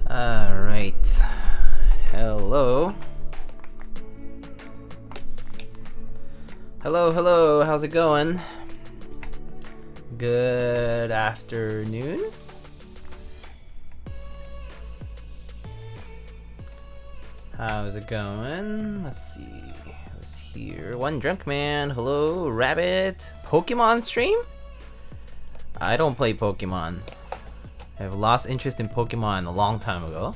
Alright. Hello. Hello, how's it going? Good afternoon. How's it going? Let's see. Who's here? One Drunk Man. Hello, Rabbit. Pokemon stream? I don't play Pokemon. I've lost interest in Pokemon a long time ago.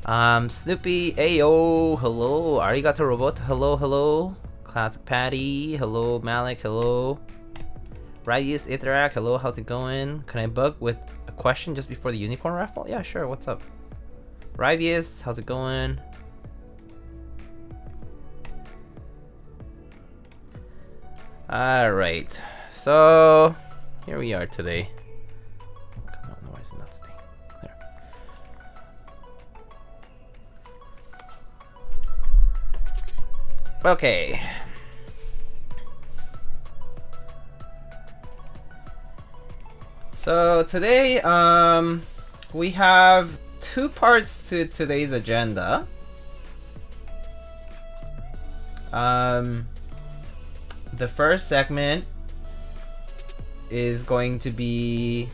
Snoopy, ayo, hello. Arigato Robot, hello. Classic Patty, hello. Malik, hello. Radius Iterak, hello, how's it going? Can I bug with a question just before the unicorn raffle? Yeah, sure, what's up? Radius, how's it going? Alright, so here we are today. Come on, why is it not staying? There. Okay. So today, we have two parts to today's agenda. The first segment is going to be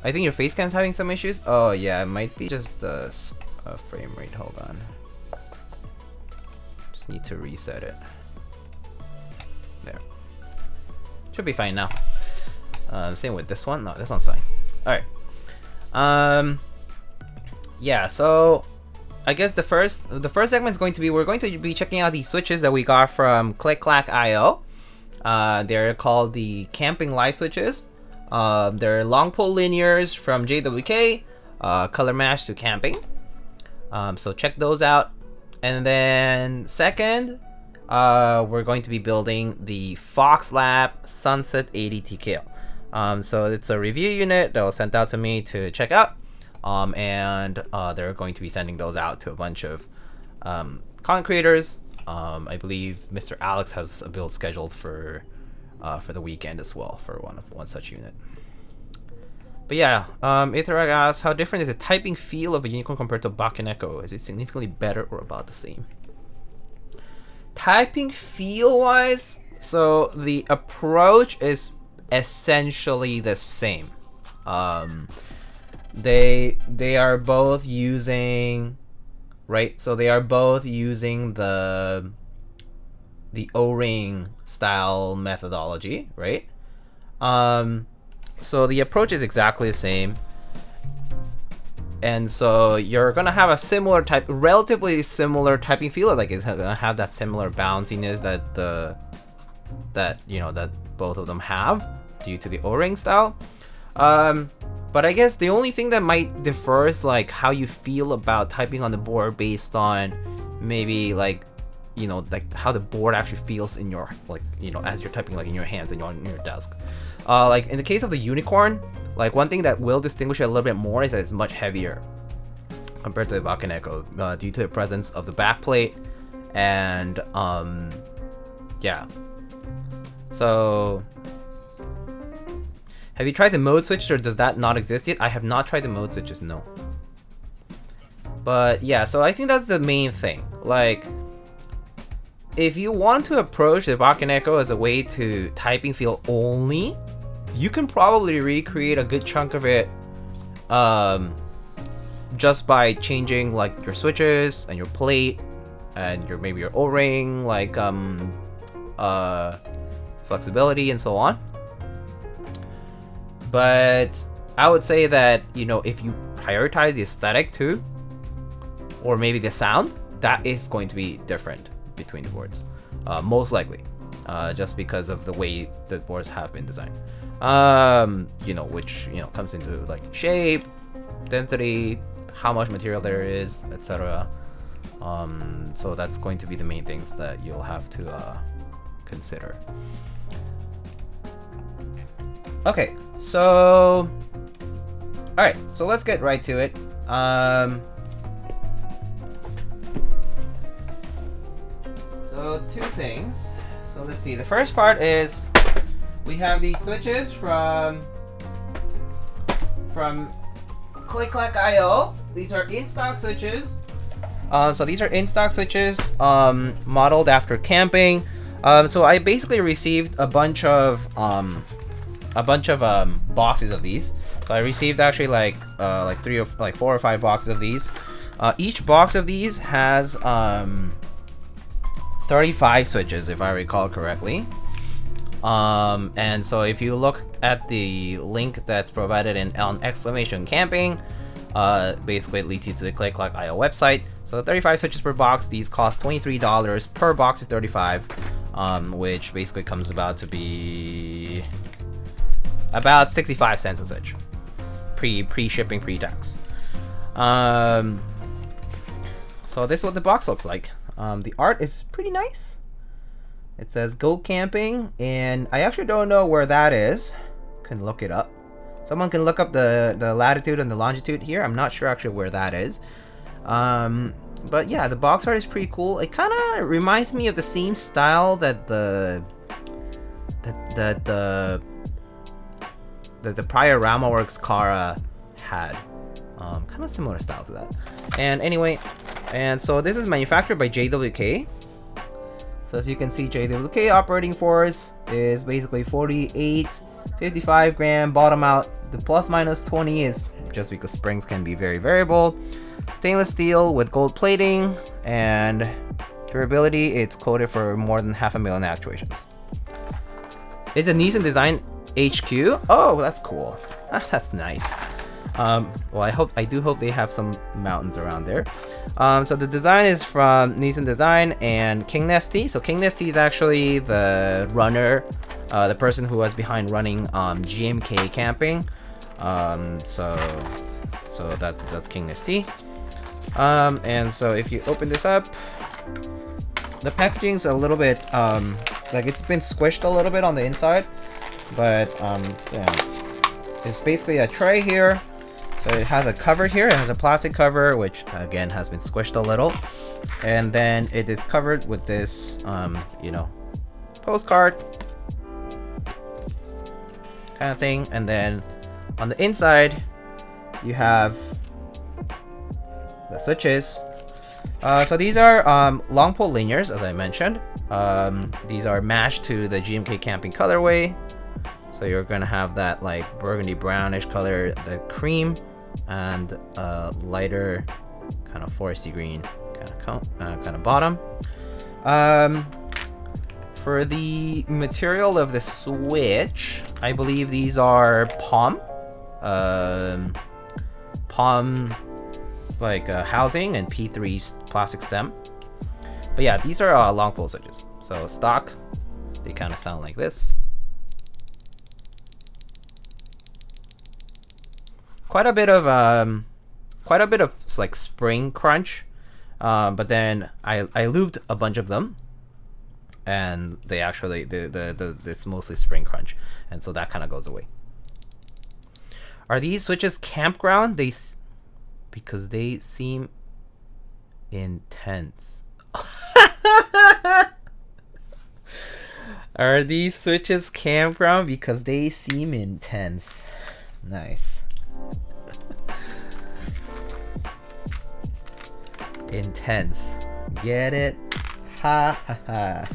I think your face cam's having some issues. Oh yeah, it might be just the frame rate. Hold on, just need to reset it. There, should be fine now. Same with this one. No, this one's fine. All right. Yeah, so I guess the first segment is going to be, we're going to be checking out these switches that we got from ClickClack.io. They're called the camping light switches. They're long pole linears from JWK, color match to camping. So check those out. And then second, we're going to be building the Fox Lab Sunset 80 TKL. So it's a review unit that was sent out to me to check out. And they're going to be sending those out to a bunch of content creators. I believe Mr. Alex has a build scheduled for the weekend as well for one such unit. But yeah, Ithrak asks, how different is the typing feel of a Unicorn compared to Bakeneko? Is it significantly better or about the same? Typing feel wise, So the approach is essentially the same. They are both using, right? So they are both using the O-ring style methodology, right? So the approach is exactly the same. And so you're gonna have a similar type, relatively similar typing feel. Like it's gonna have that similar bounciness that you know that both of them have due to the O-ring style. But I guess the only thing that might differ is like how you feel about typing on the board based on maybe like, you know, like how the board actually feels in your, like, you know, as you're typing like in your hands and on your desk. Like in the case of the Unicorn, like one thing that will distinguish it a little bit more is that it's much heavier compared to the Bakeneko, due to the presence of the backplate and yeah. So have you tried the mode switch, or does that not exist yet? I have not tried the mode switches, no. But yeah, so I think that's the main thing. Like, if you want to approach the Bakeneko as a way to typing feel only, you can probably recreate a good chunk of it just by changing like your switches and your plate and your maybe your O-ring, like flexibility and so on. But I would say that, you know, if you prioritize the aesthetic too, or maybe the sound, that is going to be different between the boards, most likely, just because of the way the boards have been designed. You know, which, you know, comes into like shape, density, how much material there is, etc. So that's going to be the main things that you'll have to consider. Okay, so alright, so let's get right to it. So two things. So let's see. The first part is we have these switches from Click-Clack.io. These are in-stock switches. So these are in-stock switches modeled after camping. So I basically received a bunch of boxes of these. So I received actually like 4 or 5 boxes of these. Each box of these has 35 switches, if I recall correctly. And so if you look at the link that's provided on !camping, basically it leads you to the Click-Clack.io website. So 35 switches per box. These cost $23 per box of 35, which basically comes about to be about 65 cents a switch, pre-shipping, pre-tax. So this is what the box looks like. The art is pretty nice. It says "Go Camping," and I actually don't know where that is. Can look it up. Someone can look up the latitude and the longitude here. I'm not sure actually where that is. But yeah, the box art is pretty cool. It kind of reminds me of the same style that the prior Ramaworks Kara had. Kind of similar style to that. And anyway, and so this is manufactured by JWK. So as you can see, JWK operating force is basically 48.55 gram bottom out. The plus minus 20 is just because springs can be very variable. Stainless steel with gold plating, and durability, it's coated for more than 500,000 actuations. It's a Neson design HQ. Oh, that's cool. That's nice. Well, I do hope they have some mountains around there. So the design is from Neson Design and King Nesty. So King Nesty is actually the runner, the person who was behind running GMK camping. So that's King Nesty. And so if you open this up, the packaging's a little bit like it's been squished a little bit on the inside, but it's basically a tray here. So it has a cover here. It has a plastic cover, which again has been squished a little, and then it is covered with this, you know, postcard kind of thing. And then on the inside, you have the switches. So these are long pole linears, as I mentioned. These are matched to the GMK camping colorway. So you're gonna have that like burgundy brownish color, the cream, and lighter kind of foresty green kind of bottom. For the material of the switch, I believe these are palm like housing and P3 plastic stem. But yeah, these are long pole switches. So stock, they kind of sound like this. Quite a bit of like spring crunch, but then I lubed a bunch of them, and they actually it's mostly spring crunch, and so that kind of goes away. Are these switches campground? Because they seem intense. Are these switches campground? Because they seem intense. Nice. Intense. Get it? Ha ha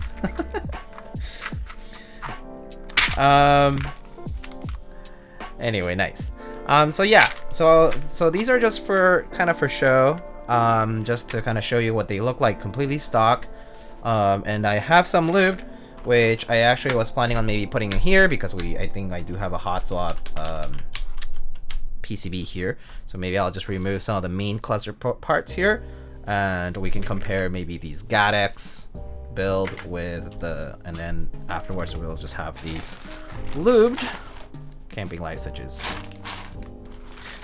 ha. Anyway, nice. So yeah, so these are just for kind of for show, just to kind of show you what they look like completely stock. And I have some lubed, which I actually was planning on maybe putting in here because I think I do have a hot swap PCB here. So maybe I'll just remove some of the main cluster parts here, and we can compare maybe these GATX build with and then afterwards we'll just have these lubed camping light switches.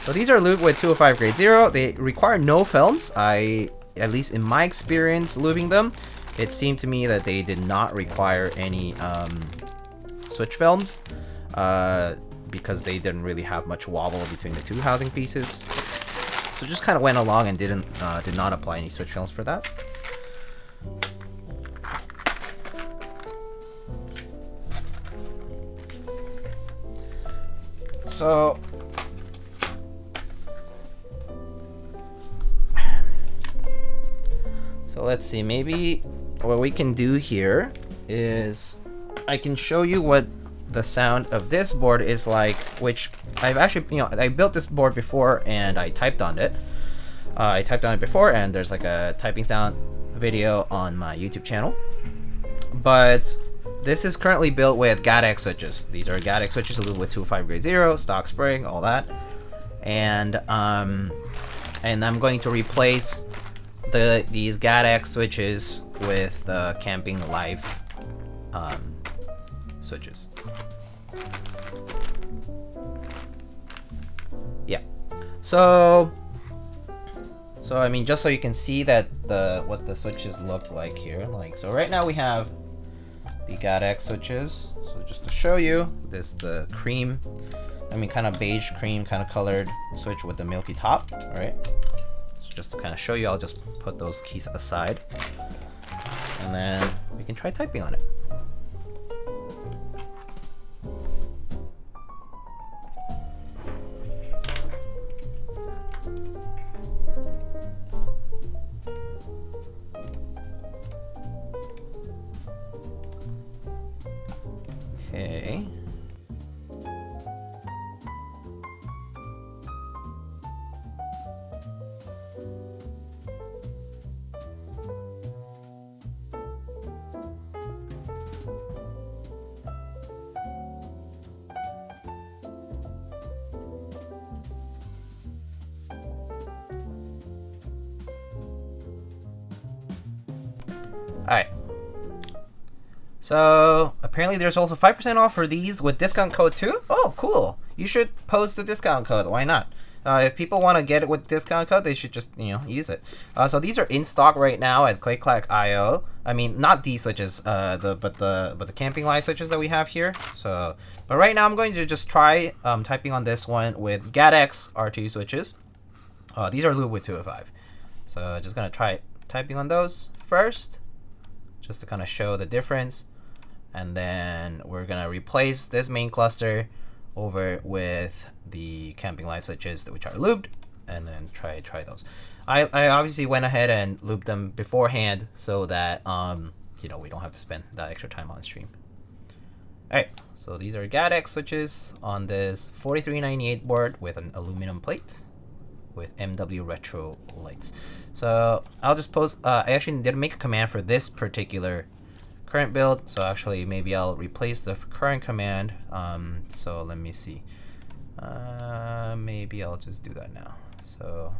So these are lubed with 205 grade 0. They require no films. At least in my experience lubing them, it seemed to me that they did not require any switch films because they didn't really have much wobble between the two housing pieces. So just kind of went along and did not apply any switch films for that. So let's see, maybe what we can do here is I can show you what the sound of this board is like, which I've actually, I built this board before and I typed on it. I typed on it before, and there's like a typing sound video on my YouTube channel. But this is currently built with GATX switches. These are GATX switches with 205 grade 0, stock spring, all that. And I'm going to replace these GATX switches with the Camping Life switches. Yeah. So I mean, just so you can see that what the switches look like here. Like, so right now we have the GATX switches. So just to show you, this the cream, I mean kind of beige cream kind of colored switch with the milky top. All right. So just to kind of show you, I'll just put those keys aside, and then we can try typing on it. Okay. Alright. So apparently there's also 5% off for these with discount code too. Oh, cool. You should post the discount code. Why not? If people want to get it with discount code, they should just, use it. So these are in stock right now at ClickClack.io. I mean, not these switches, but the camping light switches that we have here. So, but right now I'm going to just try typing on this one with GATX R2 switches. These are lubed with 205. So just gonna try typing on those first, just to kind of show the difference. And then we're gonna replace this main cluster over with the Camping Life switches, which are lubed. and then try those. I obviously went ahead and lubed them beforehand so that you know, we don't have to spend that extra time on stream. Alright, so these are GATX switches on this 4398 board with an aluminum plate with MW retro lights. So I'll just post, I actually didn't make a command for this particular current build, so actually maybe I'll replace the current command. So let me see. Maybe I'll just do that now. So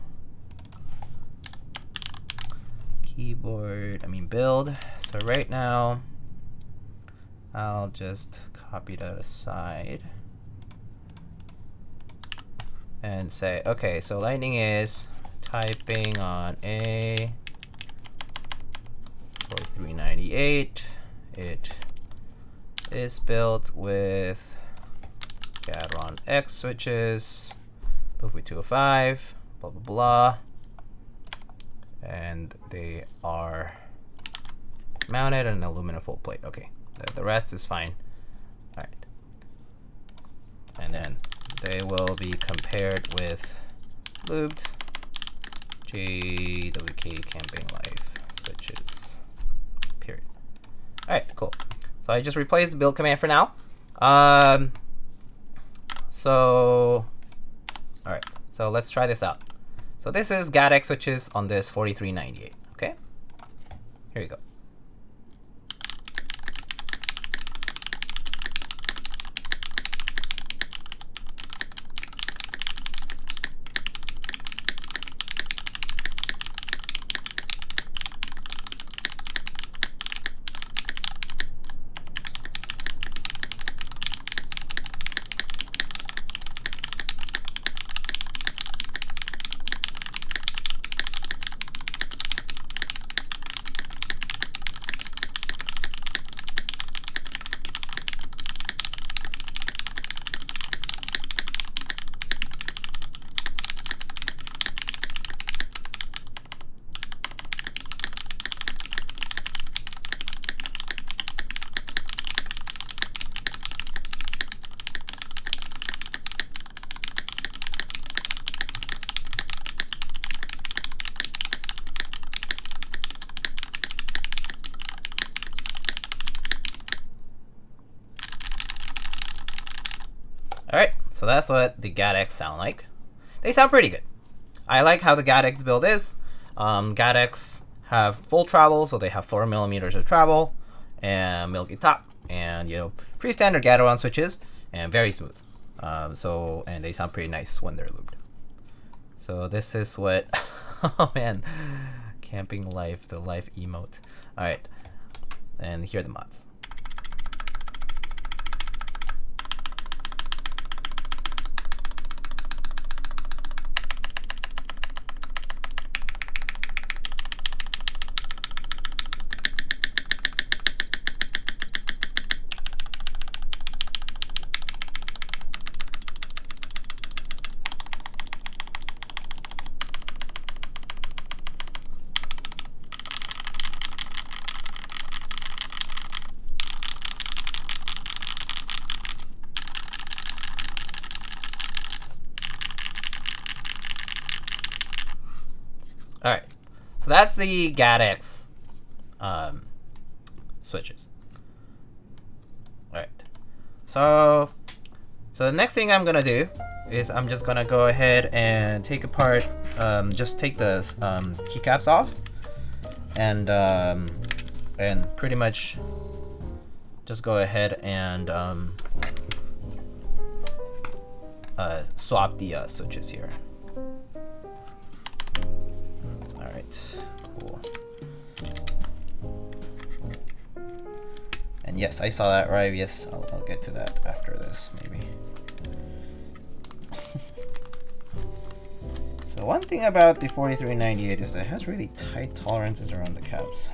build. So right now, I'll just copy that aside and say, okay, so Lightning is typing on a 4398. It is built with Gateron X switches, Lube 205, blah blah blah, and they are mounted on an aluminum full plate. Okay, the rest is fine. All right, and then they will be compared with lubed JWK Camping Life switches. Period. All right, cool. So I just replaced the build command for now. So, all right. So let's try this out. So this is GATX switches on this 4398. Okay. Here you go. Alright, so that's what the GATX sound like. They sound pretty good. I like how the GATX build is. GATX have full travel, so they have 4 millimeters of travel, and milky top, and you know, pretty standard Gateron switches, and very smooth. And they sound pretty nice when they're lubed. So this is what, oh man, camping life, the life emote. Alright, and here are the mods. Alright, so that's the GATX switches. Alright, so the next thing I'm gonna do is I'm just gonna go ahead and take apart, just take the keycaps off, and pretty much just go ahead and swap the switches here. Cool. And yes, I saw that right. Yes, I'll get to that after this, maybe. So one thing about the 4398 is that it has really tight tolerances around the caps.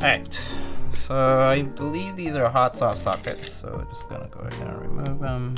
Alright, so I believe these are hot soft sockets, so just gonna go ahead and remove them.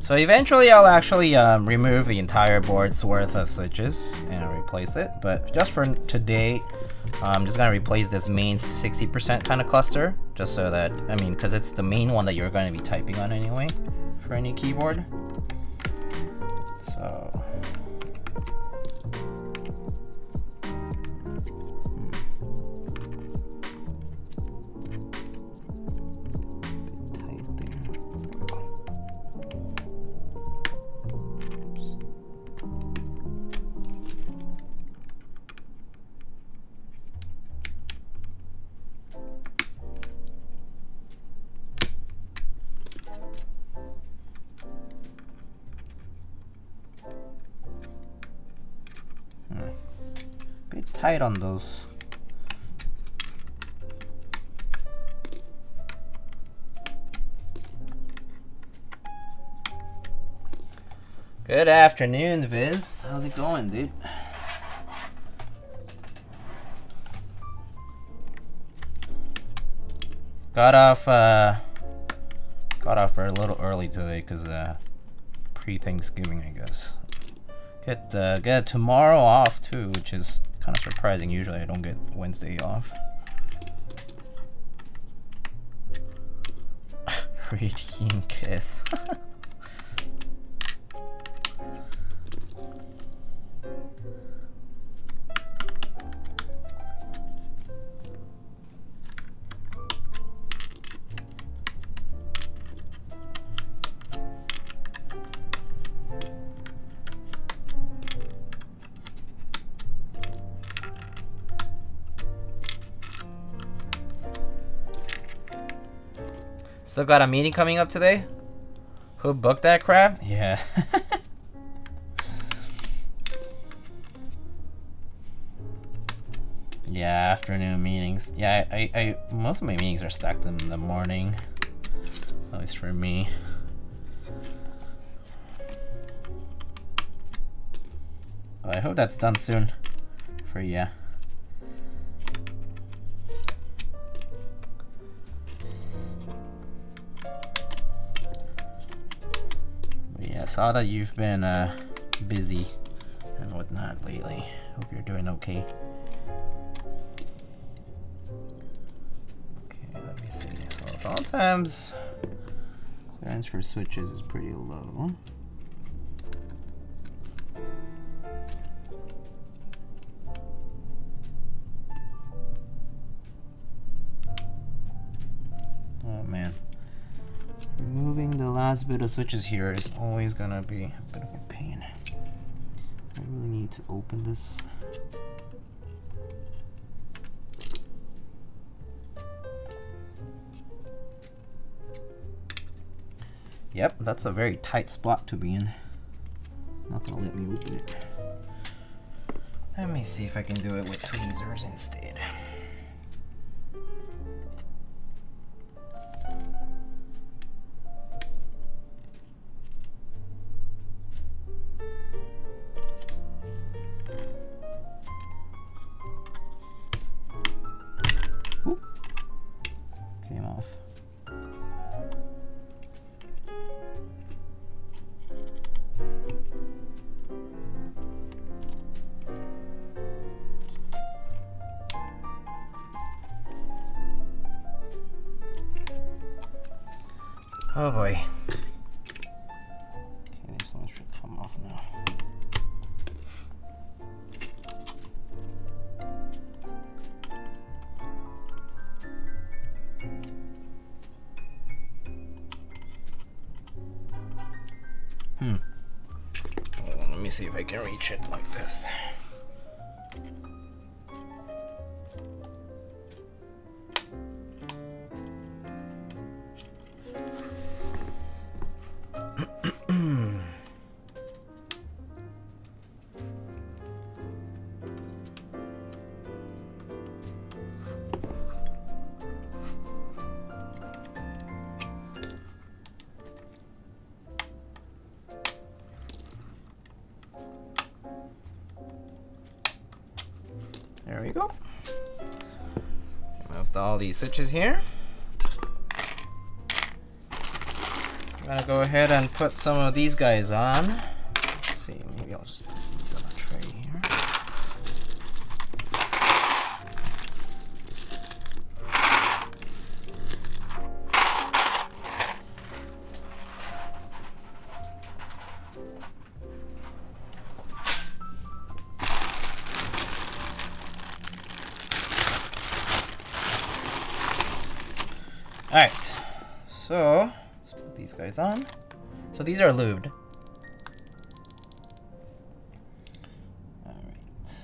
So eventually I'll actually remove the entire board's worth of switches and replace it, but just for today, I'm just gonna replace this main 60% kind of cluster, just so that, I mean, because it's the main one that you're going to be typing on anyway, for any keyboard. So... bit tight on those. Good afternoon, Viz. How's it going, dude? Got off a little early today because pre-Thanksgiving, I guess. Get tomorrow off too, which is kind of surprising. Usually I don't get Wednesday off. Radiant kiss. Still got a meeting coming up today? Who booked that crap? Yeah. Yeah, afternoon meetings. Yeah, I most of my meetings are stacked in the morning. At least for me. Well, I hope that's done soon for you. Saw that you've been busy and whatnot lately. Hope you're doing okay. Okay, let me see. So sometimes clearance for switches is pretty low. Oh man. Removing the last bit of switches here is always gonna be a bit of a pain. I really need to open this. Yep, that's a very tight spot to be in. It's not gonna let me open it. Let me see if I can do it with tweezers instead. Came off. Oh boy. Okay, this one should come off now. see if I can reach it like this. There we go. Remove all these switches here. I'm gonna go ahead and put some of these guys on. Let's see, maybe I'll just put these on a tray here. Alright, so let's put these guys on. So these are lubed. Alright.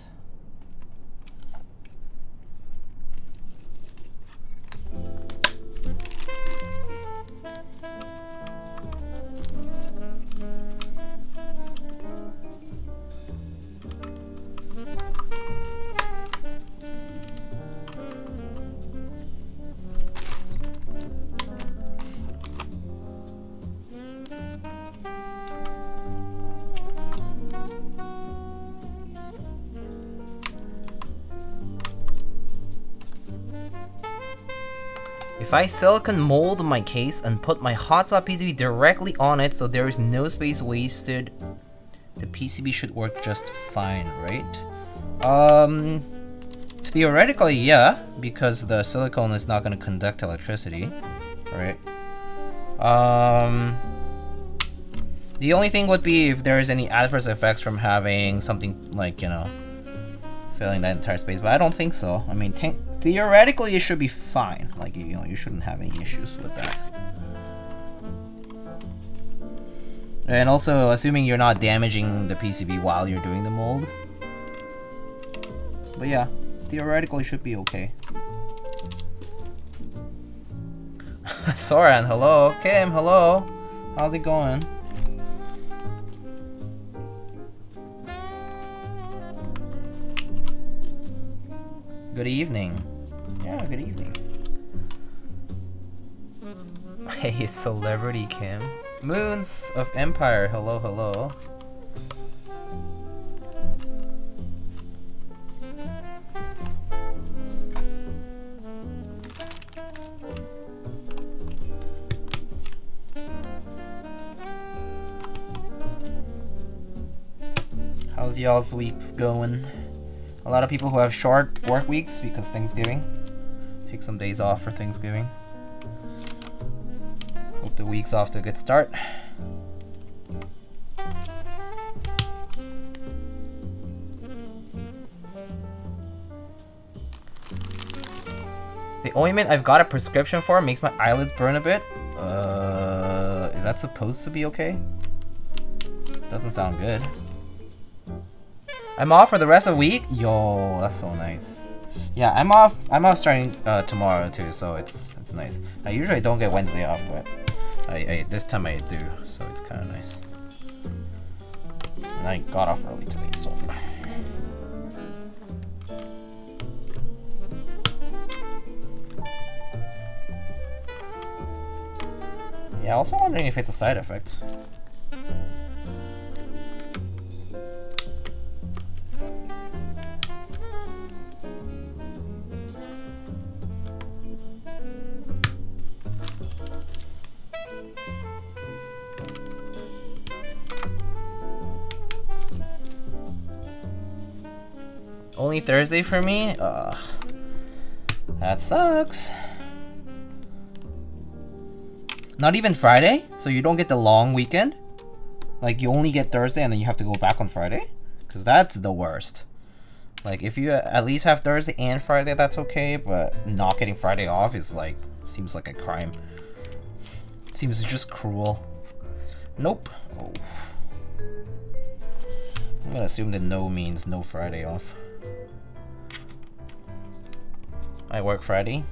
If I silicone mold my case and put my hotspot PCB directly on it so there is no space wasted, the PCB should work just fine, right? Theoretically, yeah, because the silicone is not going to conduct electricity, right? The only thing would be if there is any adverse effects from having something like, you know, filling that entire space, but I don't think so. I mean, theoretically, it should be fine. Like, you know, you shouldn't have any issues with that. And also, assuming you're not damaging the PCB while you're doing the mold. But yeah, theoretically, it should be okay. Soran, hello. Kim, hello. How's it going? Good evening. Yeah, good evening. Hey, it's Celebrity Kim. Moons of Empire, hello, hello. How's y'all's weeks going? A lot of people who have short work weeks because Thanksgiving. Take some days off for Thanksgiving. Hope the week's off to a good start. The ointment I've got a prescription for makes my eyelids burn a bit. Is that supposed to be okay? Doesn't sound good. I'm off for the rest of the week? Yo, that's so nice. Yeah, I'm off starting tomorrow too, so it's nice. I usually don't get Wednesday off, but I this time I do, so it's kind of nice. And I got off early today, so. Yeah, also wondering if it's a side effect. Only Thursday for me? Ugh. That sucks. Not even Friday? So you don't get the long weekend? Like, you only get Thursday and then you have to go back on Friday? Because that's the worst. Like, if you at least have Thursday and Friday, that's okay. But not getting Friday off is like, seems like a crime. Seems just cruel. Nope. Oh. I'm gonna assume that no means no Friday off. I work Friday.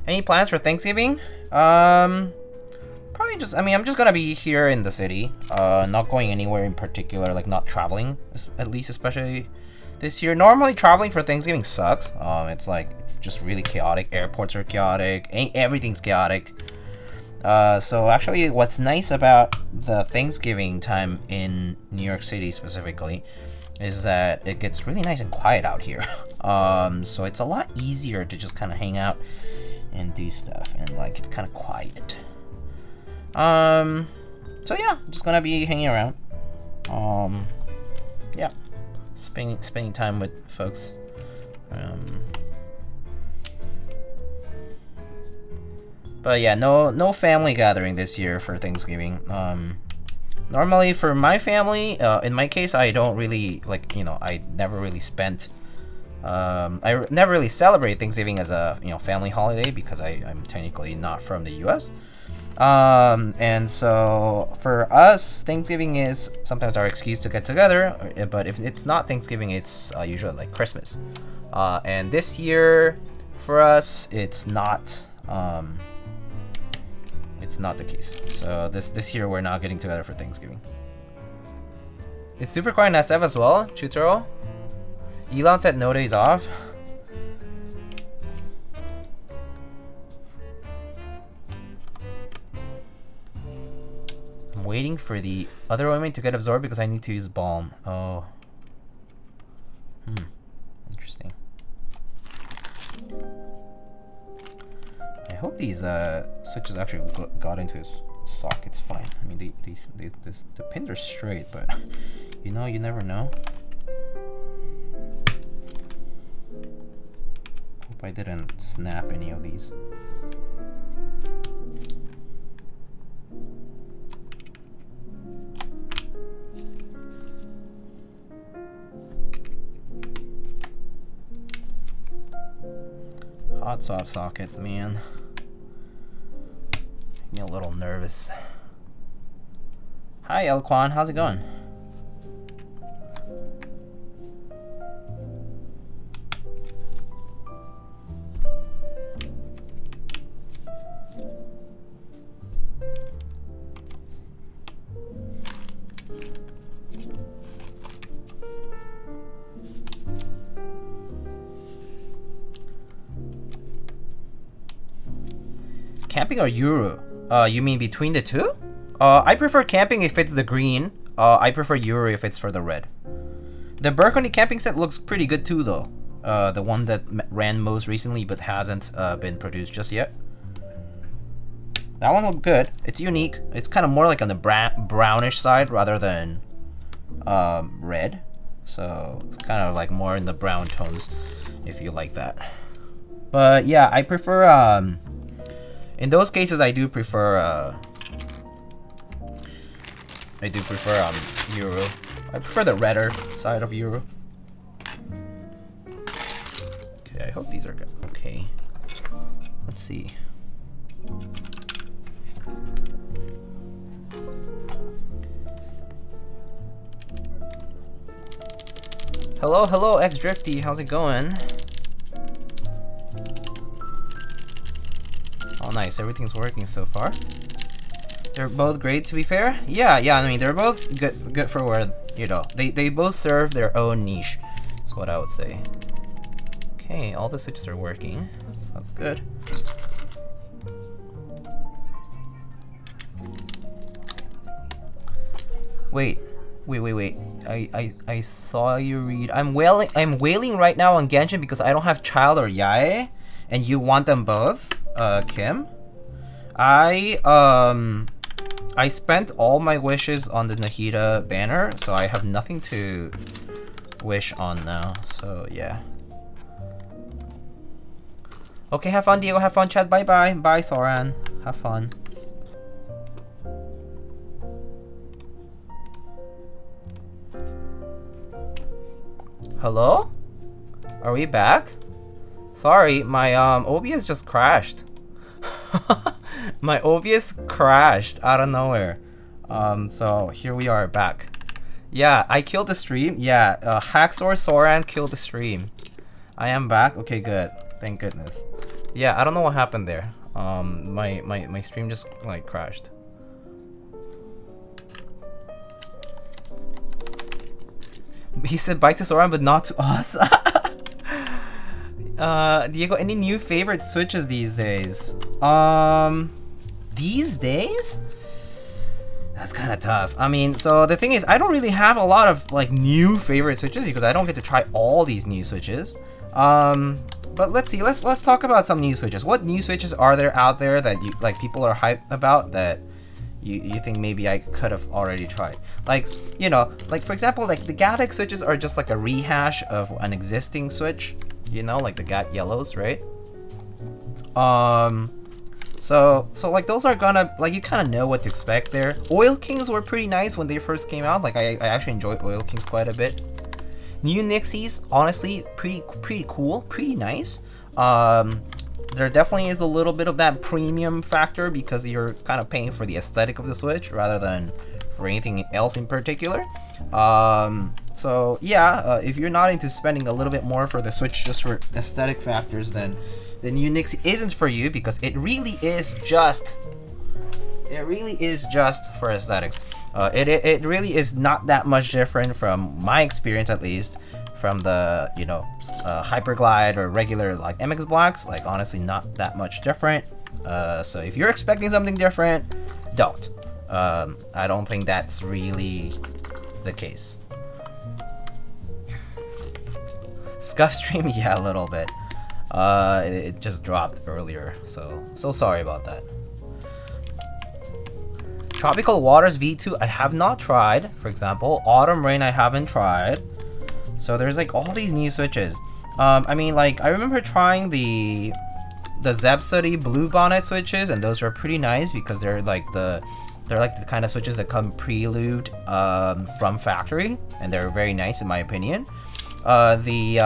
Any plans for Thanksgiving? Probably just, I mean, I'm just gonna be here in the city. Not going anywhere in particular, like not traveling, at least, especially this year. Normally traveling for Thanksgiving sucks. It's like, it's just really chaotic. Airports are chaotic. Everything's chaotic. So actually what's nice about the Thanksgiving time in New York City specifically is that it gets really nice and quiet out here. So it's a lot easier to just kind of hang out and do stuff, and like it's kind of quiet. So yeah, just gonna be hanging around. Yeah, spending time with folks. But yeah, no family gathering this year for Thanksgiving. Normally for my family, in my case, I don't really like, I never really spent. I never really celebrate Thanksgiving as a family holiday because I'm technically not from the U.S. And so for us, Thanksgiving is sometimes our excuse to get together. But if it's not Thanksgiving, it's usually like Christmas. And this year, for us, it's not. It's not the case. So this year we're not getting together for Thanksgiving. It's super quiet in SF as well, Chutaro. Elon said no days off. I'm waiting for the other ointment to get absorbed because I need to use balm. Oh. Interesting. I hope these switches actually got into his sockets fine. I mean, the pins are straight, but you never know. Hope I didn't snap any of these. Hot swap sockets, man. I'm a little nervous. Hi, Elquan. How's it going? Camping or Euro? You mean between the two? I prefer camping if it's the green. I prefer Euro if it's for the red. The Berkoni camping set looks pretty good too, though. The one that ran most recently but hasn't been produced just yet. That one looked good. It's unique. It's kind of more like on the brownish side rather than red. So it's kind of like more in the brown tones if you like that. But yeah, I prefer in those cases I do prefer Euro. I prefer the redder side of Euro. Okay, I hope these are good. Okay. Let's see. Hello, X Drifty. How's it going? Oh, nice. Everything's working so far. They're both great, to be fair. Yeah. I mean, they're both good for where they both serve their own niche. That's what I would say. Okay, all the switches are working. So that's good. Wait. I saw you read. I'm wailing right now on Genshin because I don't have Child or Yae, and you want them both, Kim. I spent all my wishes on the Nahida banner, so I have nothing to wish on now. So yeah. Okay, have fun, Diego. Have fun, Chad. Bye bye. Bye, Soran. Have fun. Hello? Are we back? Sorry, my OBS just crashed. My OBS crashed out of nowhere. So here we are back. Yeah, I killed the stream. Yeah, Hacksaw Soran killed the stream. I am back. Okay, good. Thank goodness. Yeah, I don't know what happened there. My stream just like crashed. He said bye to Soran, but not to us. Diego, any new favorite switches these days? These days? That's kind of tough. I mean, so the thing is, I don't really have a lot of like new favorite switches because I don't get to try all these new switches. But let's see. Let's talk about some new switches. What new switches are there out there that you like people are hyped about that you think maybe I could have already tried? Like, you know, like for example, like the GATX switches are just like a rehash of an existing switch. You know, like the GAT yellows, right? So like those are gonna, like, you kind of know what to expect there. Oil Kings were pretty nice when they first came out. Like I actually enjoyed Oil Kings quite a bit. New Nixies, honestly, pretty cool, pretty nice. There definitely is a little bit of that premium factor because you're kind of paying for the aesthetic of the Switch rather than for anything else in particular. So yeah, if you're not into spending a little bit more for the Switch just for aesthetic factors, then the new Nixie isn't for you because it really is just for aesthetics. It really is not that much different from my experience, at least, from the, you know, Hyperglide or regular like MX Blacks. Like honestly, not that much different. So if you're expecting something different, don't. I don't think that's really the case. Scuff stream, yeah, a little bit. It just dropped earlier, so sorry about that. Tropical Waters V2 I have not tried. For example, Autumn Rain I haven't tried. So there's like all these new switches. I mean, like I remember trying the Zepsody Blue Bonnet switches, and those were pretty nice because they're like the kind of switches that come pre-lubed from factory, and they're very nice in my opinion. The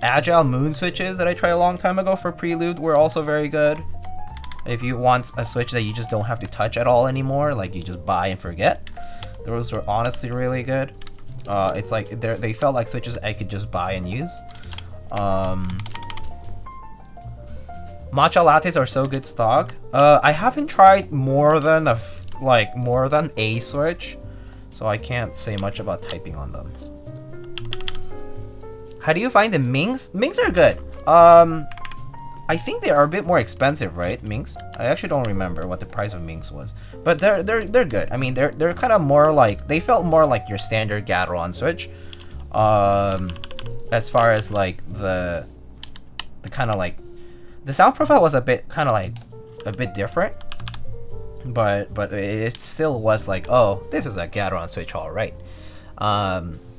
Agile Moon switches that I tried a long time ago for pre-lubed were also very good. If you want a switch that you just don't have to touch at all anymore, like you just buy and forget, those were honestly really good. It's like they felt like switches I could just buy and use. Matcha lattes are so good stock. I haven't tried more than a switch, so I can't say much about typing on them. How do you find the Minks? Minks are good. I think they are a bit more expensive, right? Minks? I actually don't remember what the price of Minks was, but they're good. I mean, they're kind of more like, they felt more like your standard Gateron Switch. As far as like the kind of like the sound profile was a bit different, but it still was like, oh, this is a Gateron Switch, all right.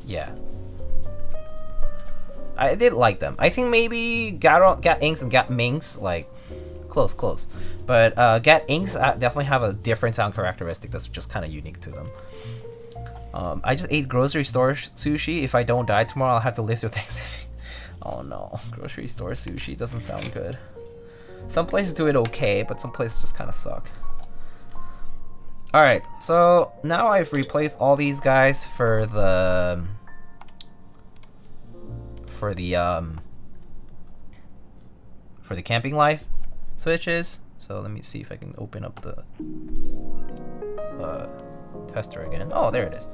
Yeah. I did like them. I think maybe Gat Inks and Gat Minks, like, close. But Gat Inks definitely have a different sound characteristic that's just kind of unique to them. I just ate grocery store sushi. If I don't die tomorrow, I'll have to live through Thanksgiving. Oh no, grocery store sushi doesn't sound good. Some places do it okay, but some places just kind of suck. Alright, so now I've replaced all these guys for the Camping Life switches. So let me see if I can open up the tester again. Oh, there it is.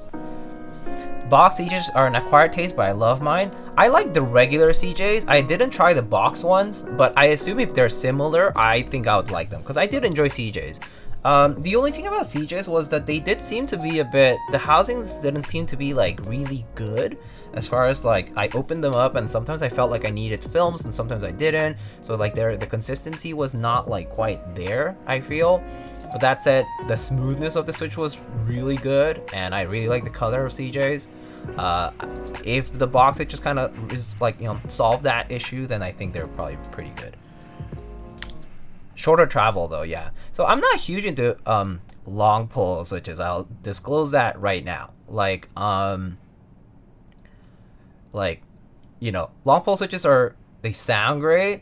Box CJs are an acquired taste, but I love mine. I like the regular CJs. I didn't try the box ones, but I assume if they're similar, I think I would like them because I did enjoy CJs. The only thing about CJs was that they did seem to be the housings didn't seem to be like really good. As far as like, I opened them up and sometimes I felt like I needed films and sometimes I didn't. So like the consistency was not like quite there, I feel. But that said, the smoothness of the Switch was really good and I really like the color of CJs. If the box it just kind of is like, you know, solve that issue, then I think they're probably pretty good. Shorter travel though, yeah. So I'm not huge into long pull switches. I'll disclose that right now. Like, you know, long pull switches they sound great,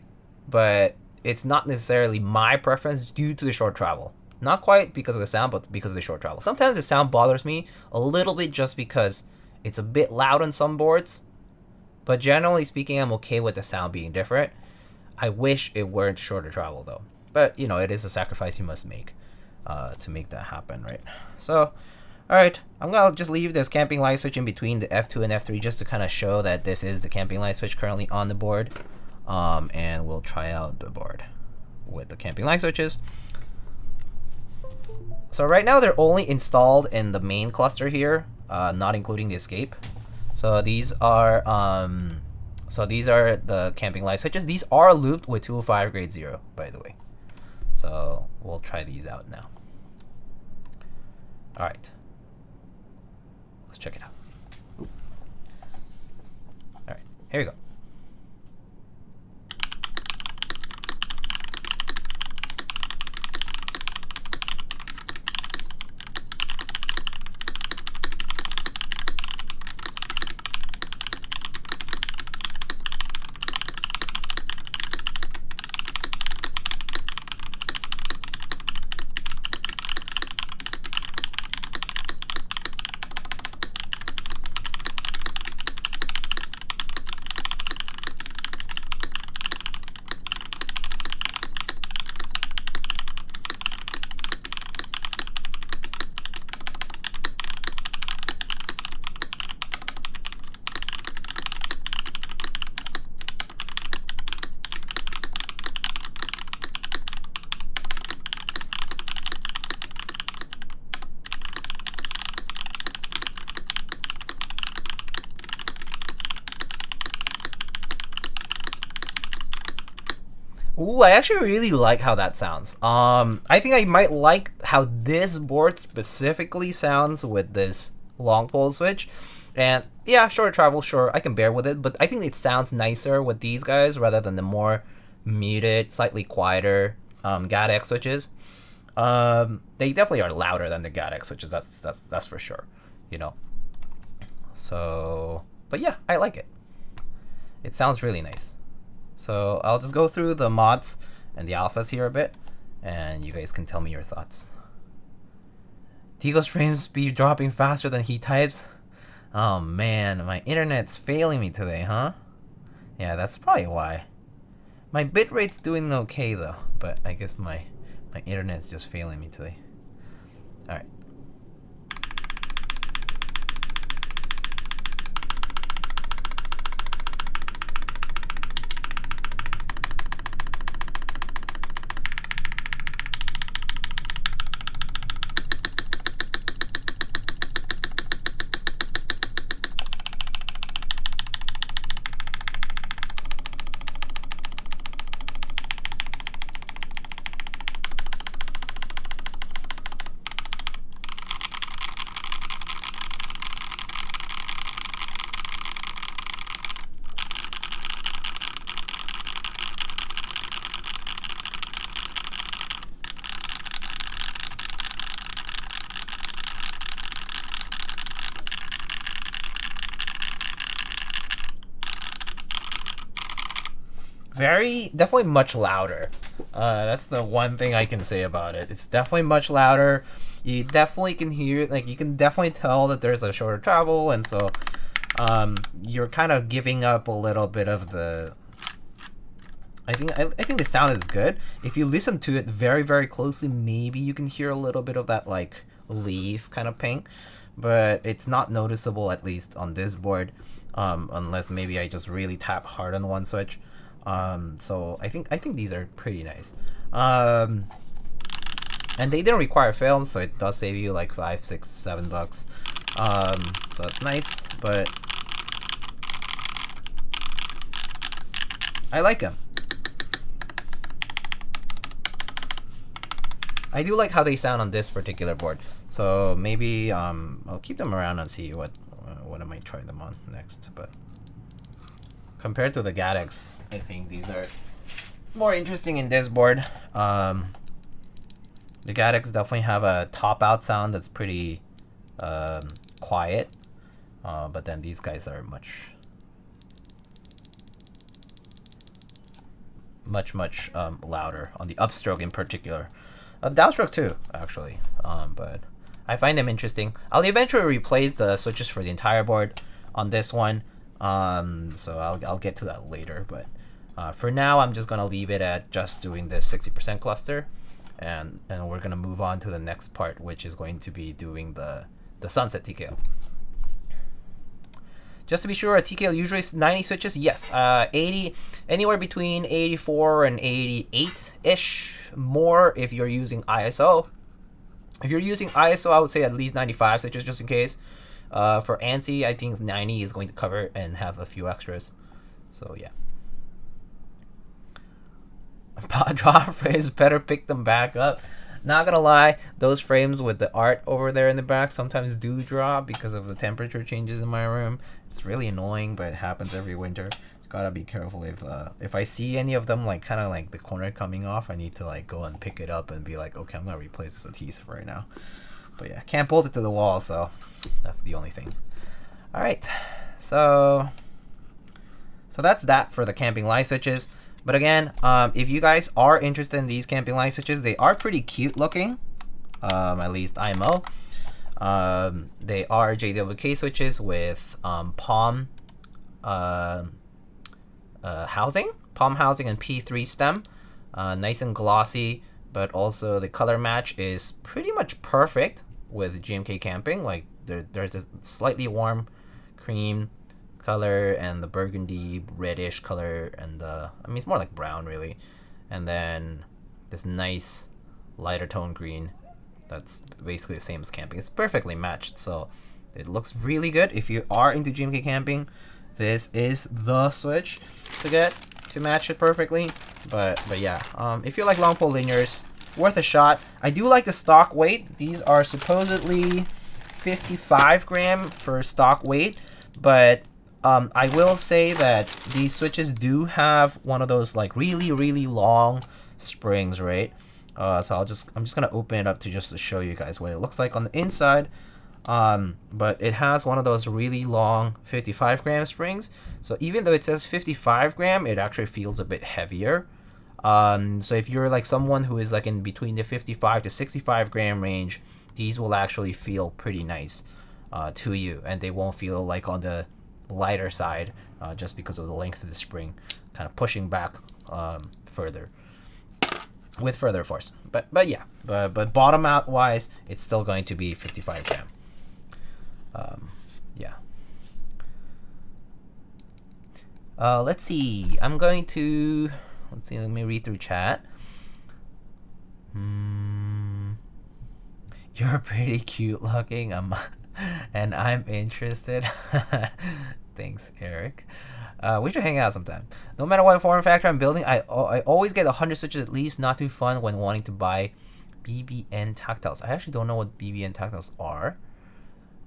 but it's not necessarily my preference due to the short travel. Not quite because of the sound, but because of the short travel. Sometimes the sound bothers me a little bit just because it's a bit loud on some boards. But generally speaking, I'm okay with the sound being different. I wish it weren't shorter travel though. But, you know, it is a sacrifice you must make to make that happen, right? So, alright, I'm going to just leave this camping light switch in between the F2 and F3 just to kind of show that this is the camping light switch currently on the board. And we'll try out the board with the camping light switches. So right now they're only installed in the main cluster here, not including the escape. So these are the camping light switches. These are looped with 205 grade 0, by the way. So we'll try these out now. All right, let's check it out. All right, here we go. Ooh, I actually really like how that sounds. I think I might like how this board specifically sounds with this long pole switch. And yeah, short travel, sure, I can bear with it, but I think it sounds nicer with these guys rather than the more muted, slightly quieter GAT-X switches. They definitely are louder than the GAT-X switches, that's for sure, you know. So, but yeah, I like it. It sounds really nice. So I'll just go through the mods and the alphas here a bit, and you guys can tell me your thoughts. Tigo streams be dropping faster than he types. Oh man, my internet's failing me today, huh? Yeah, that's probably why. My bitrate's doing okay though, but I guess my internet's just failing me today. Alright. Definitely much louder. That's the one thing I can say about it. It's definitely much louder. You definitely can hear, like, you can definitely tell that there's a shorter travel, and so you're kind of giving up a little bit of the. I think the sound is good. If you listen to it very, very closely, maybe you can hear a little bit of that like leaf kind of ping, but it's not noticeable, at least on this board, unless maybe I just really tap hard on one switch. So I think these are pretty nice. And they didn't require film, so it does save you like $5, $6, $7. So that's nice, but I like them. I do like how they sound on this particular board. So maybe I'll keep them around and see what I might try them on next. But compared to the GAT-X, I think these are more interesting in this board. The GAT-X definitely have a top out sound that's pretty quiet, but then these guys are much louder on the upstroke in particular. Downstroke too, actually. But I find them interesting. I'll eventually replace the switches for the entire board on this one. So I'll get to that later. But for now, I'm just gonna leave it at just doing this 60% cluster, and we're gonna move on to the next part, which is going to be doing the sunset TKL. Just to be sure, a TKL usually is 90 switches. Yes, 80, anywhere between 84 and 88-ish. More if you're using ISO. If you're using ISO, I would say at least 95 switches just in case. For ANSI, I think 90 is going to cover and have a few extras. So yeah. Drop frames, better pick them back up. Not gonna lie, those frames with the art over there in the back sometimes do drop because of the temperature changes in my room. It's really annoying, but it happens every winter. Gotta be careful if I see any of them like kind of like the corner coming off, I need to like go and pick it up and be like, okay, I'm gonna replace this adhesive right now. But yeah, can't bolt it to the wall, so that's the only thing. All right, so that's that for the camping light switches. But again, if you guys are interested in these camping light switches, they are pretty cute looking, at least IMO. They are JWK switches with palm housing and P3 stem, nice and glossy, but also the color match is pretty much perfect with GMK camping. Like there's a slightly warm cream color and the burgundy reddish color, and I mean it's more like brown really, and then this nice lighter tone green that's basically the same as camping. It's perfectly matched, so it looks really good. If you are into GMK camping, this is the switch to get to match it perfectly. But yeah, if you like long pole linears, worth a shot. I do like the stock weight. These are supposedly 55 gram for stock weight, but I will say that these switches do have one of those like really long springs, right? So I'm just gonna open it up to show you guys what it looks like on the inside. But it has one of those really long 55 gram springs. So even though it says 55 gram, it actually feels a bit heavier. So if you're like someone who is like in between the 55 to 65 gram range, these will actually feel pretty nice to you, and they won't feel like on the lighter side just because of the length of the spring kind of pushing back further with further force. But yeah, but bottom out wise, it's still going to be 55 gram. Yeah. Let's see. I'm going to let me read through chat. You're pretty cute looking. And I'm interested. Thanks, Eric. We should hang out sometime. No matter what form factor I'm building, I always get 100 switches at least. Not too fun when wanting to buy BBN tactiles. I actually don't know what BBN tactiles are.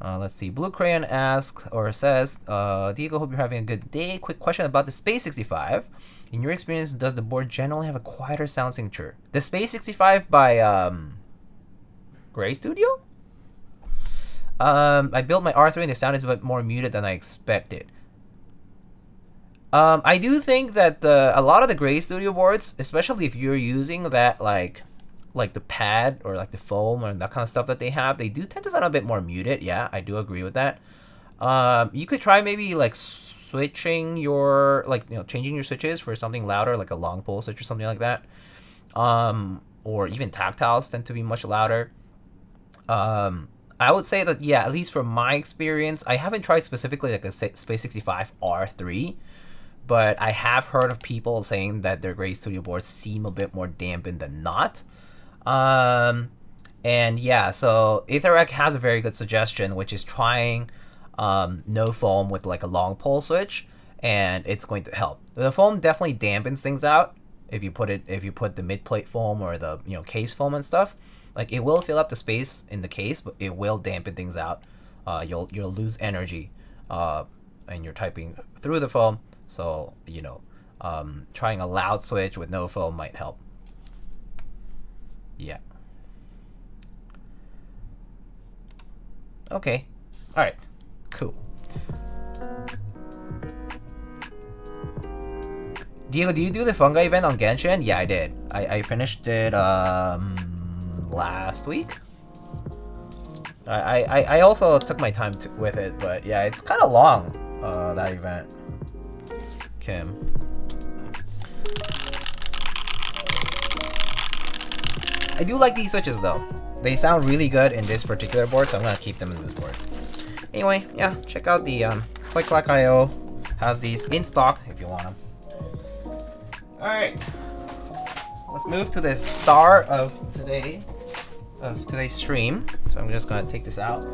Let's see. Blue Crayon asks or says, Diego, hope you're having a good day. Quick question about the Space 65. In your experience, does the board generally have a quieter sound signature? The Space 65 by Gray Studio? I built my R3 and the sound is a bit more muted than I expected. I do think that a lot of the Gray Studio boards, especially if you're using that like the pad or like the foam or that kind of stuff that they have, they do tend to sound a bit more muted. Yeah, I do agree with that. You could try maybe like switching your changing your switches for something louder, like a long pole switch or something like that. Or even tactiles tend to be much louder. I would say that, yeah, at least from my experience, I haven't tried specifically like a Space 65 R3, but I have heard of people saying that their Gray Studio boards seem a bit more dampened than not. And yeah, so Aetherec has a very good suggestion, which is trying no foam with like a long pole switch, and it's going to help. The foam definitely dampens things out if you put the mid plate foam or the case foam and stuff. Like, it will fill up the space in the case, but it will dampen things out. You'll lose energy, and you're typing through the foam. So trying a loud switch with no foam might help. Yeah. Okay. All right. Cool. Diego, do you do the fungi event on Genshin? Yeah, I did. I finished it last week. I also took my time with it, but yeah, it's kind of long, that event. Kim. I do like these switches though. They sound really good in this particular board, so I'm gonna keep them in this board. Anyway, yeah, check out the Click Clack IO. Has these in stock if you want them. Alright. Let's move to the star of today's stream. So I'm just gonna take this out.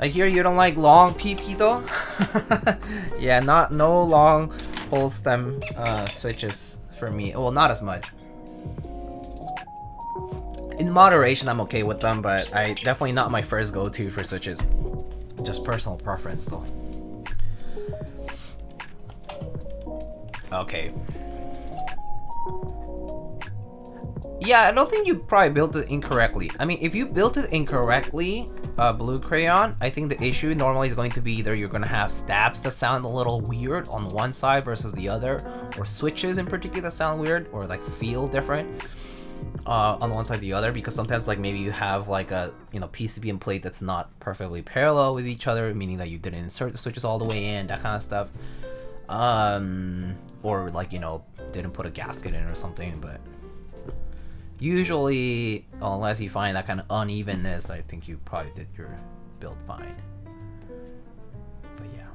I hear you don't like long PP though. Yeah, no long pole stem switches for me. Well, not as much. In moderation, I'm okay with them, but I definitely not my first go-to for switches. Just personal preference though. Okay. Yeah, I don't think you probably built it incorrectly. I mean, if you built it incorrectly, Blue Crayon, I think the issue normally is going to be either you're going to have stabs that sound a little weird on one side versus the other, or switches in particular that sound weird or like feel different on one side or the other, because sometimes like maybe you have like a PCB and plate that's not perfectly parallel with each other, meaning that you didn't insert the switches all the way in, that kind of stuff. Or like, didn't put a gasket in or something, but usually, unless you find that kind of unevenness, I think you probably did your build fine. But yeah.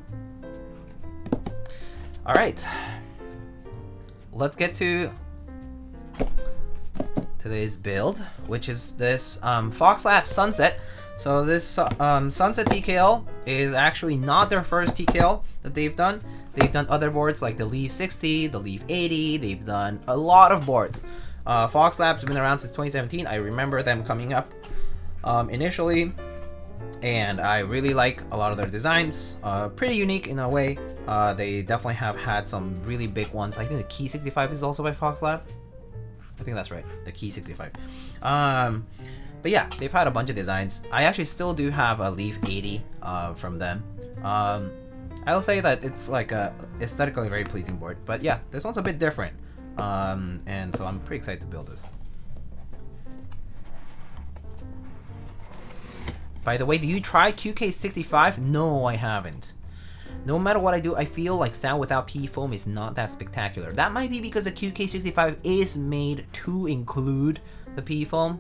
Alright. Let's get to today's build, which is this Fox Labs Sunset. So this Sunset TKL is actually not their first TKL that they've done. They've done other boards like the Leaf 60, the Leaf 80. They've done a lot of boards. Fox Labs have been around since 2017. I remember them coming up initially, and I really like a lot of their designs. Pretty unique in a way. They definitely have had some really big ones. I think the Key 65 is also by Fox Lab. I think that's right, the Key 65. But yeah, they've had a bunch of designs. I actually still do have a Leaf 80 from them. I will say that it's like a aesthetically very pleasing board, but yeah, this one's a bit different. And so I'm pretty excited to build this. By the way, do you try QK65? No, I haven't. No matter what I do, I feel like sound without PE foam is not that spectacular. That might be because the QK65 is made to include the PE foam,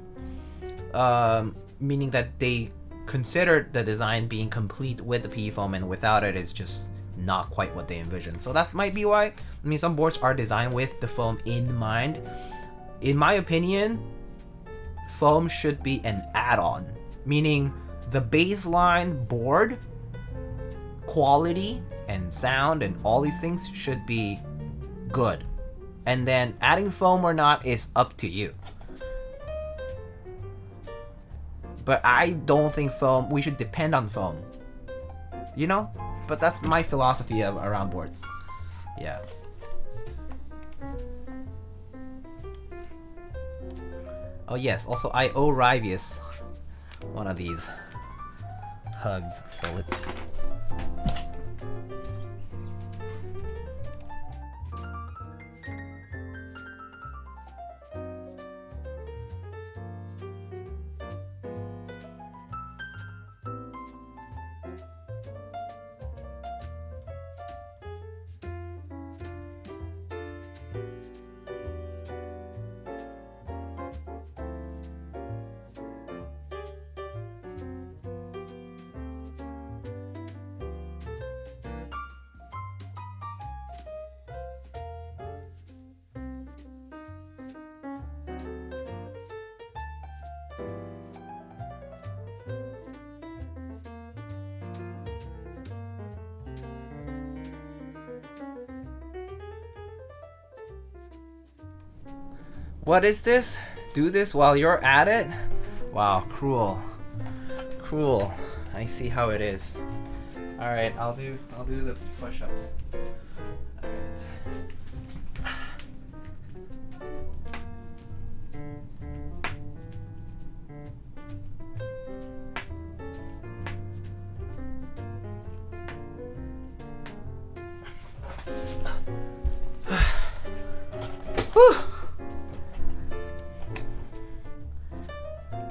meaning that they considered the design being complete with the PE foam, and without it, it's just not quite what they envisioned. So that might be why. I mean, some boards are designed with the foam in mind. In my opinion, foam should be an add-on, meaning the baseline board quality and sound and all these things should be good, and then adding foam or not is up to you. But I don't think we should depend on foam, but that's my philosophy around boards. Yeah. Oh yes, also I owe Rivius one of these hugs, so let's... What is this? Do this while you're at it? Wow, cruel. Cruel. I see how it is. Alright, I'll do the push-ups. Alright. Whew.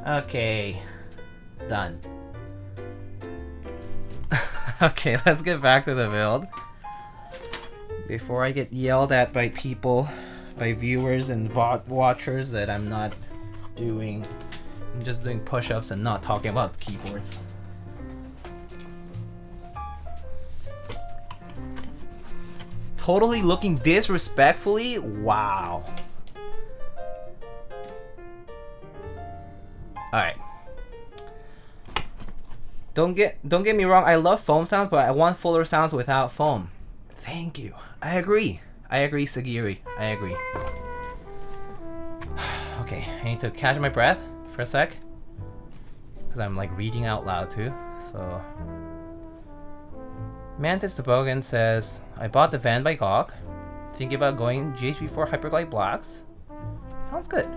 Okay, done. Okay, let's get back to the build before I get yelled at by people, by viewers and watchers that I'm just doing push-ups and not talking about keyboards. Totally looking disrespectfully? Wow. Alright. Don't get me wrong, I love foam sounds, but I want fuller sounds without foam. Thank you. I agree. I agree, Sagiri. I agree. Okay, I need to catch my breath for a sec. Because I'm like reading out loud too. So Mantis Toboggan says, I bought the van by GOG. Thinking about going GHB4 Hyperglide Blacks. Sounds good.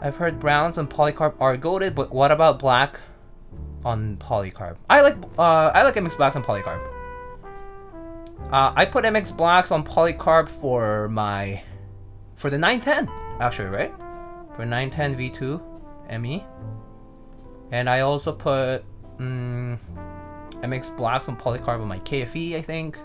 I've heard browns on polycarb are goated, but what about black on polycarb? I like MX Blacks on polycarb. I put MX Blacks on polycarb for the 910 actually, right? For 910 V2 ME, and I also put MX Blacks on polycarb on my KFE. I think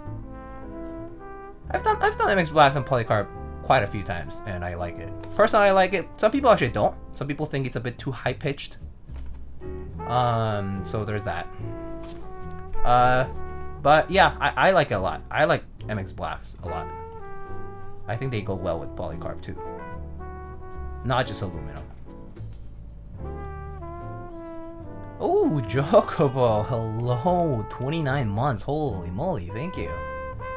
I've done MX Blacks on polycarb quite a few times, and I like it. Personally, I like it. Some people actually don't. Some people think it's a bit too high pitched. So there's that. But yeah, I like it a lot. I like MX Blacks a lot. I think they go well with polycarb too. Not just aluminum. Oh, Jokobo, hello, 29 months, holy moly, thank you.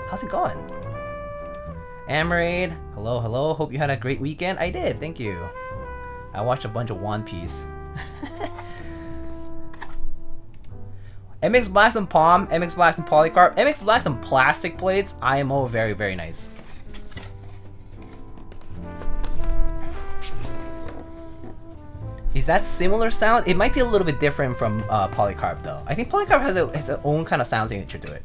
How's it going? Amarade, hello, hello, hope you had a great weekend. I did, thank you. I watched a bunch of One Piece. MX Blast and Palm, MX Blast and Polycarb, MX Blast and plastic plates, IMO, very, very nice. Is that similar sound? It might be a little bit different from Polycarb though. I think Polycarb has its own kind of sound signature to it.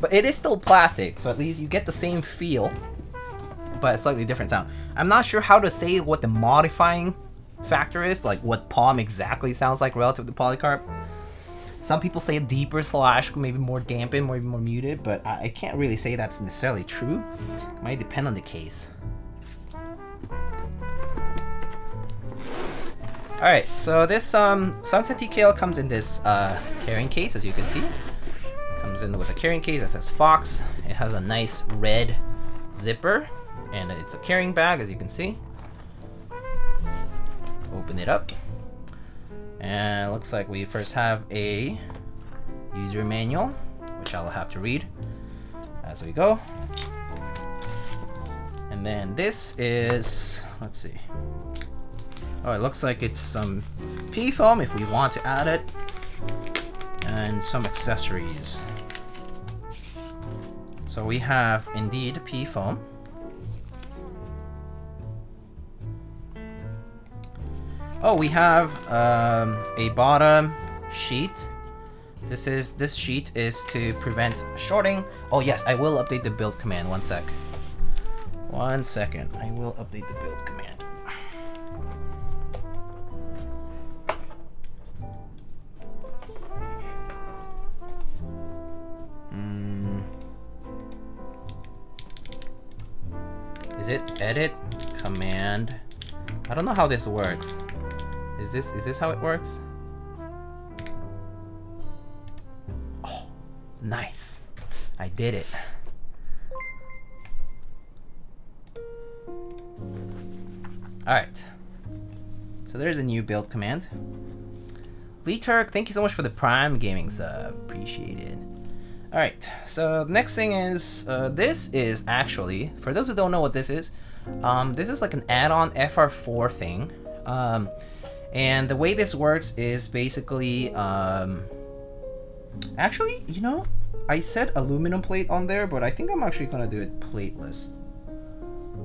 But it is still plastic, so at least you get the same feel, but a slightly different sound. I'm not sure how to say what the modifying factor is, like what Palm exactly sounds like relative to Polycarb. Some people say deeper / maybe more dampened, maybe more muted, but I can't really say that's necessarily true. It might depend on the case. Alright, so this Sunset TKL comes in this carrying case, as you can see. Comes in with a carrying case that says Fox. It has a nice red zipper, and it's a carrying bag, as you can see. Open it up. And it looks like we first have a user manual, which I'll have to read as we go. And then this is, let's see. Oh, it looks like it's some pea foam if we want to add it, and some accessories. So we have indeed pea foam. Oh, we have a bottom sheet. This sheet is to prevent shorting. Oh yes, I will update the build command. 1 sec. 1 second. I will update the build command. Is it edit command? I don't know how this works. Is this how it works? Oh, nice. I did it. Alright. So there's a new build command. Lee Turk, thank you so much for the Prime Gaming sub. Appreciate it. Alright, so the next thing is, this is actually, for those who don't know what this is like an add-on FR4 thing. And the way this works is basically, actually, you know, I said aluminum plate on there, but I think I'm actually gonna do it plateless.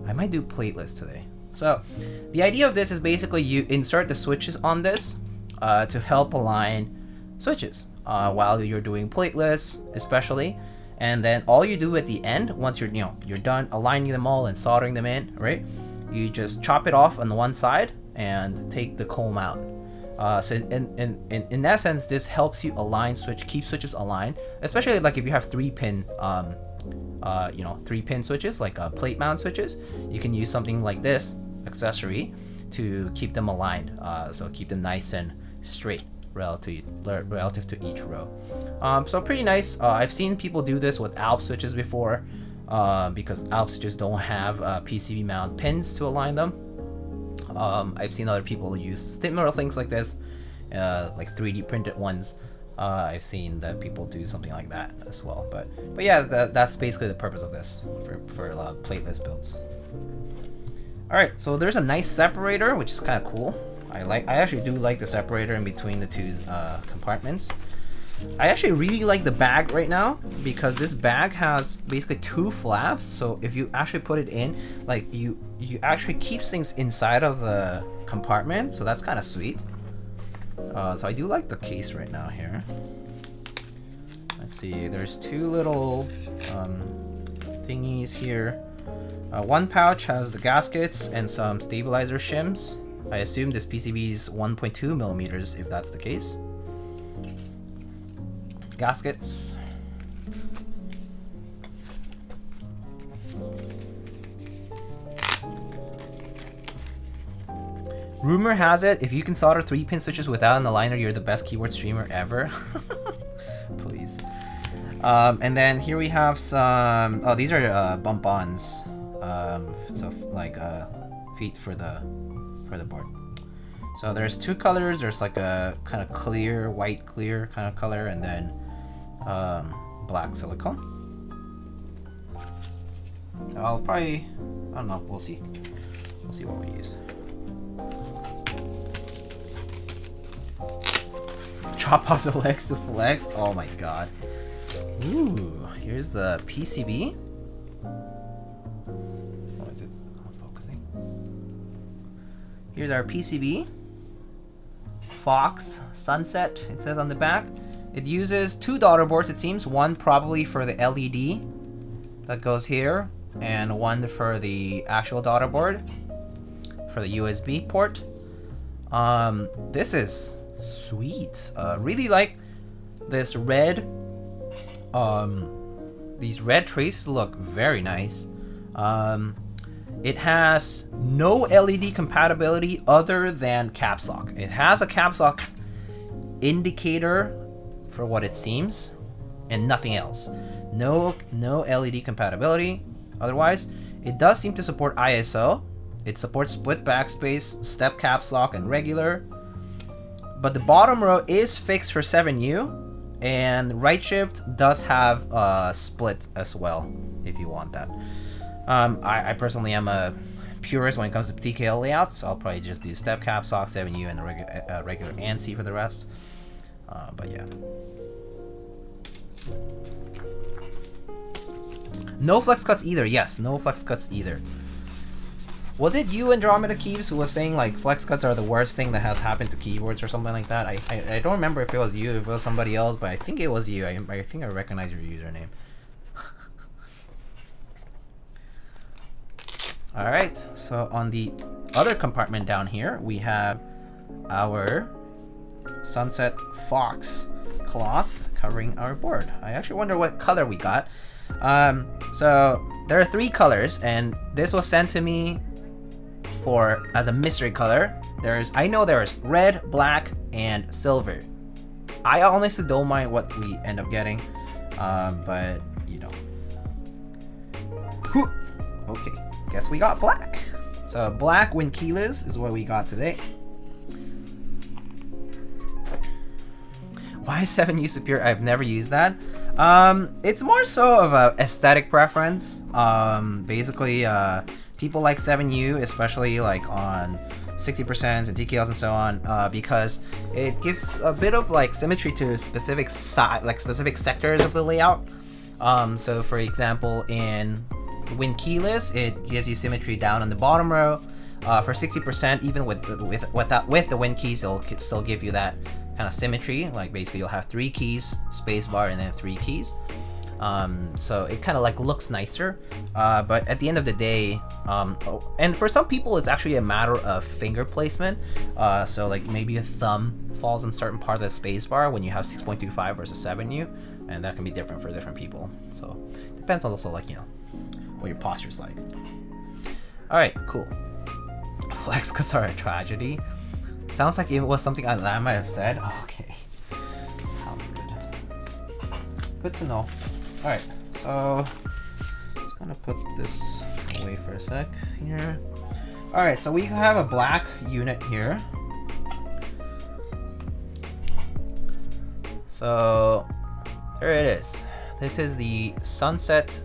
I might do plateless today. So, the idea of this is basically you insert the switches on this to help align switches while you're doing plateless, especially. And then all you do at the end, once you're you're done aligning them all and soldering them in, right? You just chop it off on the one side and take the comb out. So in that sense, this helps you align keep switches aligned, especially like if you have 3-pin 3-pin switches, like plate mount switches. You can use something like this accessory to keep them aligned, so keep them nice and straight relative to each row. So pretty nice. I've seen people do this with Alp switches before, because Alp switches don't have PCB mount pins to align them. I've seen other people use similar things like this, like 3D printed ones. I've seen that people do something like that as well. But yeah, that's basically the purpose of this for plateless builds. All right, so there's a nice separator, which is kind of cool. I actually do like the separator in between the two compartments. I actually really like the bag right now because this bag has basically 2 flaps. So if you actually put it in, like you actually keep things inside of the compartment. So that's kind of sweet. So I do like the case right now here. Let's see, there's 2 little thingies here. One pouch has the gaskets and some stabilizer shims. I assume this PCB is 1.2 millimeters if that's the case. Gaskets. Rumor has it, if you can solder 3-pin switches without an aligner, you're the best keyboard streamer ever. Please. And then here we have some. Oh, these are bump-ons. So like feet for the board. So there's 2 colors. There's like a kind of clear, white clear kind of color, and then black silicone. I'll probably, I don't know, we'll see. We'll see what we use. Chop off the legs to flex. Oh my god. Ooh, here's the PCB. What is it? Not focusing. Here's our PCB. Fox Sunset, it says on the back. It uses 2 daughter boards, it seems. One probably for the LED that goes here, and one for the actual daughter board for the USB port. This is sweet. Really like this red. These red traces look very nice. It has no LED compatibility other than caps lock. It has a caps lock indicator for what it seems, and nothing else. No LED compatibility. Otherwise, it does seem to support ISO. It supports split backspace, step caps lock, and regular. But the bottom row is fixed for 7U, and right shift does have split as well if you want that. I personally am a purist when it comes to TKL layouts, so I'll probably just do step caps lock, 7U, and regular ANSI for the rest. But yeah. No flex cuts either. Yes, no flex cuts either. Was it you, Andromeda Keeps, who was saying like flex cuts are the worst thing that has happened to keyboards or something like that? I don't remember if it was you, if it was somebody else, but I think it was you. I think I recognize your username. Alright, so on the other compartment down here, we have our Sunset Fox cloth covering our board. I actually wonder what color we got. So there are 3 colors, and this was sent to me as a mystery color. I know there's red, black, and silver. I honestly don't mind what we end up getting, but you know. Whew. Okay, guess we got black. So black Win keyless is what we got today. Why is 7U superior? I've never used that. It's more so of a aesthetic preference. Basically, people like 7U, especially like on 60% and TKLs and so on, because it gives a bit of like symmetry to specific specific sectors of the layout. So for example, in Win keyless, it gives you symmetry down on the bottom row. For 60%, even with the Win keys, it'll still give you that kind of symmetry. Like basically, you'll have 3 keys, spacebar, and then 3 keys. So it kind of like looks nicer, but at the end of the day, and for some people it's actually a matter of finger placement. So like maybe the thumb falls in certain part of the spacebar when you have 6.25 versus 7U, and that can be different for different people. So depends on also, like, you know, what your posture's like. All right, cool. Flex cuts are a tragedy. Sounds like it was something I might have said. Oh, okay, sounds good. Good to know. All right, so just gonna put this away for a sec here. All right, so we have a black unit here. So there it is. This is the Sunset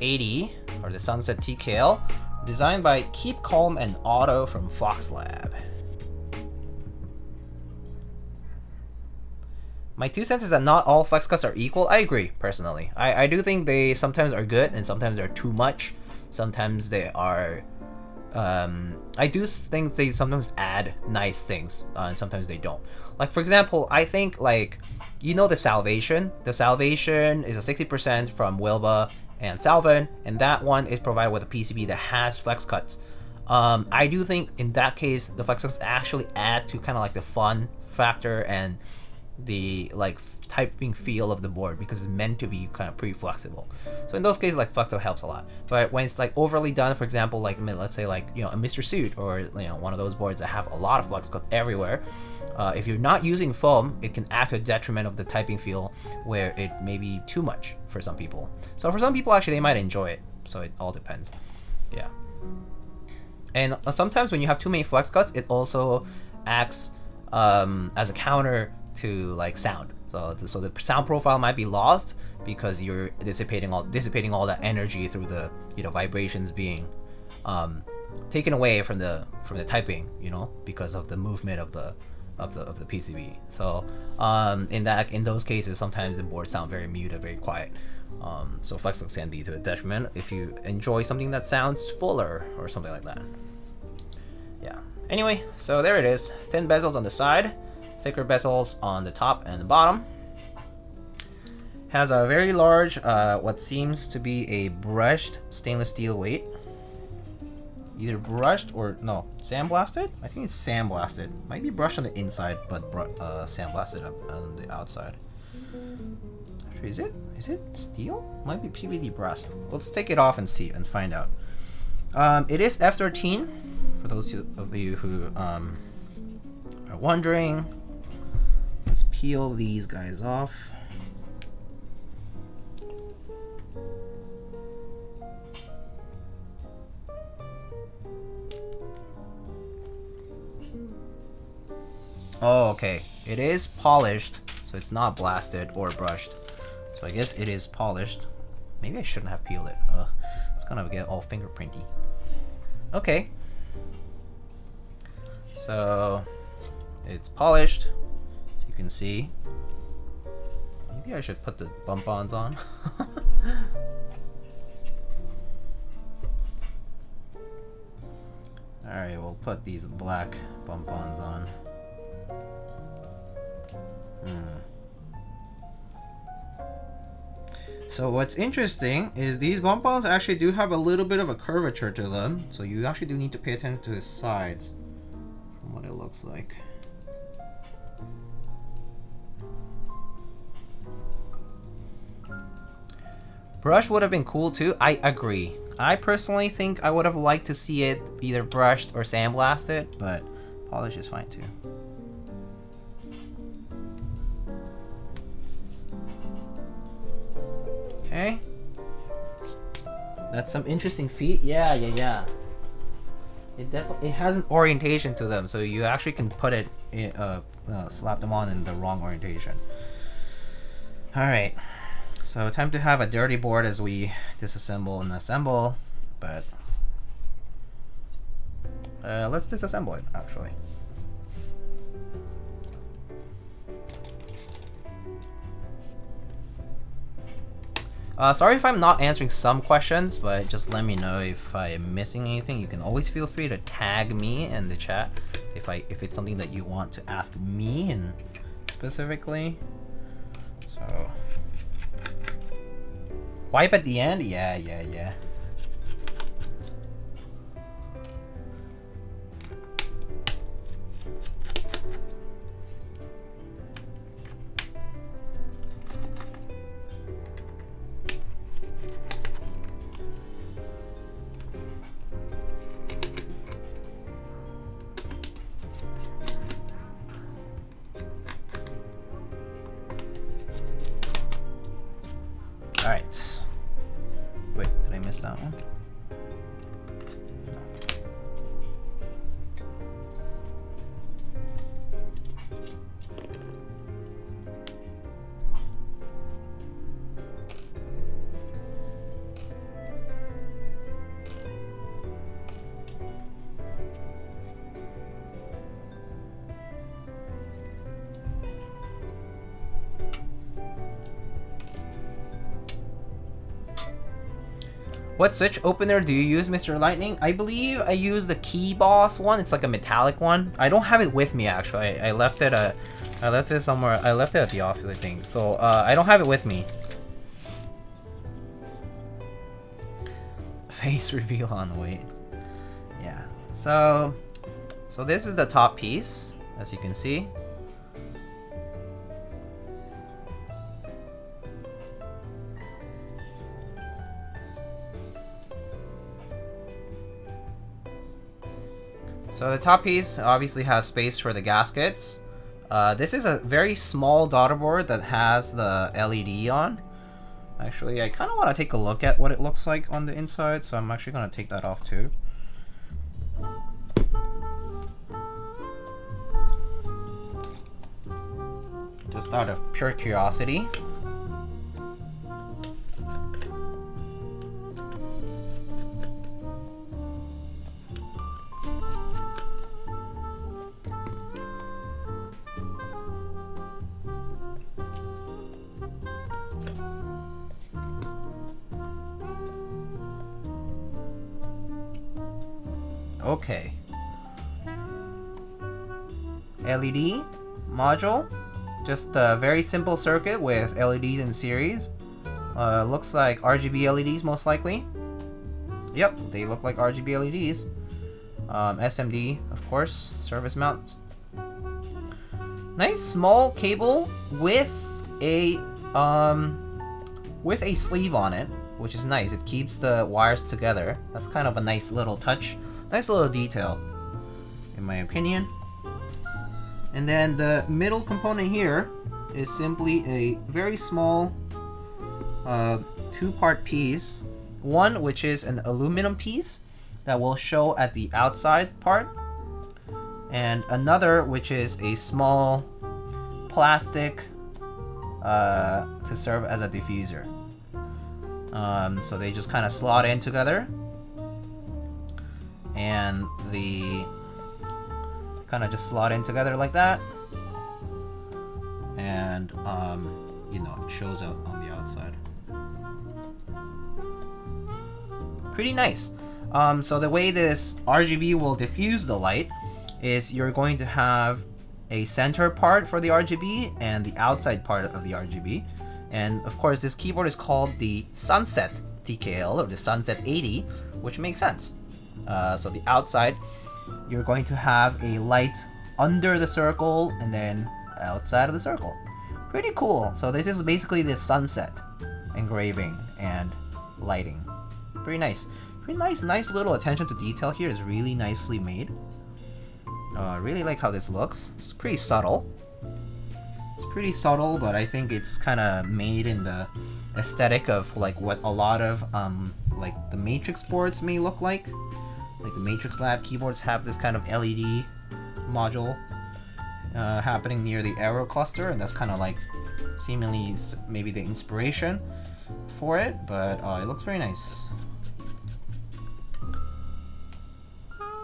80, or the Sunset TKL, designed by Keep Calm and Auto from Fox Lab. My 2 cents is that not all flex cuts are equal. I agree, personally. I do think they sometimes are good and sometimes they're too much. Sometimes they are... I do think they sometimes add nice things, and sometimes they don't. Like, for example, I think, like, you know the Salvation? The Salvation is a 60% from Wilba and Salvin, and that one is provided with a PCB that has flex cuts. I do think in that case, the flex cuts actually add to kind of like the fun factor and the like typing feel of the board, because it's meant to be kind of pretty flexible. So in those cases, like, flex cup helps a lot. But when it's like overly done, for example, like let's say like, you know, a Mr. Suit, or, you know, one of those boards that have a lot of flex cuts everywhere, if you're not using foam, it can act to a detriment of the typing feel, where it may be too much for some people. So for some people, actually, they might enjoy it. So it all depends. Yeah. And sometimes when you have too many flex cuts, it also acts as a counter to like sound. So the sound profile might be lost because you're dissipating all that energy through the, you know, vibrations being taken away from the typing, you know, because of the movement of the PCB. So in those cases, sometimes the boards sound very muted, very quiet. So flex cuts can be to a detriment if you enjoy something that sounds fuller or something like that. Yeah. Anyway, so there it is. Thin bezels on the side, thicker bezels on the top and the bottom. Has a very large, what seems to be a brushed stainless steel weight. Either brushed or, no, sandblasted? I think it's sandblasted. Might be brushed on the inside, but sandblasted on the outside. Actually, is it steel? Might be PVD brass. Let's take it off and see and find out. It is F13, for those of you who are wondering. Let's peel these guys off. Oh, okay. It is polished, so it's not blasted or brushed. So I guess it is polished. Maybe I shouldn't have peeled it. It's gonna get all fingerprinty. Okay. So it's polished, so you can see. Maybe I should put the bump-ons on. Alright, we'll put these black bump-ons on. So what's interesting is these bump-ons actually do have a little bit of a curvature to them, so you actually do need to pay attention to the sides from what it looks like. Brush would have been cool too. I agree. I personally think I would have liked to see it either brushed or sandblasted, but polish is fine too. Okay. That's some interesting feet. Yeah. It has an orientation to them, so you actually can put it in, slap them on in the wrong orientation. All right. So time to have a dirty board as we disassemble and assemble, but let's disassemble it actually. Sorry if I'm not answering some questions, but just let me know if I am missing anything. You can always feel free to tag me in the chat if it's something that you want to ask me and specifically. So Wipe at the end? Yeah, yeah, yeah. Alright. Wait, did I miss that one? What switch opener do you use, Mr. Lightning? I believe I use the Key Boss one. It's like a metallic one. I don't have it with me actually. I left it somewhere. I left it at the office, I think. So I don't have it with me. Face reveal on the weight. Yeah. So this is the top piece, as you can see. So the top piece obviously has space for the gaskets. This is a very small daughter board that has the LED on. Actually, I kind of want to take a look at what it looks like on the inside, so I'm actually going to take that off too. Just out of pure curiosity. Okay. LED module. Just a very simple circuit with LEDs in series. Looks like RGB LEDs most likely. Yep, they look like RGB LEDs. SMD, of course, service mount. Nice small cable with a sleeve on it, which is nice. It keeps the wires together. That's kind of a nice little touch. Nice little detail, in my opinion. And then the middle component here is simply a very small two-part piece. One which is an aluminum piece that will show at the outside part, and another which is a small plastic to serve as a diffuser. So they just kind of slot in together, and the kind of just slot in together like that, and you know, it shows up on the outside. Pretty nice. So the way this RGB will diffuse the light is you're going to have a center part for the RGB and the outside part of the RGB. And of course, this keyboard is called the Sunset TKL, or the Sunset 80, which makes sense. So the outside, you're going to have a light under the circle and then outside of the circle. Pretty cool. So this is basically the sunset engraving and lighting. Pretty nice. Pretty nice little attention to detail here is really nicely made. I really like how this looks. It's pretty subtle. It's pretty subtle, but I think it's kind of made in the aesthetic of like what a lot of like the Matrix boards may look like. Like the Matrix Lab keyboards have this kind of LED module happening near the arrow cluster, and that's kind of like seemingly maybe the inspiration for it, but it looks very nice.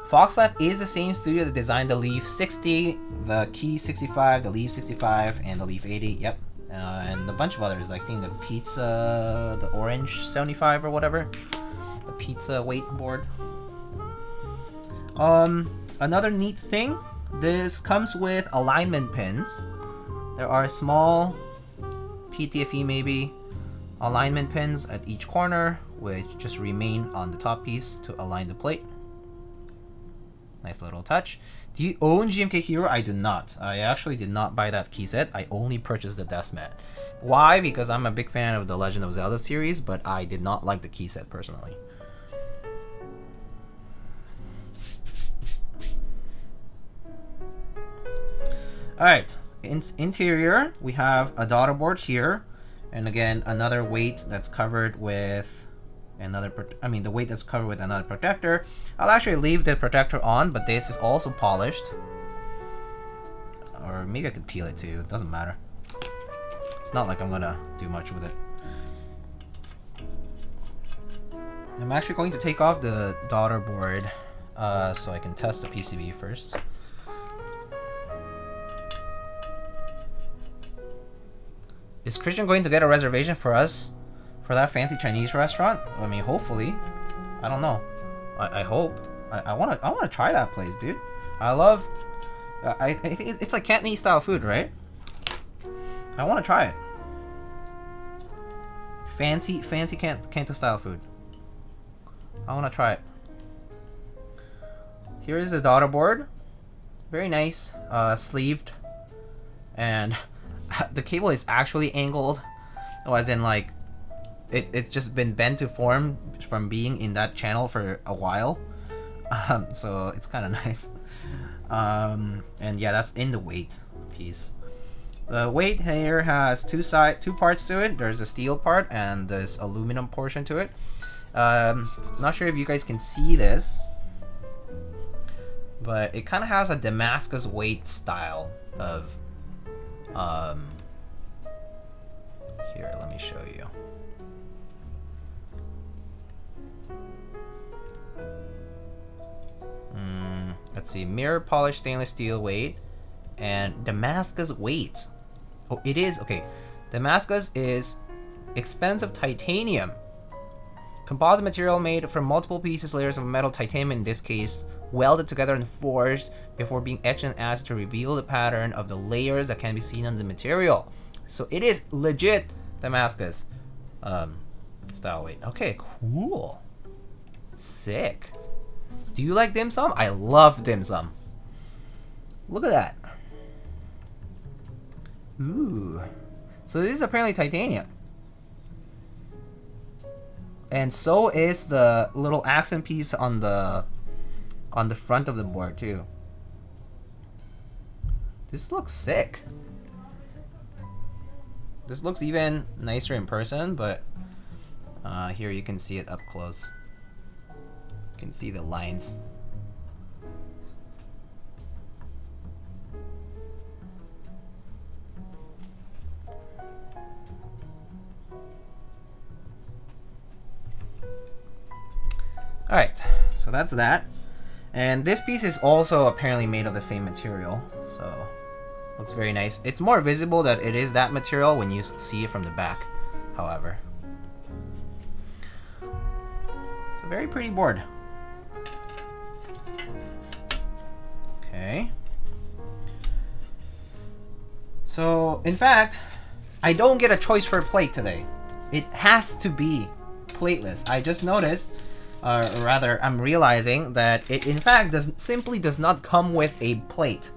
Foxlab is the same studio that designed the Leaf 60, the Key 65, the Leaf 65, and the Leaf 80, yep. And a bunch of others, like I think the Pizza, the Orange 75 or whatever. The Pizza weight board. Another neat thing, this comes with alignment pins. There are small PTFE maybe alignment pins at each corner, which just remain on the top piece to align the plate. Nice little touch. Do you own GMK Hero? I do not. I actually did not buy that key set. I only purchased the desk mat. Why? Because I'm a big fan of the Legend of Zelda series, but I did not like the key set personally. Alright, interior, we have a daughter board here, and again, another weight that's covered with the weight that's covered with another protector. I'll actually leave the protector on, but this is also polished. Or maybe I could peel it too, it doesn't matter. It's not like I'm gonna do much with it. I'm actually going to take off the daughter board so I can test the PCB first. Is Christian going to get a reservation for us for that fancy Chinese restaurant? I mean, hopefully. I don't know. I hope. I wanna try that place, dude. I love. I think it's like Cantonese style food, right? I wanna try it. Fancy Canto style food. I wanna try it. Here is the daughter board. Very nice, sleeved, and the cable is actually angled, as in like it's just been bent to form from being in that channel for a while, so it's kind of nice. And yeah, that's in the weight piece. The weight here has two parts to it. There's a steel part and this aluminum portion to it. Not sure if you guys can see this, but it kind of has a Damascus weight style of here, let me show you. Let's see, mirror polished stainless steel weight and Damascus weight. Oh, it is, okay. Damascus is expensive titanium. Composite material made from multiple layers of metal titanium, in this case, welded together and forged before being etched in acid to reveal the pattern of the layers that can be seen on the material. So it is legit Damascus style weight. Okay, cool. Sick. Do you like dim sum? I love dim sum. Look at that. Ooh. So this is apparently titanium. And so is the little accent piece on the front of the board too. This looks sick. This looks even nicer in person, but here you can see it up close. You can see the lines. Alright, so that's that. And this piece is also apparently made of the same material, so looks very nice. It's more visible that it is that material when you see it from the back, however. It's a very pretty board. Okay. So, in fact, I don't get a choice for a plate today. It has to be plateless. I just noticed, or rather, I'm realizing that it in fact simply does not come with a plate.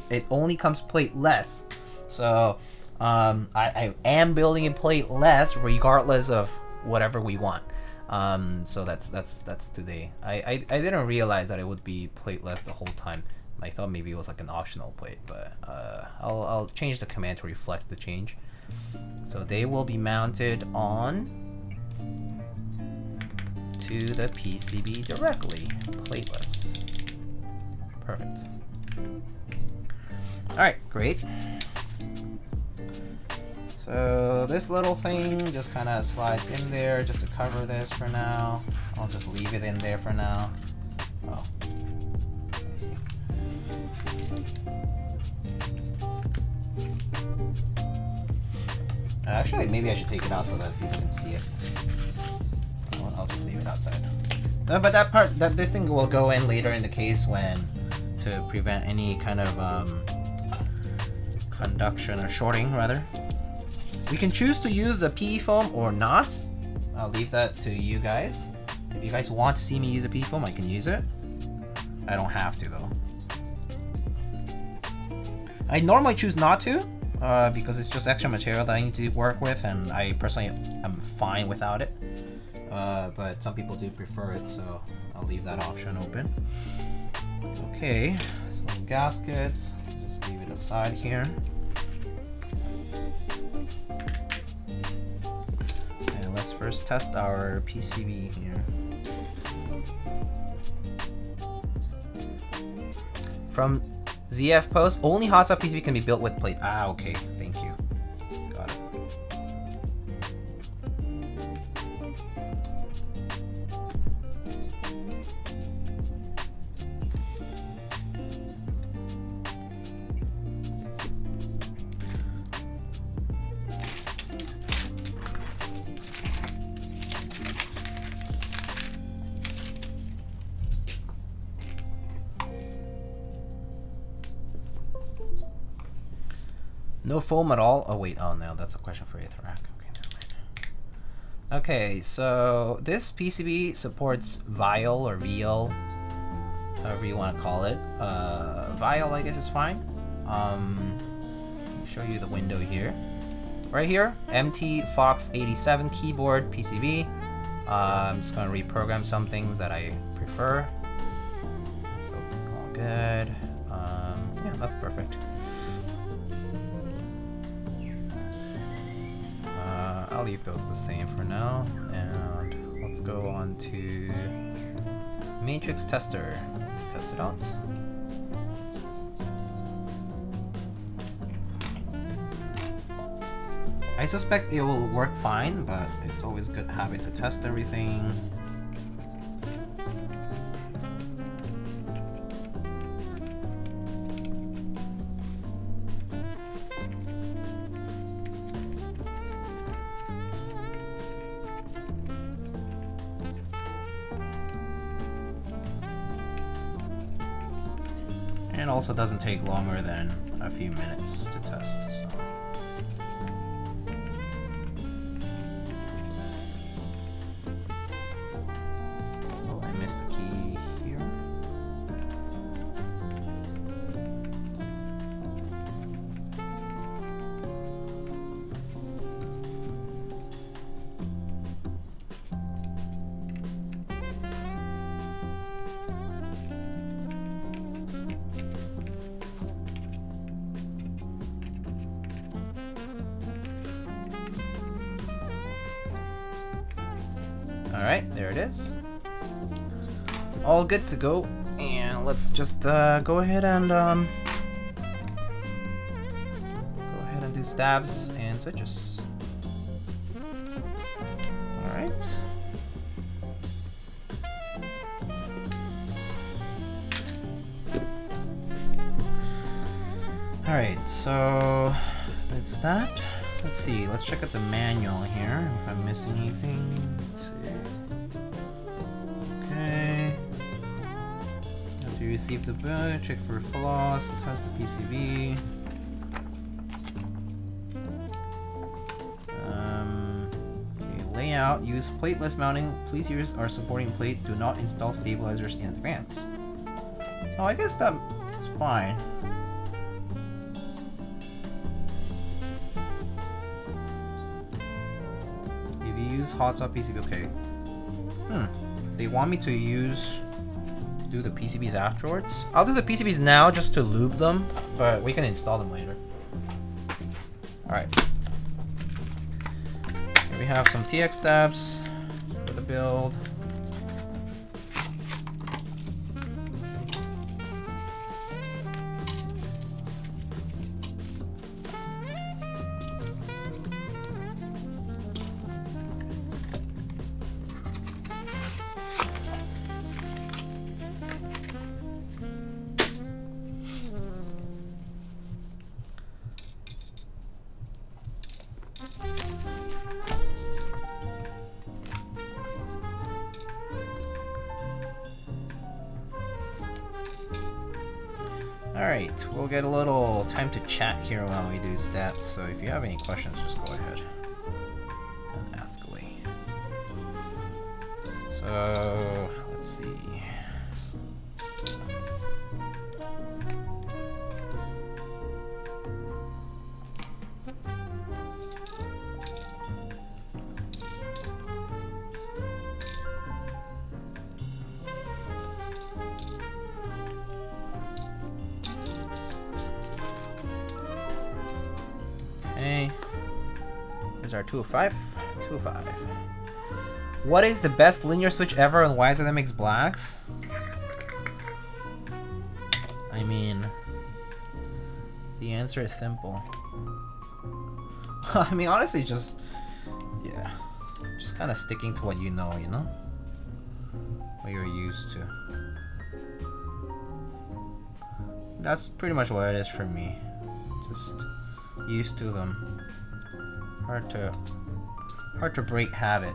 It only comes plateless. So I am building a plateless regardless of whatever we want. So that's today. I didn't realize that it would be plateless the whole time. I thought maybe it was like an optional plate, but I'll change the command to reflect the change. So they will be mounted on to the PCB directly, plateless. Perfect. Alright, great. So this little thing just kind of slides in there just to cover this for now. I'll just leave it in there for now. Oh. Let's see. Actually, maybe I should take it out so that people can see it. I'll just leave it outside. But that part, this thing will go in later in the case to prevent any kind of conduction or shorting, rather. We can choose to use the PE foam or not. I'll leave that to you guys. If you guys want to see me use a PE foam, I can use it. I don't have to though. I normally choose not to, because it's just extra material that I need to work with, and I personally am fine without it. But some people do prefer it, so I'll leave that option open. Okay, so gaskets, just leave it aside here. And let's first test our PCB here. From ZF Post, only hot swap PCB can be built with plate. Ah, okay, thank you. Got it. No foam at all? Oh wait, oh no, that's a question for Aetherrack. Okay, never mind. Okay, so this PCB supports vial or VL, however you want to call it. Vial, I guess, is fine. Let me show you the window here. Right here, MT Fox 87 keyboard PCB. I'm just going to reprogram some things that I prefer. So all good. Yeah, that's perfect. I'll leave those the same for now, and let's go on to Matrix Tester. Test it out. I suspect it will work fine, but it's always good having to test everything. And it also doesn't take longer than a few minutes to test, so. Oh, I missed a key here. Alright, there it is. All good to go. And let's just go ahead and do stabs and switches. Alright. Alright, so that's that. Let's see, let's check out the manual here if I'm missing anything. Let's see. Okay. After you receive the boot, check for flaws, test the PCB. Okay, layout, use plateless mounting. Please use our supporting plate. Do not install stabilizers in advance. Oh, I guess that's fine. Use hot swap PCB, okay. They want me to do the PCBs afterwards. I'll do the PCBs now just to lube them, but we can install them later. Alright. Here we have some TX stabs for the build. Alright, we'll get a little time to chat here while we do stats, so if you have any questions, just go ahead. So let's see. Okay. Here's our 205. 205. What is the best linear switch ever and why is it that makes blacks? I mean, the answer is simple. I mean, honestly, just, yeah. Just kind of sticking to what you know? What you're used to. That's pretty much what it is for me. Just used to them. Hard to break habit.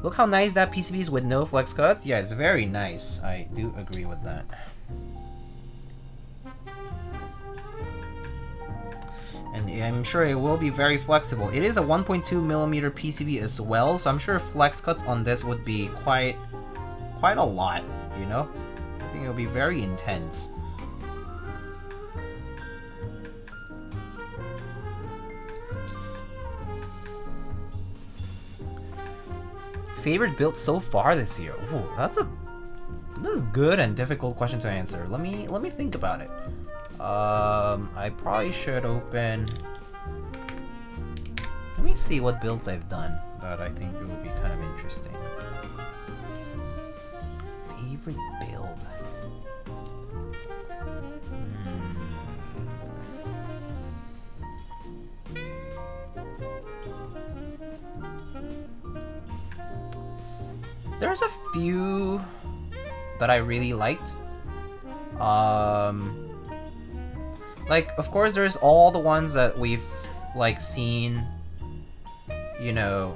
Look how nice that PCB is with no flex cuts. Yeah, it's very nice. I do agree with that. And I'm sure it will be very flexible. It is a 1.2mm PCB as well, so I'm sure flex cuts on this would be quite a lot, you know? I think it'll be very intense. Favorite build so far this year? Ooh, this is a good and difficult question to answer. Let me think about it. I probably should open. Let me see what builds I've done that I think it would be kind of interesting. Favorite build. There's a few that I really liked. Like, of course, there's all the ones that we've like seen, you know,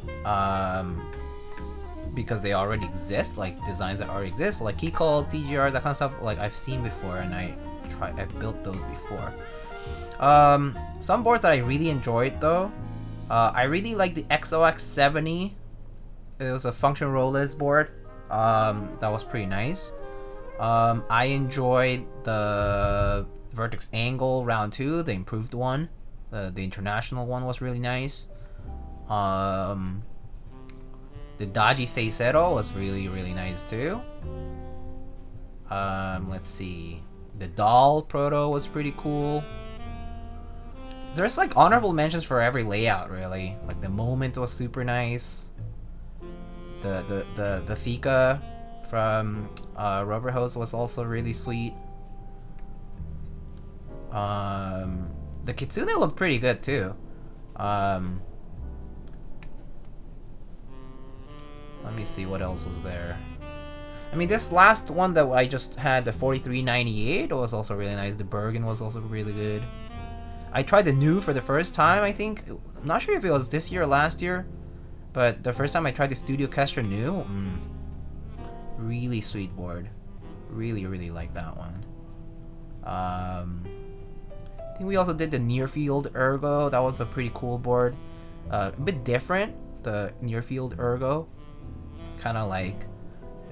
because they already exist, like designs that already exist, like Keycaps, TGRs, that kind of stuff. Like I've seen before, and I've built those before. Some boards that I really enjoyed though, I really like the XOX70. It was a function rollless board. That was pretty nice. I enjoyed the Vertex Angle round 2, the improved one. The international one was really nice. The Dodgy Seisero was really nice too. Let's see. The Doll Proto was pretty cool. There's like honorable mentions for every layout really. Like the Moment was super nice. The Fika from Rubber Hose was also really sweet. The Kitsune looked pretty good too. Let me see what else was there. I mean, this last one that I just had, the 4398, was also really nice. The Bergen was also really good. I tried the new for the first time, I think. I'm not sure if it was this year or last year. But the first time I tried the Studio Kestra new, really sweet board. Really like that one. I think we also did the Near Field Ergo. That was a pretty cool board. A bit different, the Near Field Ergo. Kind of like,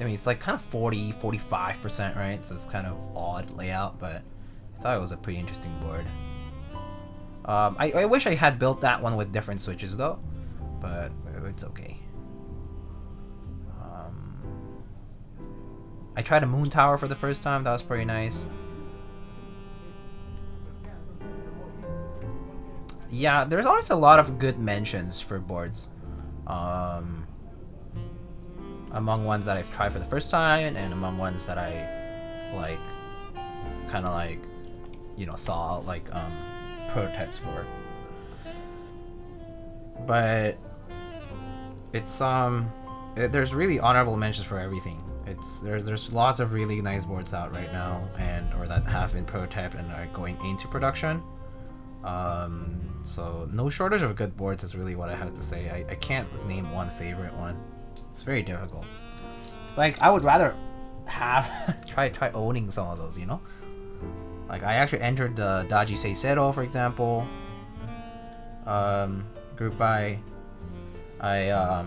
I mean, it's like kind of 45%, right? So it's kind of odd layout, but I thought it was a pretty interesting board. I wish I had built that one with different switches though, but it's okay. I tried a Moon Tower for the first time. That was pretty nice. Yeah, there's always a lot of good mentions for boards. Among ones that I've tried for the first time, and among ones that I like, kind of like, you know, saw like prototypes for. But it's there's really honorable mentions for everything. There's lots of really nice boards out right now, or that have been prototyped and are going into production. So no shortage of good boards is really what I have to say. I can't name one favorite one. It's very difficult. It's like I would rather have try owning some of those, you know? Like I actually entered the Dodgy Seisero, for example. Group buy. I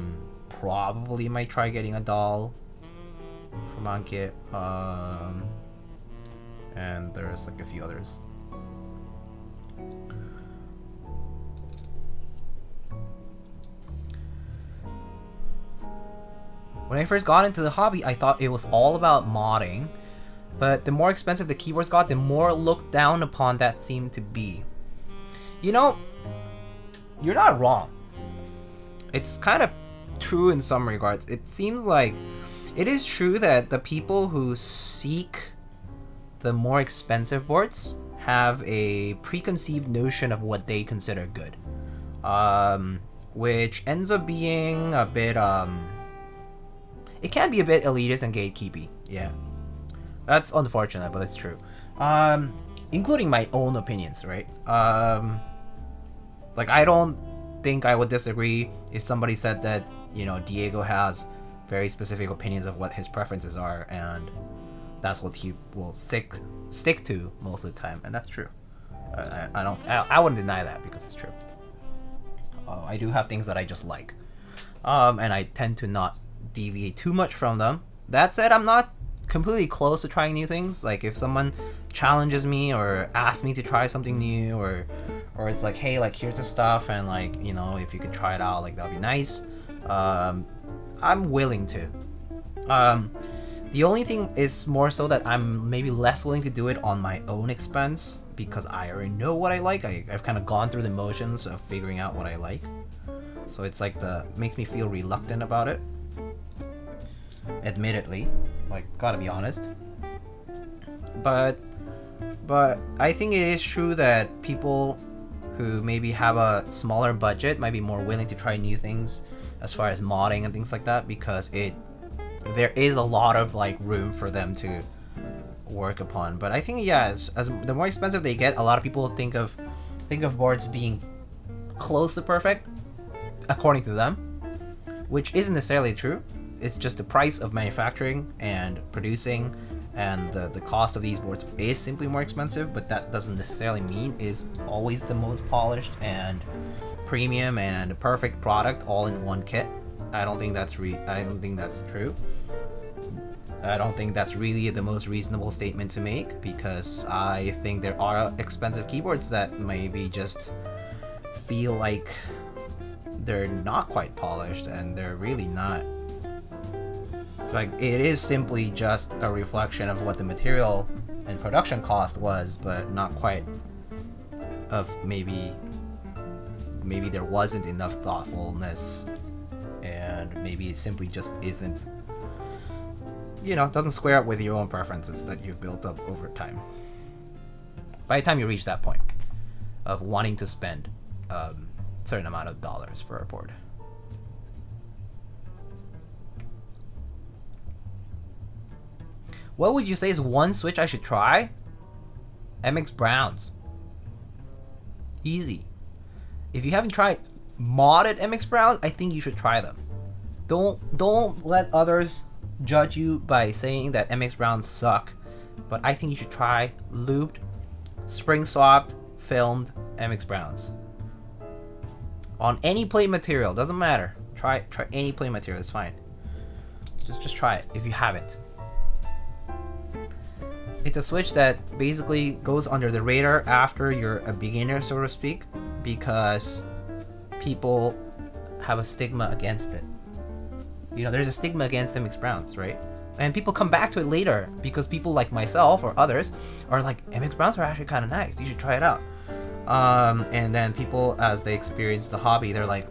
probably might try getting a doll from Ankit. And there's like a few others. When I first got into the hobby, I thought it was all about modding, but the more expensive the keyboards got, the more looked down upon that seemed to be. You know, you're not wrong. It's kind of true in some regards. It seems like it is true that the people who seek the more expensive boards have a preconceived notion of what they consider good, which ends up being a bit it can be a bit elitist and gatekeepy. Yeah, that's unfortunate, but it's true. Including my own opinions, right? Like, I don't think I would disagree if somebody said that, you know, Diego has very specific opinions of what his preferences are, and that's what he will stick to most of the time, and that's true. I wouldn't deny that because it's true. I do have things that I just like, and I tend to not deviate too much from them. That said, I'm not completely close to trying new things. Like, if someone challenges me or asks me to try something new, or it's like, hey, like, here's the stuff, and like, you know, if you could try it out, like, that'd be nice. I'm willing to. The only thing is more so that I'm maybe less willing to do it on my own expense because I already know what I like. I've kind of gone through the motions of figuring out what I like. So it's like makes me feel reluctant about it. Admittedly, like, gotta be honest. But I think it is true that people who maybe have a smaller budget might be more willing to try new things as far as modding and things like that, because there is a lot of like room for them to work upon. But I think, yeah, as the more expensive they get, a lot of people think of boards being close to perfect according to them, which isn't necessarily true. It's just the price of manufacturing and producing, and the cost of these boards is simply more expensive, but that doesn't necessarily mean it's always the most polished and premium and perfect product all in one kit. I don't think that's true. I don't think that's really the most reasonable statement to make, because I think there are expensive keyboards that maybe just feel like they're not quite polished, and they're really not. Like, it is simply just a reflection of what the material and production cost was, but not quite of maybe there wasn't enough thoughtfulness, and maybe it simply just isn't, you know, doesn't square up with your own preferences that you've built up over time. By the time you reach that point of wanting to spend a certain amount of dollars for a board. What would you say is one Switch I should try? MX Browns. Easy. If you haven't tried modded MX Browns, I think you should try them. Don't let others judge you by saying that MX Browns suck, but I think you should try lubed, spring swapped, filmed MX Browns. On any plate material, doesn't matter. Try any plate material, it's fine. Just try it if you haven't. It's a Switch that basically goes under the radar after you're a beginner, so to speak, because people have a stigma against it. You know, there's a stigma against MX Browns, right? And people come back to it later because people like myself or others are like, MX Browns are actually kind of nice, you should try it out. And then people, as they experience the hobby, they're like,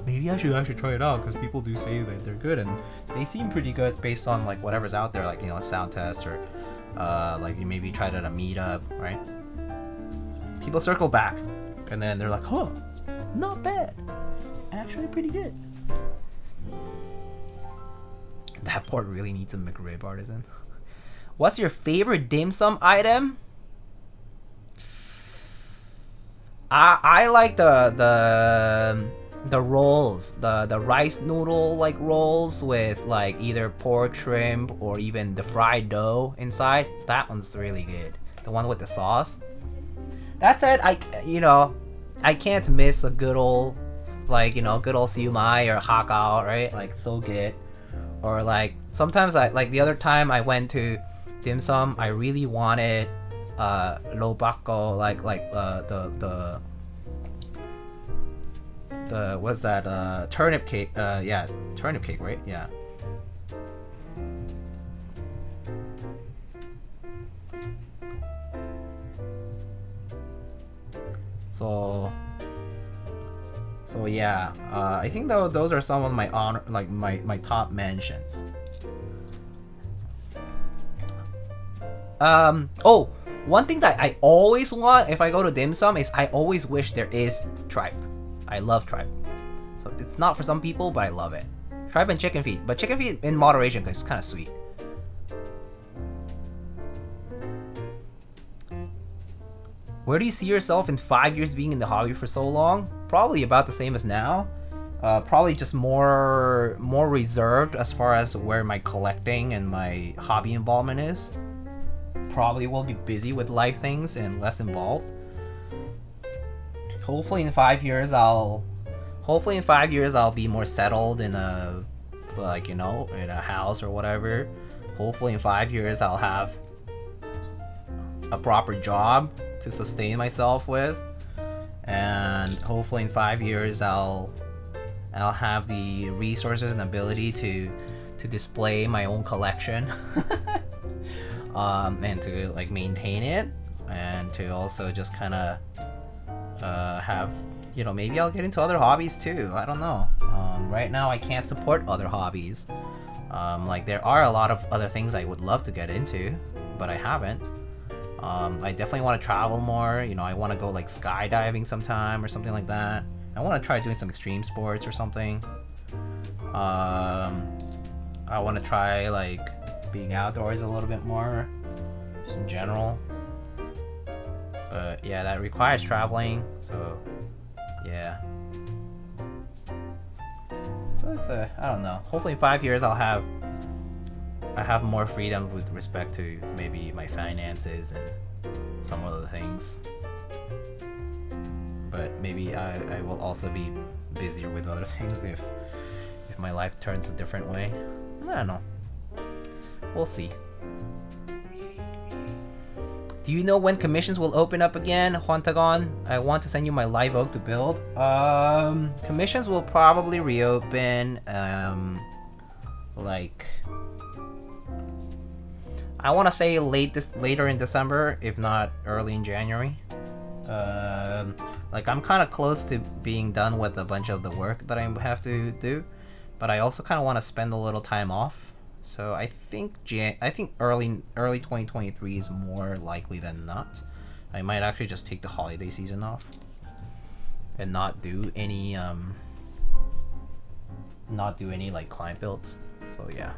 maybe I should actually try it out, because people do say that they're good, and they seem pretty good based on like whatever's out there, like, you know, a sound test, or like you maybe tried it at a meetup, right? People circle back, and then they're like, huh, not bad, actually pretty good. That board really needs a McRib artisan. What's your favorite dim sum item? I like the rolls, the rice noodle like rolls with like either pork, shrimp, or even the fried dough inside. That one's really good. The one with the sauce. That said, I can't miss a good old like, you know, good old siumai or hakao, right? Like, so good. Or like sometimes like the other time I went to dim sum, I really wanted lobako, like the what's that, turnip cake, yeah, turnip cake, right? Yeah. So yeah, I think those are some of my my top mentions. Oh, one thing that I always want if I go to dim sum is I always wish there is tripe. I love tripe. So it's not for some people, but I love it. Tripe and chicken feet, but chicken feet in moderation because it's kind of sweet. Where do you see yourself in 5 years being in the hobby for so long? Probably about the same as now. Probably just more reserved as far as where my collecting and my hobby involvement is. Probably will be busy with life things and less involved. Hopefully in 5 years I'll be more settled in a, like, you know, in a house or whatever. Hopefully in 5 years I'll have a proper job to sustain myself with, and hopefully in 5 years I'll have the resources and ability to display my own collection and to like maintain it, and to also just kind of have, you know, maybe I'll get into other hobbies too. I don't know. Right now I can't support other hobbies. Like there are a lot of other things I would love to get into, but I haven't. I definitely want to travel more. You know, I want to go like skydiving sometime or something like that. I want to try doing some extreme sports or something. I want to try like being outdoors a little bit more, just in general. But yeah, that requires traveling. So yeah. So it's I don't know. Hopefully in 5 years I have more freedom with respect to maybe my finances and some other things. But maybe I will also be busier with other things if my life turns a different way. I don't know. We'll see. Do you know when commissions will open up again, Juantagon? I want to send you my live oak to build. Commissions will probably reopen like, I want to say later in December, if not early in January. Like I'm kind of close to being done with a bunch of the work that I have to do, but I also kind of want to spend a little time off. So I think early 2023 is more likely than not. I might actually just take the holiday season off and not do any like client builds. So yeah.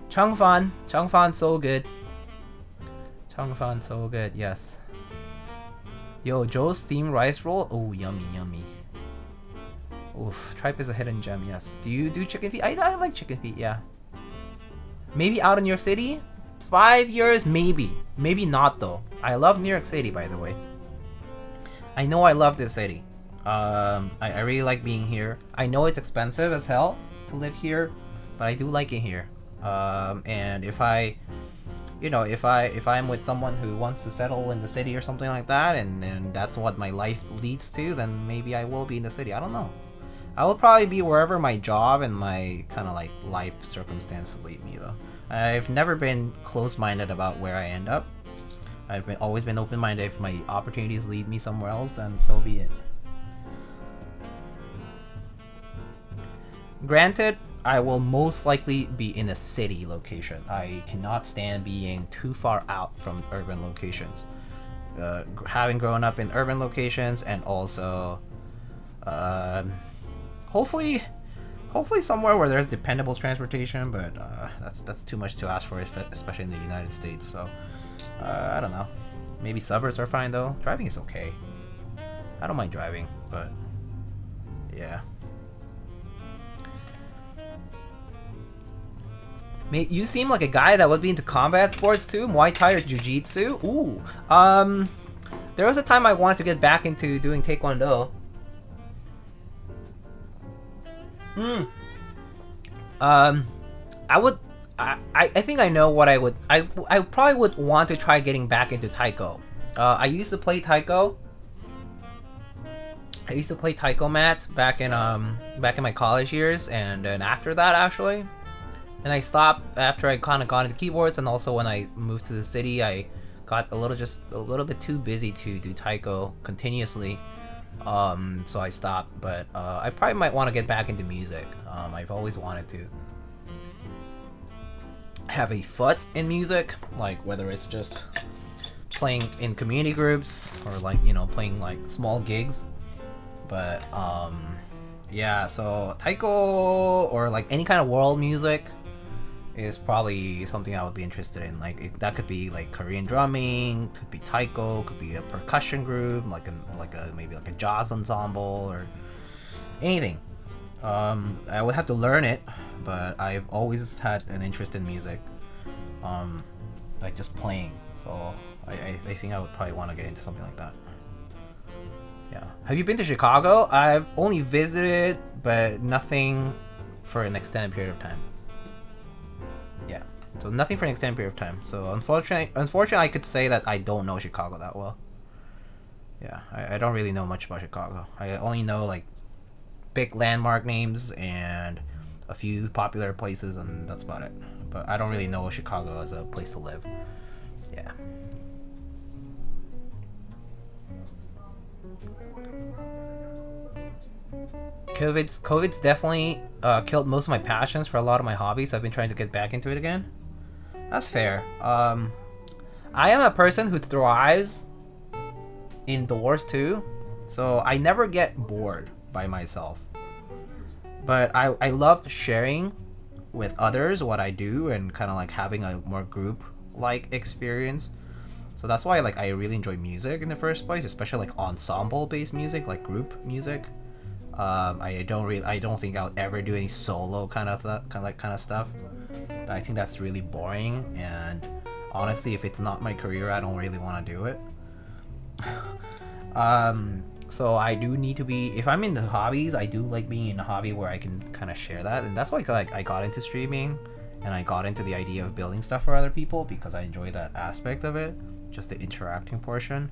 Changfan so good. Changfan so good, yes. Yo, Joe's steamed rice roll. Oh, yummy, yummy. Oof, tripe is a hidden gem, yes. Do you do chicken feet? I like chicken feet, yeah. Maybe out in New York City? 5 years, maybe. Maybe not though. I love New York City, by the way. I know I love this city. I really like being here. I know it's expensive as hell to live here, but I do like it here. And if I'm with someone who wants to settle in the city or something like that, and that's what my life leads to, then maybe I will be in the city. I don't know. I will probably be wherever my job and my kind of like life circumstances lead me though. I've never been closed-minded about where I end up. I've always been open-minded. If my opportunities lead me somewhere else, then so be it. Granted, I will most likely be in a city location. I cannot stand being too far out from urban locations. Having grown up in urban locations, and also hopefully somewhere where there's dependable transportation, but that's too much to ask for, especially in the United States. So I don't know. Maybe suburbs are fine though. Driving is okay. I don't mind driving, but yeah. You seem like a guy that would be into combat sports too, Muay Thai or Jiu-Jitsu. Ooh, there was a time I wanted to get back into doing Taekwondo. I would. I think I know what I would. I probably would want to try getting back into taiko. I used to play taiko. I used to play taiko mat back in my college years, and then after that actually, and I stopped after I kind of got into keyboards, and also when I moved to the city, I got a little bit too busy to do taiko continuously. So I stopped, but I probably might want to get back into music. I've always wanted to have a foot in music, like whether it's just playing in community groups or like, you know, playing like small gigs. But yeah, so taiko or like any kind of world music is probably something I would be interested in. Like that could be like Korean drumming, could be taiko, could be a percussion group, like a maybe like a jazz ensemble or anything. I would have to learn it, but I've always had an interest in music, like just playing. So I think I would probably want to get into something like that. Yeah. Have you been to Chicago? I've only visited, but nothing for an extended period of time. Yeah. So nothing for an extended period of time. So unfortunately, I could say that I don't know Chicago that well. Yeah, I don't really know much about Chicago. I only know like big landmark names and a few popular places, and that's about it. But I don't really know Chicago as a place to live. Yeah. COVID's definitely killed most of my passions for a lot of my hobbies. I've been trying to get back into it again. That's fair. I am a person who thrives indoors too, so I never get bored by myself. But I love sharing with others what I do and kind of like having a more group like experience. So that's why like I really enjoy music in the first place, especially like ensemble based music, like group music. I don't think I'll ever do any solo kind of stuff. I think that's really boring, and honestly, if it's not my career, I don't really want to do it. So I do need to be, if I'm in the hobbies, I do like being in a hobby where I can kind of share that, and that's why like I got into streaming, and I got into the idea of building stuff for other people because I enjoy that aspect of it, just the interacting portion.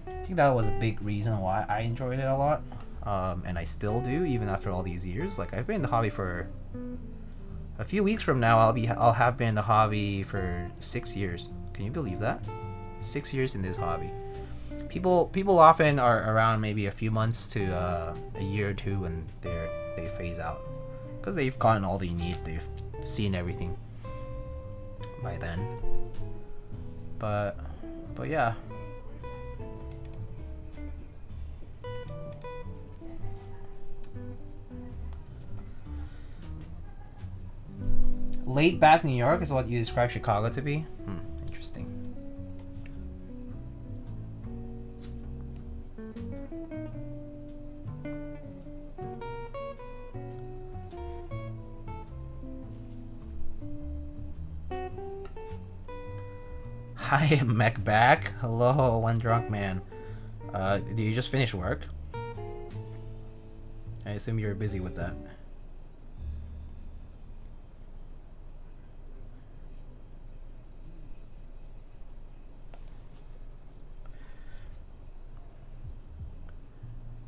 I think that was a big reason why I enjoyed it a lot. And I still do, even after all these years. Like I've been in the hobby for a few weeks from now. I'll have been in the hobby for 6 years. Can you believe that? 6 years in this hobby. People often are around maybe a few months to a year or two, and they phase out because they've gotten all they need. They've seen everything by then. But yeah. Laid back New York is what you describe Chicago to be? Interesting. Hi, I'm Mech back. Hello, one drunk man. Did you just finish work? I assume you're busy with that.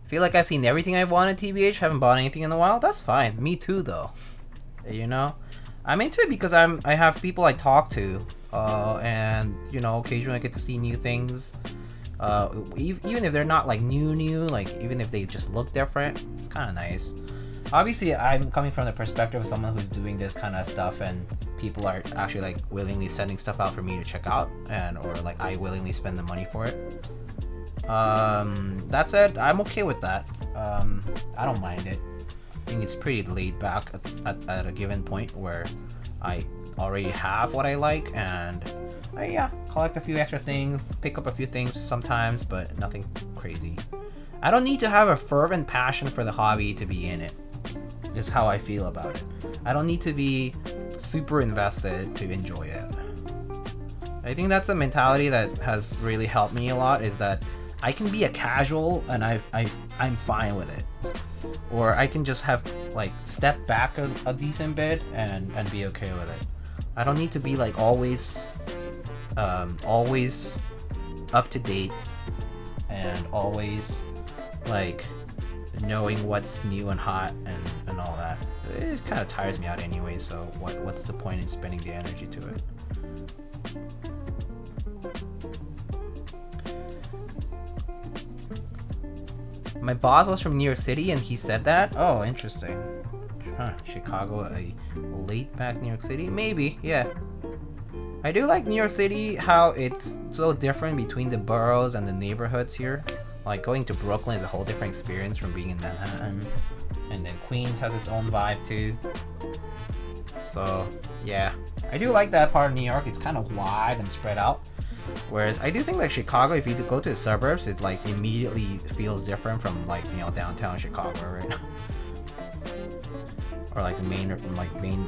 Feel like I've seen everything I've wanted, TBH. Haven't bought anything in a while. That's fine. Me too, though. You know, I'm into it because I have people I talk to, and you know, occasionally I get to see new things. Even if they're not like new, like even if they just look different, it's kind of nice. Obviously, I'm coming from the perspective of someone who's doing this kind of stuff, and people are actually like willingly sending stuff out for me to check out, or like I willingly spend the money for it. That said, I'm okay with that. I don't mind it. I think it's pretty laid back at a given point where I already have what I like, and I collect a few extra things, pick up a few things sometimes, but nothing crazy. I don't need to have a fervent passion for the hobby to be in it. Just how I feel about it. I don't need to be super invested to enjoy it. I think that's a mentality that has really helped me a lot, is that I can be a casual and I'm fine with it. or I can just have like step back a decent bit and be okay with it. I don't need to be like always up to date and always like knowing what's new and hot and all that. It kind of tires me out anyway, so what's the point in spending the energy to it? My boss was from New York City and he said that? Oh, interesting. Huh, Chicago, a laid back New York City? Maybe, yeah. I do like New York City, how it's so different between the boroughs and the neighborhoods here. Like going to Brooklyn is a whole different experience from being in Manhattan. And then Queens has its own vibe too. So yeah, I do like that part of New York. It's kind of wide and spread out. Whereas I do think like Chicago, if you go to the suburbs, it like immediately feels different from like, you know, downtown Chicago, right? Or like the main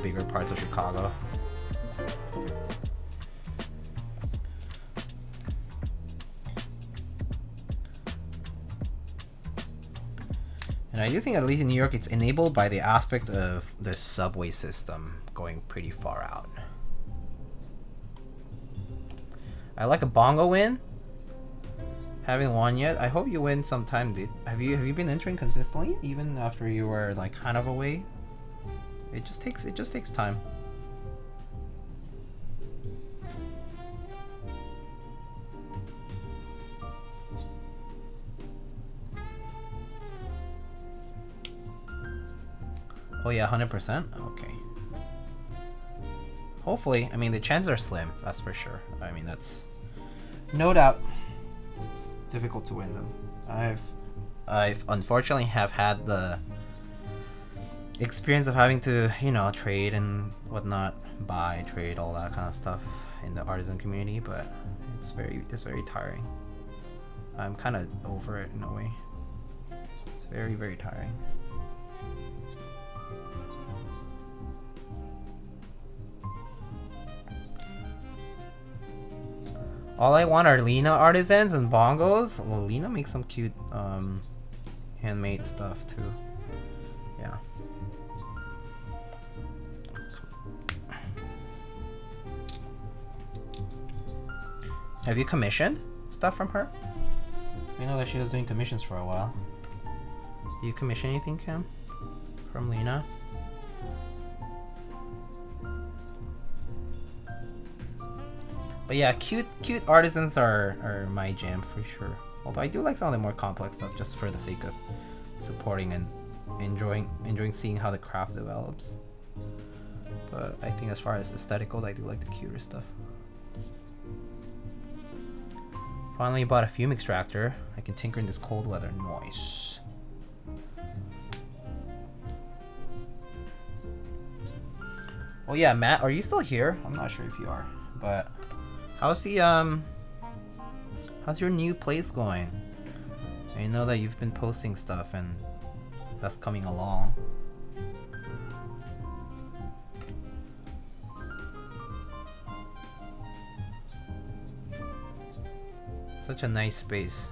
bigger parts of Chicago. And I do think, at least in New York, it's enabled by the aspect of the subway system going pretty far out. I like a bongo win. Haven't won yet. I hope you win sometime, dude. Have you been entering consistently, even after you were like kind of away? It just takes time. Oh yeah, 100%? Okay. Hopefully. I mean, the chances are slim, that's for sure. I mean, that's no doubt. It's difficult to win them. I've unfortunately have had the experience of having to, you know, trade and whatnot, buy, trade, all that kind of stuff in the artisan community, but it's very tiring. I'm kind of over it in a way. It's very tiring. All I want are Lena artisans and bongos. Well, Lena makes some cute handmade stuff too. Yeah. Have you commissioned stuff from her? I know that she was doing commissions for a while. Do you commission anything, Cam? From Lena? But yeah, cute artisans are my jam for sure. Although I do like some of the more complex stuff just for the sake of supporting and enjoying seeing how the craft develops. But I think as far as aesthetic goes, I do like the cuter stuff. Finally bought a fume extractor. I can tinker in this cold weather. Nice. Oh yeah, Matt, are you still here? I'm not sure if you are, but how's your new place going? I know that you've been posting stuff and that's coming along. Such a nice space.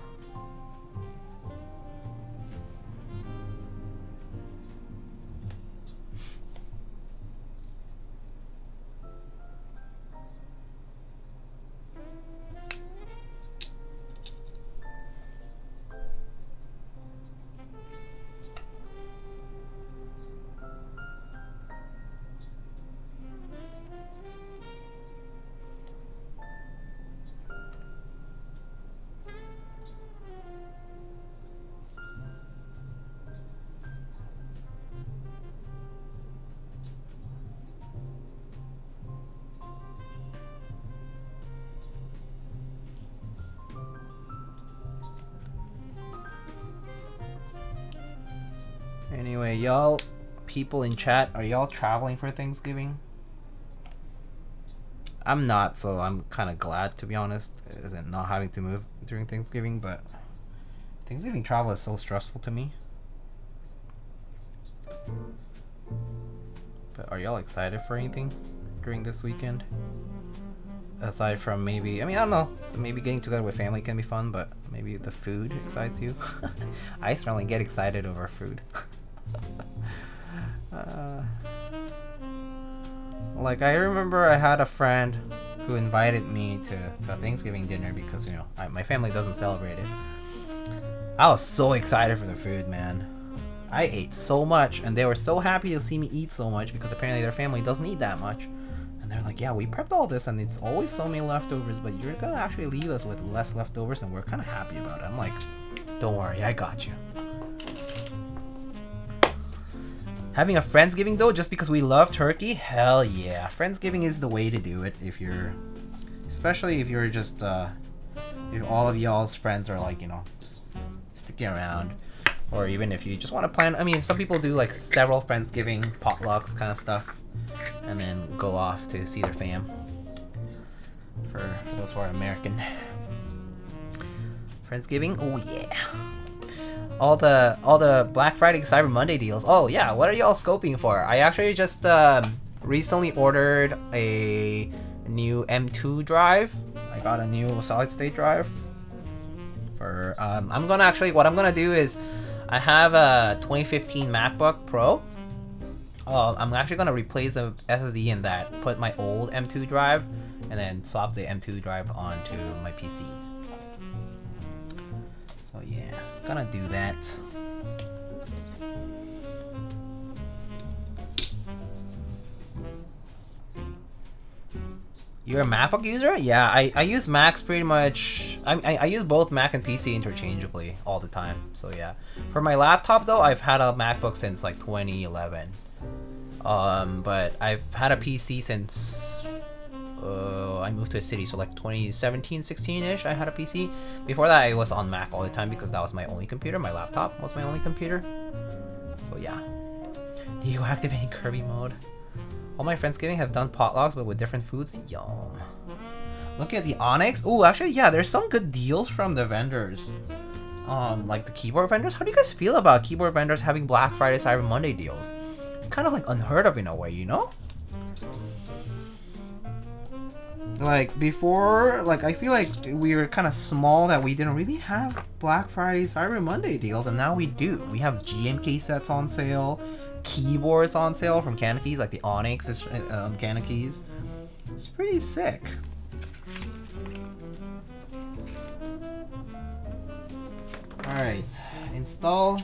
Anyway, y'all people in chat, are y'all traveling for Thanksgiving? I'm not, so I'm kind of glad, to be honest, isn't not having to move during Thanksgiving, but Thanksgiving travel is so stressful to me. But are y'all excited for anything during this weekend? Aside from maybe, I mean, I don't know, so maybe getting together with family can be fun, but maybe the food excites you. I certainly get excited over food. Like, I remember I had a friend who invited me to a Thanksgiving dinner because, you know, my family doesn't celebrate it. I was so excited for the food, man. I ate so much, and they were so happy to see me eat so much because apparently their family doesn't eat that much. And they're like, yeah, we prepped all this and it's always so many leftovers, but you're gonna actually leave us with less leftovers and we're kind of happy about it. I'm like, don't worry, I got you. Having a Friendsgiving though, just because we love turkey? Hell yeah. Friendsgiving is the way to do it if you're... Especially if you're just, if all of y'all's friends are like, you know, sticking around. Or even if you just want to plan... I mean, some people do like several Friendsgiving potlucks kind of stuff. And then go off to see their fam. For those who are American. Friendsgiving? Oh yeah. All the Black Friday, Cyber Monday deals. Oh yeah, what are y'all scoping for? I actually just recently ordered a new M2 drive. I got a new solid state drive. For what I'm gonna do is I have a 2015 MacBook Pro. I'm actually gonna replace the SSD in that, put my old M2 drive, and then swap the M2 drive onto my PC. So yeah, gonna do that. You're a MacBook user? Yeah, I use Macs pretty much. I use both Mac and PC interchangeably all the time. So yeah. For my laptop though, I've had a MacBook since like 2011. But I've had a PC since I moved to a city, so like 2017, 16-ish, I had a PC. Before that, I was on Mac all the time because that was my only computer. My laptop was my only computer. So yeah. Do you activate in Kirby mode? All my Friendsgiving have done potlucks, but with different foods. Yum. Look at the Onyx. Oh, actually, yeah, there's some good deals from the vendors. Like the keyboard vendors. How do you guys feel about keyboard vendors having Black Friday, Cyber Monday deals? It's kind of like unheard of in a way, you know? Like before, like I feel like we were kind of small that we didn't really have Black Friday, Cyber Monday deals, and now we do. We have GMK sets on sale, keyboards on sale from Keycaps, like the Onyx is on Keycaps. It's pretty sick. All right, install.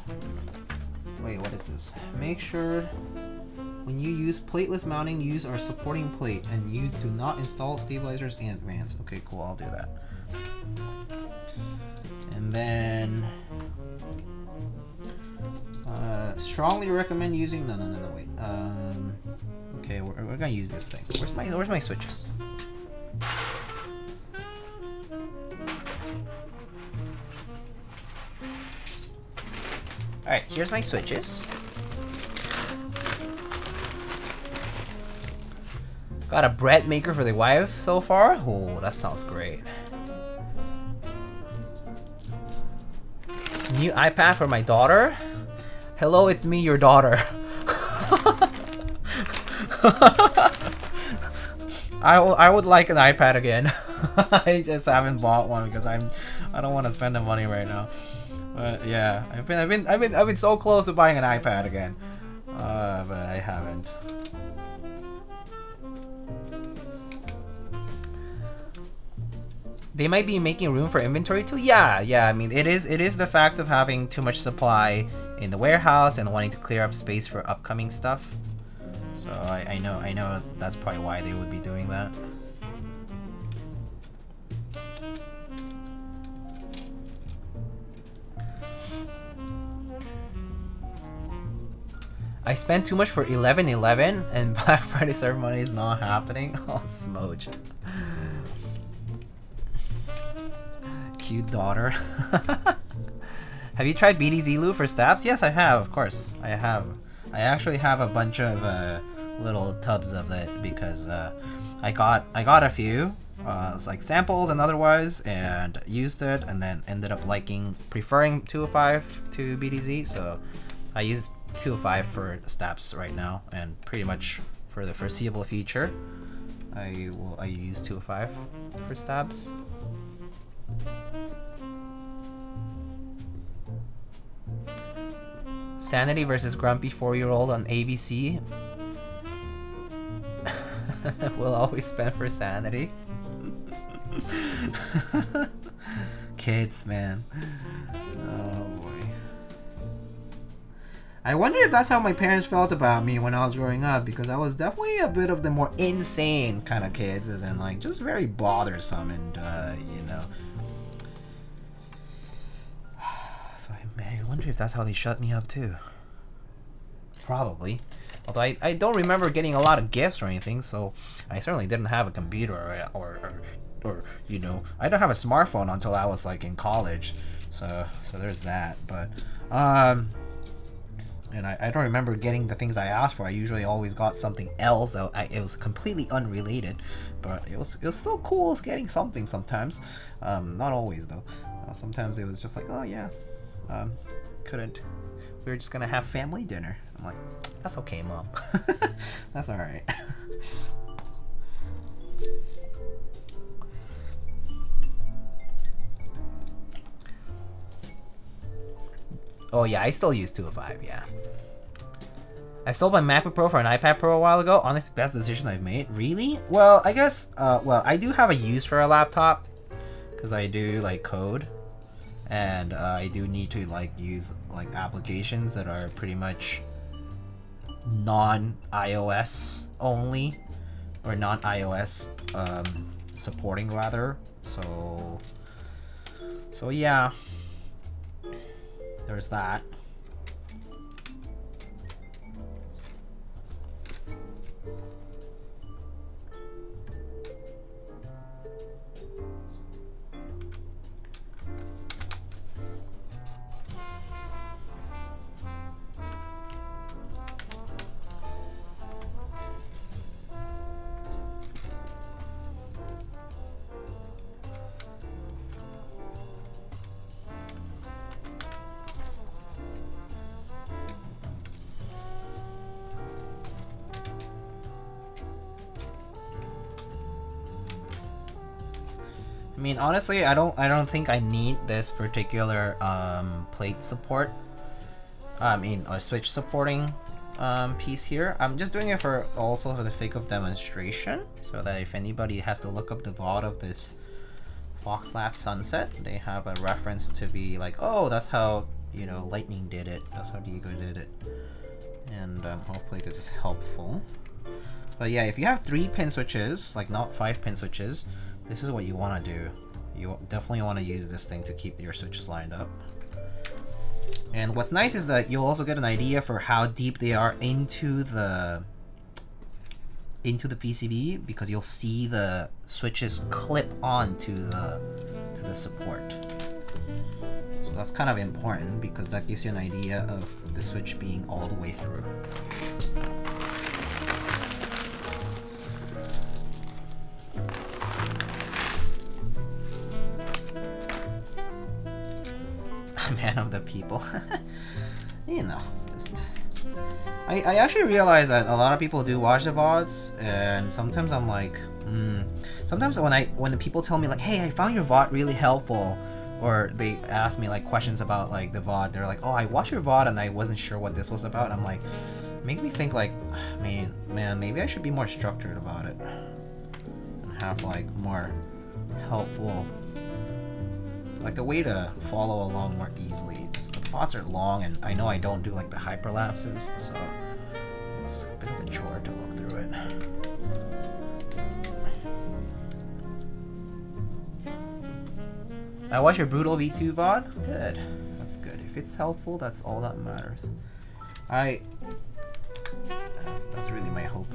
Wait, what is this? Make sure when you use plateless mounting, use our supporting plate, and you do not install stabilizers in advance. Okay, cool, I'll do that. And then strongly recommend using no wait. Okay, we're gonna use this thing. Where's my switches? Alright, here's my switches. Got a bread maker for the wife so far. Oh, that sounds great. New iPad for my daughter. Hello, it's me, your daughter. I would like an iPad again. I just haven't bought one because I don't want to spend the money right now. But yeah, I've been so close to buying an iPad again, but I haven't. They might be making room for inventory too. Yeah. I mean, it is the fact of having too much supply in the warehouse and wanting to clear up space for upcoming stuff. So I know that's probably why they would be doing that. I spent too much for 11/11 and Black Friday ceremony is not happening. Oh, smooch. Cute daughter. Have you tried BDZ Lube for stabs? Yes, I have, of course. I have. I actually have a bunch of little tubs of it because I got a few, it's like samples and otherwise, and used it, and then ended up preferring 205 to BDZ. So I use 205 for stabs right now, and pretty much for the foreseeable future, I use 205 for stabs. Sanity versus Grumpy 4-year-old on ABC. We'll always spend for sanity. Kids, man. Oh boy. I wonder if that's how my parents felt about me when I was growing up, because I was definitely a bit of the more insane kind of kids, as in like just very bothersome and you know. So I wonder if that's how they shut me up too. Probably. Although I don't remember getting a lot of gifts or anything, so I certainly didn't have a computer or you know, I don't have a smartphone until I was like in college, so there's that. But and I don't remember getting the things I asked for. I usually always got something else. It was completely unrelated, but it was still cool getting something sometimes. Not always though. Sometimes it was just like, oh yeah, couldn't. We were just gonna have family dinner. I'm like, that's okay, Mom. That's all right. Oh yeah, I still use 205, yeah. I sold my MacBook Pro for an iPad Pro a while ago. Honestly, best decision I've made. Really? Well, I guess, well, I do have a use for a laptop, because I do, like, code. And I do need to, like, use, like, applications that are pretty much non-iOS only. Or non-iOS supporting, rather. So yeah. There's that. I mean, honestly, I don't think I need this particular plate support. I mean, a switch supporting piece here. I'm just doing it also for the sake of demonstration, so that if anybody has to look up the VOD of this Fox Lab Sunset, they have a reference to be like, oh, that's how, you know, Lightning did it. That's how Diego did it. And hopefully this is helpful. But yeah, if you have 3-pin switches, like not 5-pin switches, this is what you want to do. You definitely want to use this thing to keep your switches lined up. And what's nice is that you'll also get an idea for how deep they are into the PCB, because you'll see the switches clip onto the support. So that's kind of important, because that gives you an idea of the switch being all the way through. Man of the people. You know, just I actually realize that a lot of people do watch the VODs, and sometimes I'm like, sometimes when the people tell me like, hey, I found your VOD really helpful, or they ask me like questions about like the VOD, they're like, oh, I watched your VOD and I wasn't sure what this was about. I'm like, make me think like, man, maybe I should be more structured about it and have like more helpful, like a way to follow along more easily. Just the VODs are long, and I know I don't do like the hyperlapses, so it's a bit of a chore to look through it. I watched your Brutal V2 VOD? Good. That's good. If it's helpful, that's all that matters. That's really my hope.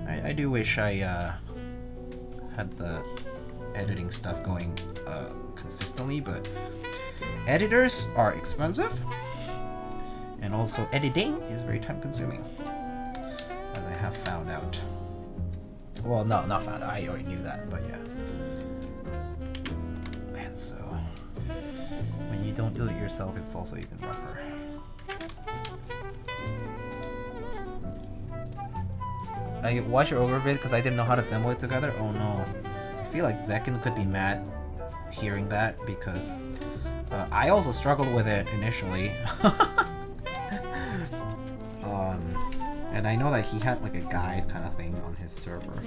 I do wish I had the editing stuff going consistently, but editors are expensive, and also editing is very time consuming, as I have found out. Well, no, not found out, I already knew that, but yeah. And so when you don't do it yourself, it's also even rougher. I watched your overvid because I didn't know how to assemble it together. Oh no. I feel like Zekin could be mad hearing that, because I also struggled with it initially. And And I know that he had like a guide kind of thing on his server.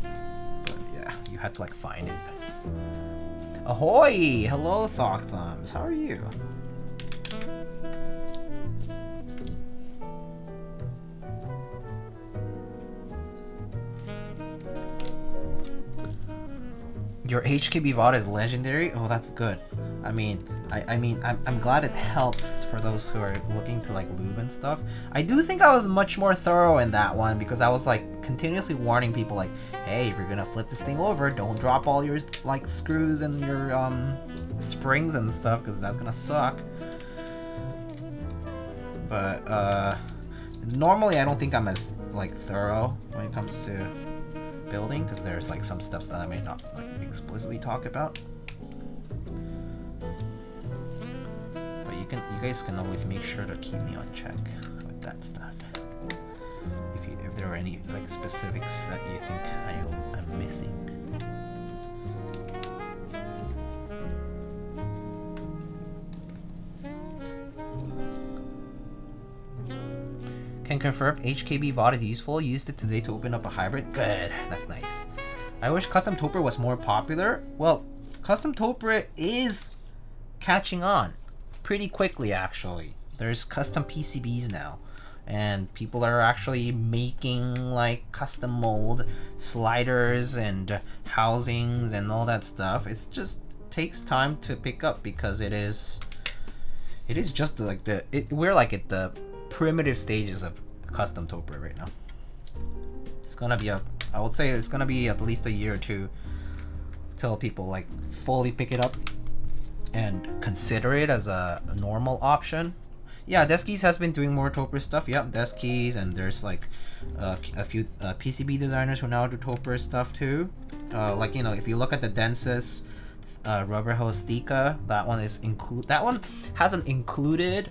But yeah, you had to like find it. Ahoy! Hello, Thok Thumbs. How are you? Your HKB VOD is legendary? Oh, that's good. I mean, I'm glad it helps for those who are looking to like lube and stuff. I do think I was much more thorough in that one because I was like continuously warning people like, hey, if you're gonna flip this thing over, don't drop all your like screws and your springs and stuff because that's gonna suck. But normally I don't think I'm as like thorough when it comes to building because there's like some steps that I may not like explicitly talk about. But you guys can always make sure to keep me on check with that stuff. If there are any like specifics that you think I'm missing. Can confirm HKB VOD is useful. Used it today to open up a hybrid. Good, that's nice. I wish custom toper was more popular. Well, custom toper is catching on pretty quickly actually. There's custom PCBs now. And people are actually making like custom mold sliders and housings and all that stuff. It just takes time to pick up because it is just like we're like at the primitive stages of custom toper right now. It's gonna be I would say it's gonna be at least a year or two till people like fully pick it up and consider it as a normal option. Yeah, Deskies has been doing more toper stuff. Yep, Deskies, and there's like a few PCB designers who now do toper stuff too. Like, you know, if you look at the Densys rubber hose Thika, that one has an included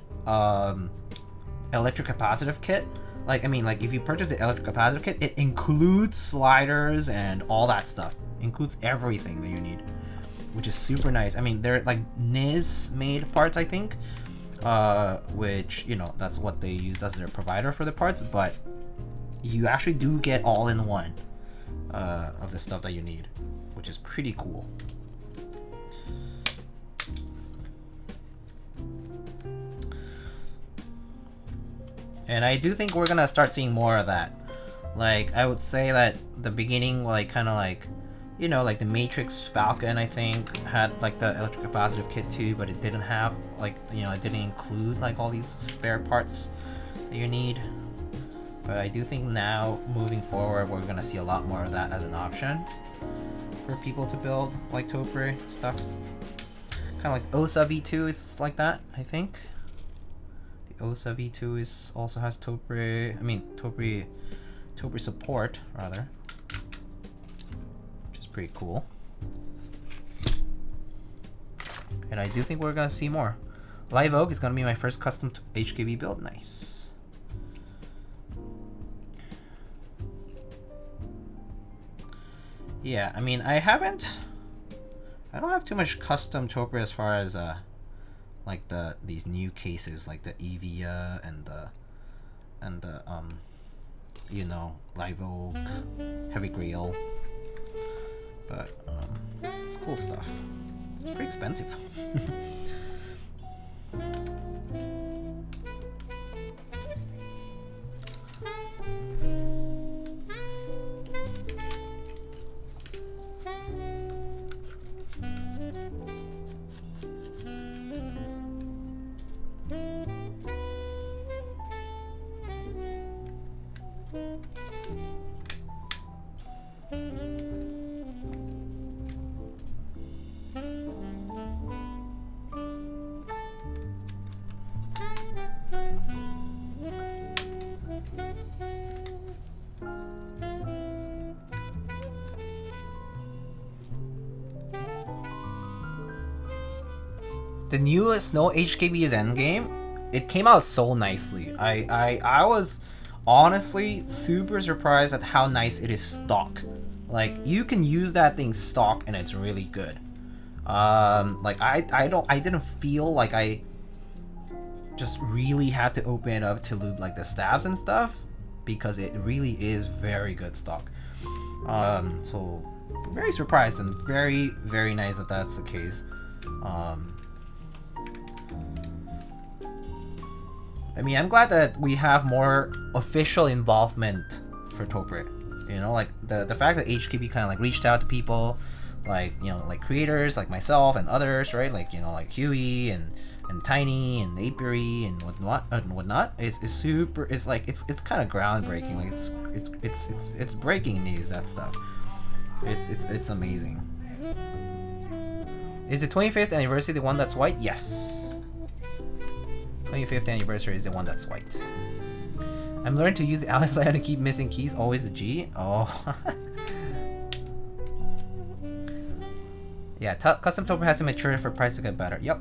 electric capacitive kit. Like, I mean, like if you purchase the electric capacitive kit, it includes sliders and all that stuff. Includes everything that you need, which is super nice. I mean, they're like NIS made parts, I think, which, you know, that's what they use as their provider for the parts, but you actually do get all in one of the stuff that you need, which is pretty cool. And I do think we're gonna start seeing more of that. Like, I would say that the beginning, like, kind of like, you know, like the Matrix Falcon, I think, had like the electric capacitive kit too, but it didn't have, like, you know, it didn't include like all these spare parts that you need. But I do think now, moving forward, we're gonna see a lot more of that as an option for people to build, like toper stuff. Kind of like OSA V2 is like that, I think. OSA V2 is also has toper support rather, which is pretty cool. And I do think we're gonna see more. Live Oak is gonna be my first custom HKV build. Nice. Yeah, I mean, I don't have too much custom toper as far as like these new cases like the Evia and the you know, Live Oak, Heavy Grail, but it's cool stuff. It's pretty expensive. The new Snow HKB's endgame, it came out so nicely. I was honestly super surprised at how nice it is stock. Like, you can use that thing stock and it's really good. Like I didn't feel like I just really had to open it up to lube like the stabs and stuff, because it really is very good stock. So very surprised and very, very nice that that's the case. I mean, I'm glad that we have more official involvement for Topre. You know, like the fact that HKB kind of like reached out to people, like, you know, like creators like myself and others, right? Like, you know, like Huey and Tiny and Apiary and whatnot. It's super. It's like it's kind of groundbreaking. Like it's breaking news. That stuff. It's amazing. Is the 25th anniversary the one that's white? Yes. 25th anniversary is the one that's white. I'm learning to use Alice layout to keep missing keys. Always the G. Oh. Yeah, custom Topre has to mature for price to get better. Yep.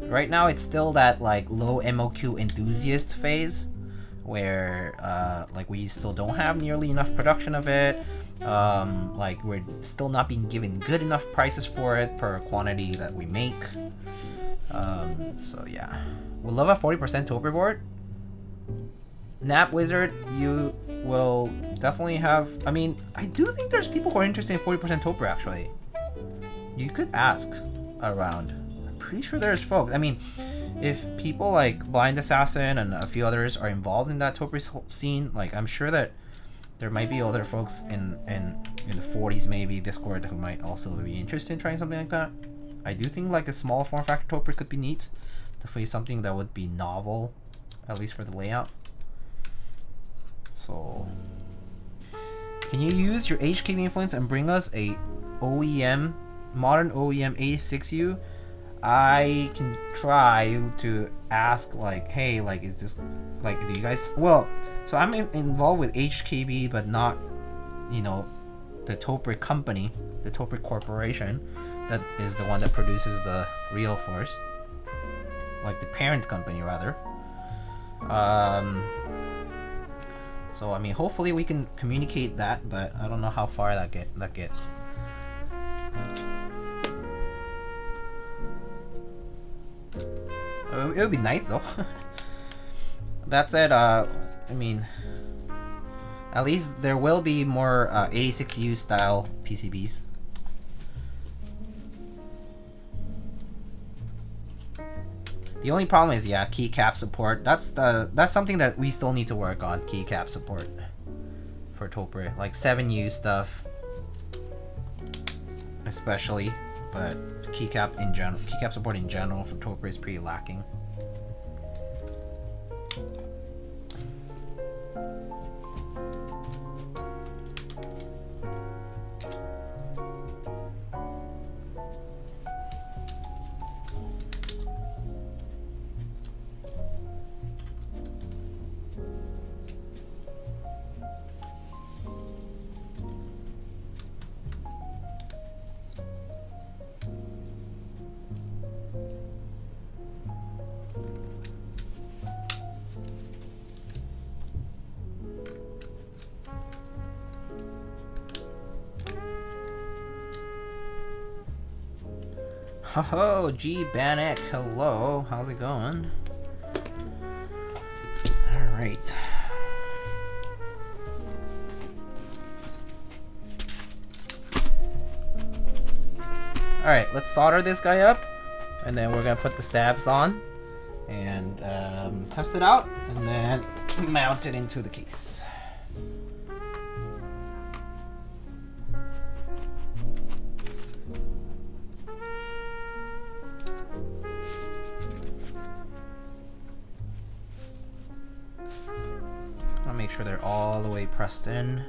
Right now it's still that like low MOQ enthusiast phase, where like we still don't have nearly enough production of it. Like we're still not being given good enough prices for it per quantity that we make. So yeah, we'll love a 40% Topre board. Nap Wizard, you will definitely have. I mean, I do think there's people who are interested in 40% Topre actually. You could ask around. I'm pretty sure there's folks. I mean, if people like Blind Assassin and a few others are involved in that Topre scene, like I'm sure that there might be other folks in the 40s maybe Discord who might also be interested in trying something like that. I do think like a small form factor Topre could be neat. Definitely something that would be novel, at least for the layout. So, can you use your HKB influence and bring us a OEM, modern OEM 86U? I can try to ask like, hey, like, is this, like, do you guys, well, so I'm involved with HKB, but not, you know, the Topre company, the Topre corporation, that is the one that produces the real force, like the parent company rather. So I mean, hopefully we can communicate that, but I don't know how far that gets. It would be nice though. That said, I mean, at least there will be more 86U style PCBs. The only problem is, yeah, keycap support. That's something that we still need to work on. Keycap support for Topre, like 7U stuff, especially. But keycap in general, keycap support in general for Topre is pretty lacking. Ho, G Banek, hello, how's it going? Alright. Alright, let's solder this guy up, and then we're gonna put the stabs on, and test it out, and then mount it into the case. Make sure they're all the way pressed in.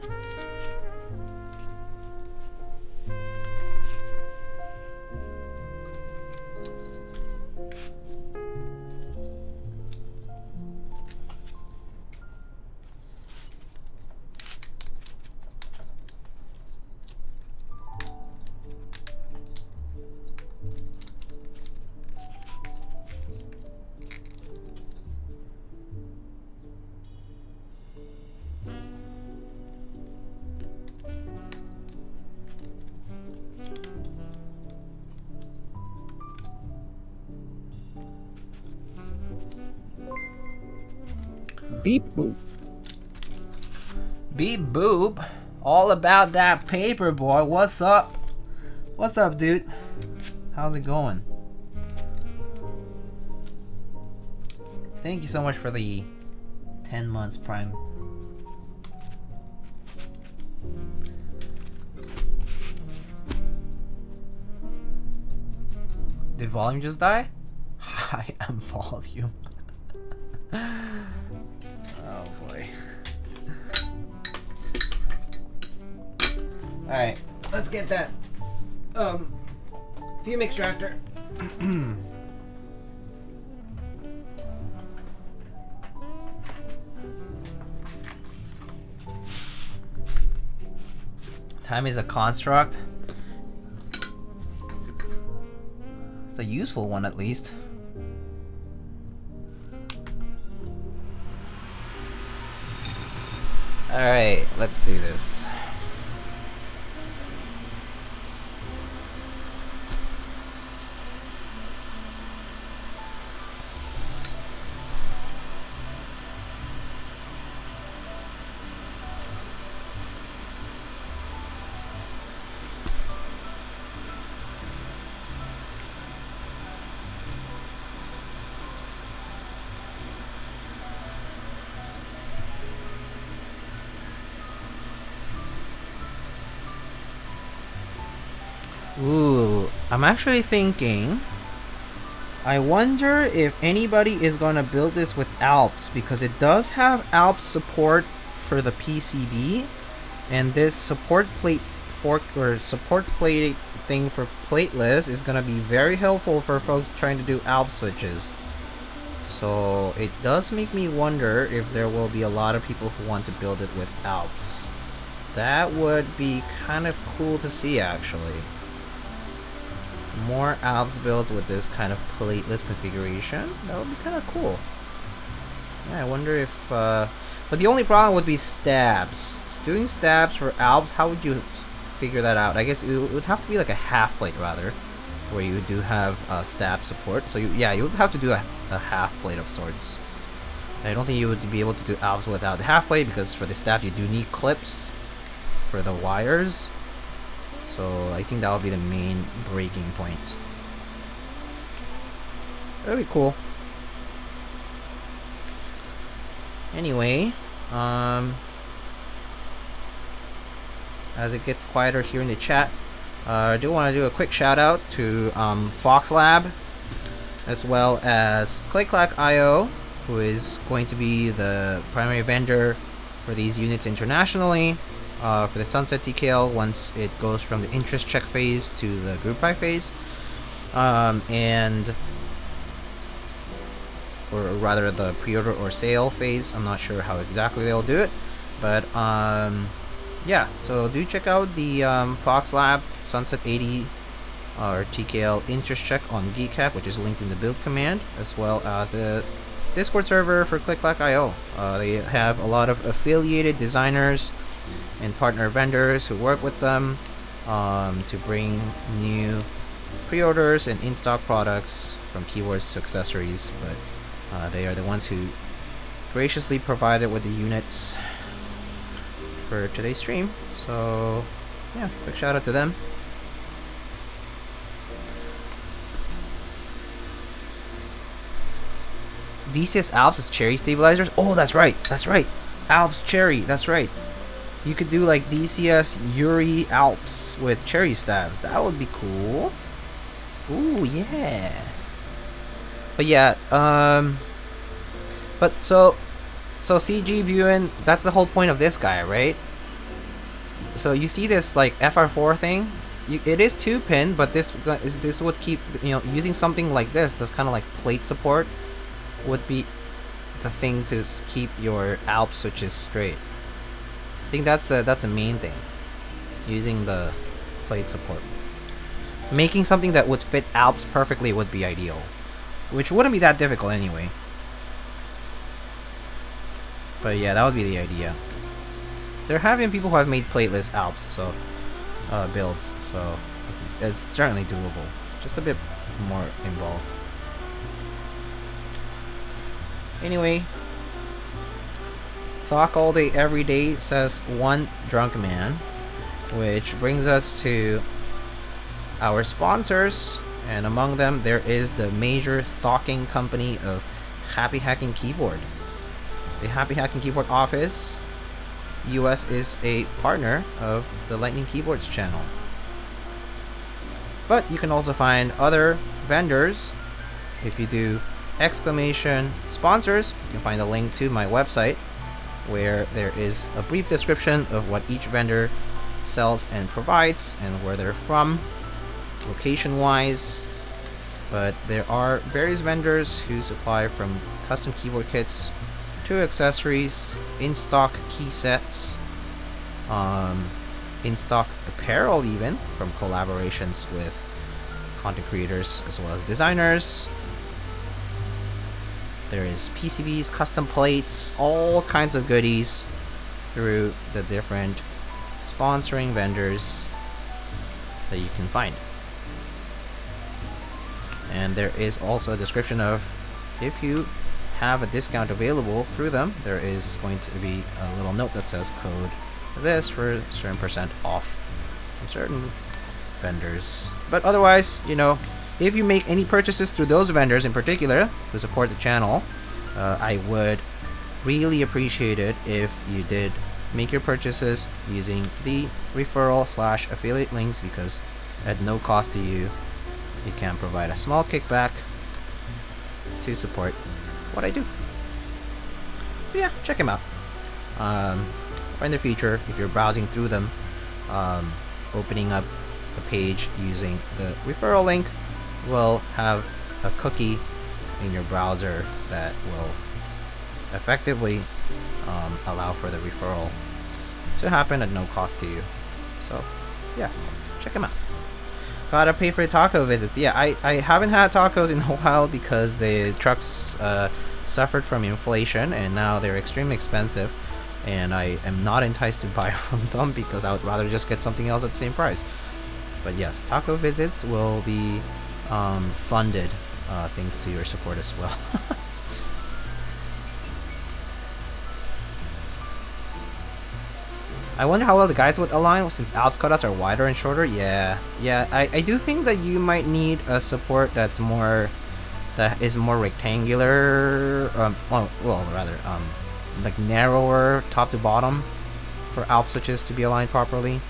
Beep boop. Beep boop. All about that paper, boy. What's up? What's up, dude? How's it going? Thank you so much for the 10 months Prime. Did volume just die? I am volume. Oh boy. Alright, let's get that fume extractor. Time is a construct. It's a useful one at least. Alright, let's do this. Ooh, I'm actually thinking, I wonder if anybody is gonna build this with Alps, because it does have Alps support for the PCB, and this support plate fork or support plate thing for plateless is gonna be very helpful for folks trying to do Alps switches. So it does make me wonder if there will be a lot of people who want to build it with Alps. That would be kind of cool to see, actually. More Alps builds with this kind of plateless configuration. That would be kind of cool. Yeah, I wonder if... but the only problem would be stabs. Doing stabs for Alps, how would you figure that out? I guess it would have to be like a half plate, rather, where you do have stab support. So yeah, you would have to do a half plate of sorts. I don't think you would be able to do Alps without the half plate, because for the stabs you do need clips for the wires. So I think that would be the main breaking point. That would be cool. Anyway, as it gets quieter here in the chat, I do want to do a quick shout out to Fox Lab, as well as Click-Clack.io, who is going to be the primary vendor for these units internationally. For the Sunset TKL once it goes from the interest check phase to the group buy phase, or rather the pre-order or sale phase. I'm not sure how exactly they'll do it, but yeah, so do check out the Fox Lab Sunset 80 or TKL interest check on Keycaps, which is linked in the build command, as well as the Discord server for Click-Clack.io. They have a lot of affiliated designers and partner vendors who work with them to bring new pre-orders and in-stock products from keywords to accessories, but they are the ones who graciously provided with the units for today's stream. So yeah, quick shout out to them. DCS Alps is cherry stabilizers. Oh, that's right, Alps cherry, that's right. You could do like DCS Yuri Alps with cherry stabs. That would be cool. Ooh, yeah. But yeah, but so CG Buin, that's the whole point of this guy, right? So you see this like FR4 thing? It is 2-pin, but this would keep, you know, using something like this kind of like plate support would be the thing to keep your Alp switches straight. I think that's the main thing, using the plate support. Making something that would fit Alps perfectly would be ideal, which wouldn't be that difficult anyway. But yeah, that would be the idea. There have been people who have made plateless Alps, so builds, so it's certainly doable. Just a bit more involved. Talk all day, every day, says one drunk man. Which brings us to our sponsors. And among them, there is the major talking company of Happy Hacking Keyboard. The Happy Hacking Keyboard office, US, is a partner of the Lightning Keyboards channel. But you can also find other vendors. If you do exclamation sponsors, you can find a link to my website where there is a brief description of what each vendor sells and provides and where they're from, location wise. But there are various vendors who supply from custom keyboard kits to accessories, in-stock key sets, in-stock apparel, even from collaborations with content creators as well as designers. There is PCBs, custom plates, all kinds of goodies through the different sponsoring vendors that you can find. And there is also a description of if you have a discount available through them, there is going to be a little note that says code this for a certain percent off from certain vendors. But otherwise, you know, if you make any purchases through those vendors in particular to support the channel, I would really appreciate it if you did make your purchases using the referral/affiliate links, because at no cost to you, you can provide a small kickback to support what I do. So yeah, check them out. Or in the future, if you're browsing through them, opening up the page using the referral link will have a cookie in your browser that will effectively allow for the referral to happen at no cost to you. So yeah, check them out. Gotta pay for the taco visits. Yeah, I haven't had tacos in a while because the trucks suffered from inflation and now they're extremely expensive, and I am not enticed to buy from them because I would rather just get something else at the same price. But yes, taco visits will be funded thanks to your support as well. I wonder how well the guides would align since Alps cuttouts are wider and shorter. Yeah, I do think that you might need a support that is more rectangular, like narrower top to bottom for Alps switches to be aligned properly.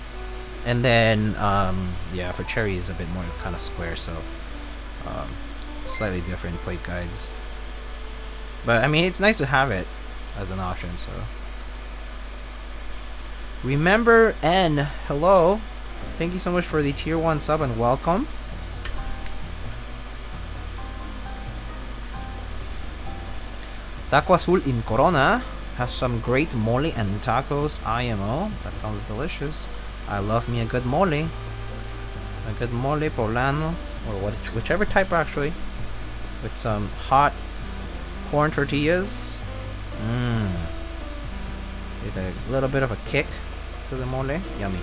And then yeah, for Cherry is a bit more kind of square, so slightly different plate guides. But I mean, it's nice to have it as an option. So Remember N, hello. Thank you so much for the tier 1 sub and welcome. Taco Azul in Corona has some great mole and tacos IMO. That sounds delicious. I love me a good mole. A good mole poblano, or whichever type actually. With some hot corn tortillas. With a little bit of a kick to the mole. Yummy.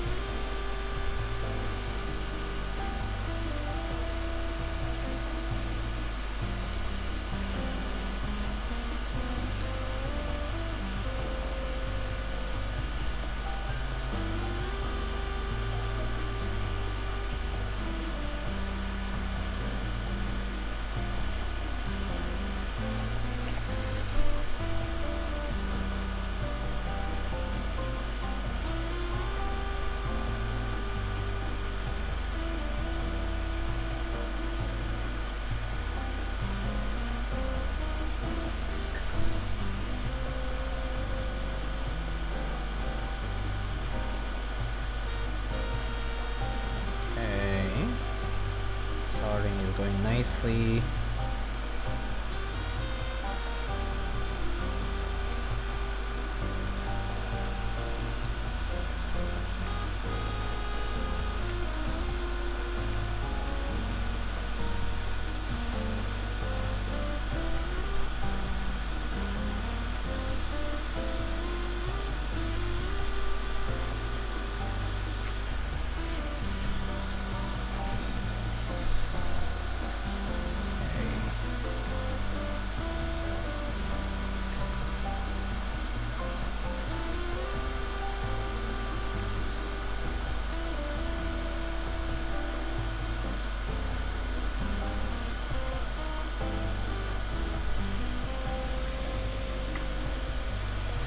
Going nicely.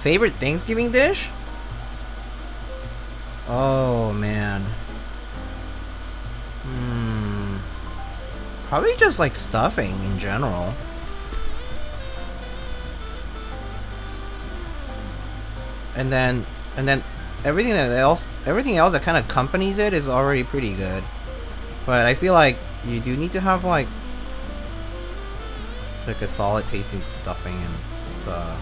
Favorite Thanksgiving dish? Oh man. Probably just like stuffing in general. And then everything else that kind of accompanies it is already pretty good. But I feel like you do need to have like a solid tasting stuffing and the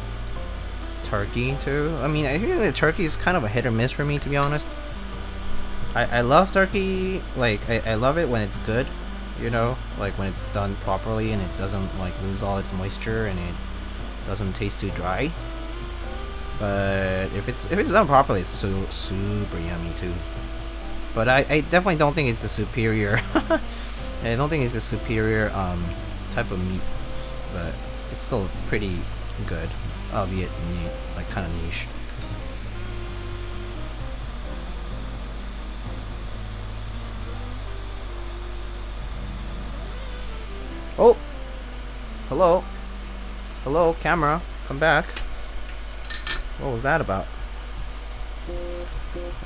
turkey too. I mean, I think the turkey is kind of a hit or miss for me, to be honest. I love turkey, like I love it when it's good, you know, like when it's done properly and it doesn't like lose all its moisture and it doesn't taste too dry. But if it's done properly, it's super yummy too. But I definitely don't think it's the superior. I don't think it's the superior type of meat, but it's still pretty good, albeit like kind of niche. Oh, hello, camera, come back. What was that about?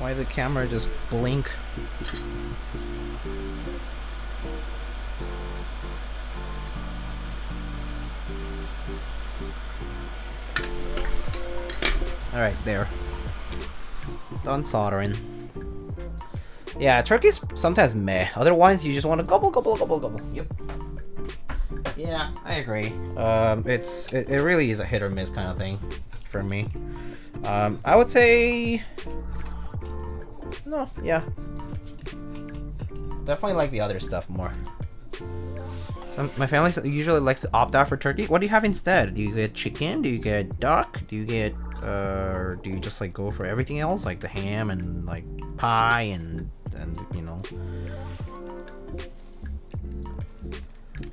Why did the camera just blink? Alright, there. Done soldering. Yeah, turkey's sometimes meh. Otherwise, you just want to gobble. Yep. Yeah, I agree. It really is a hit or miss kind of thing for me. I would say no, yeah. Definitely like the other stuff more. My family usually likes to opt out for turkey. What do you have instead? Do you get chicken? Do you get duck? Do you get or do you just like go for everything else, like the ham and like pie and you know?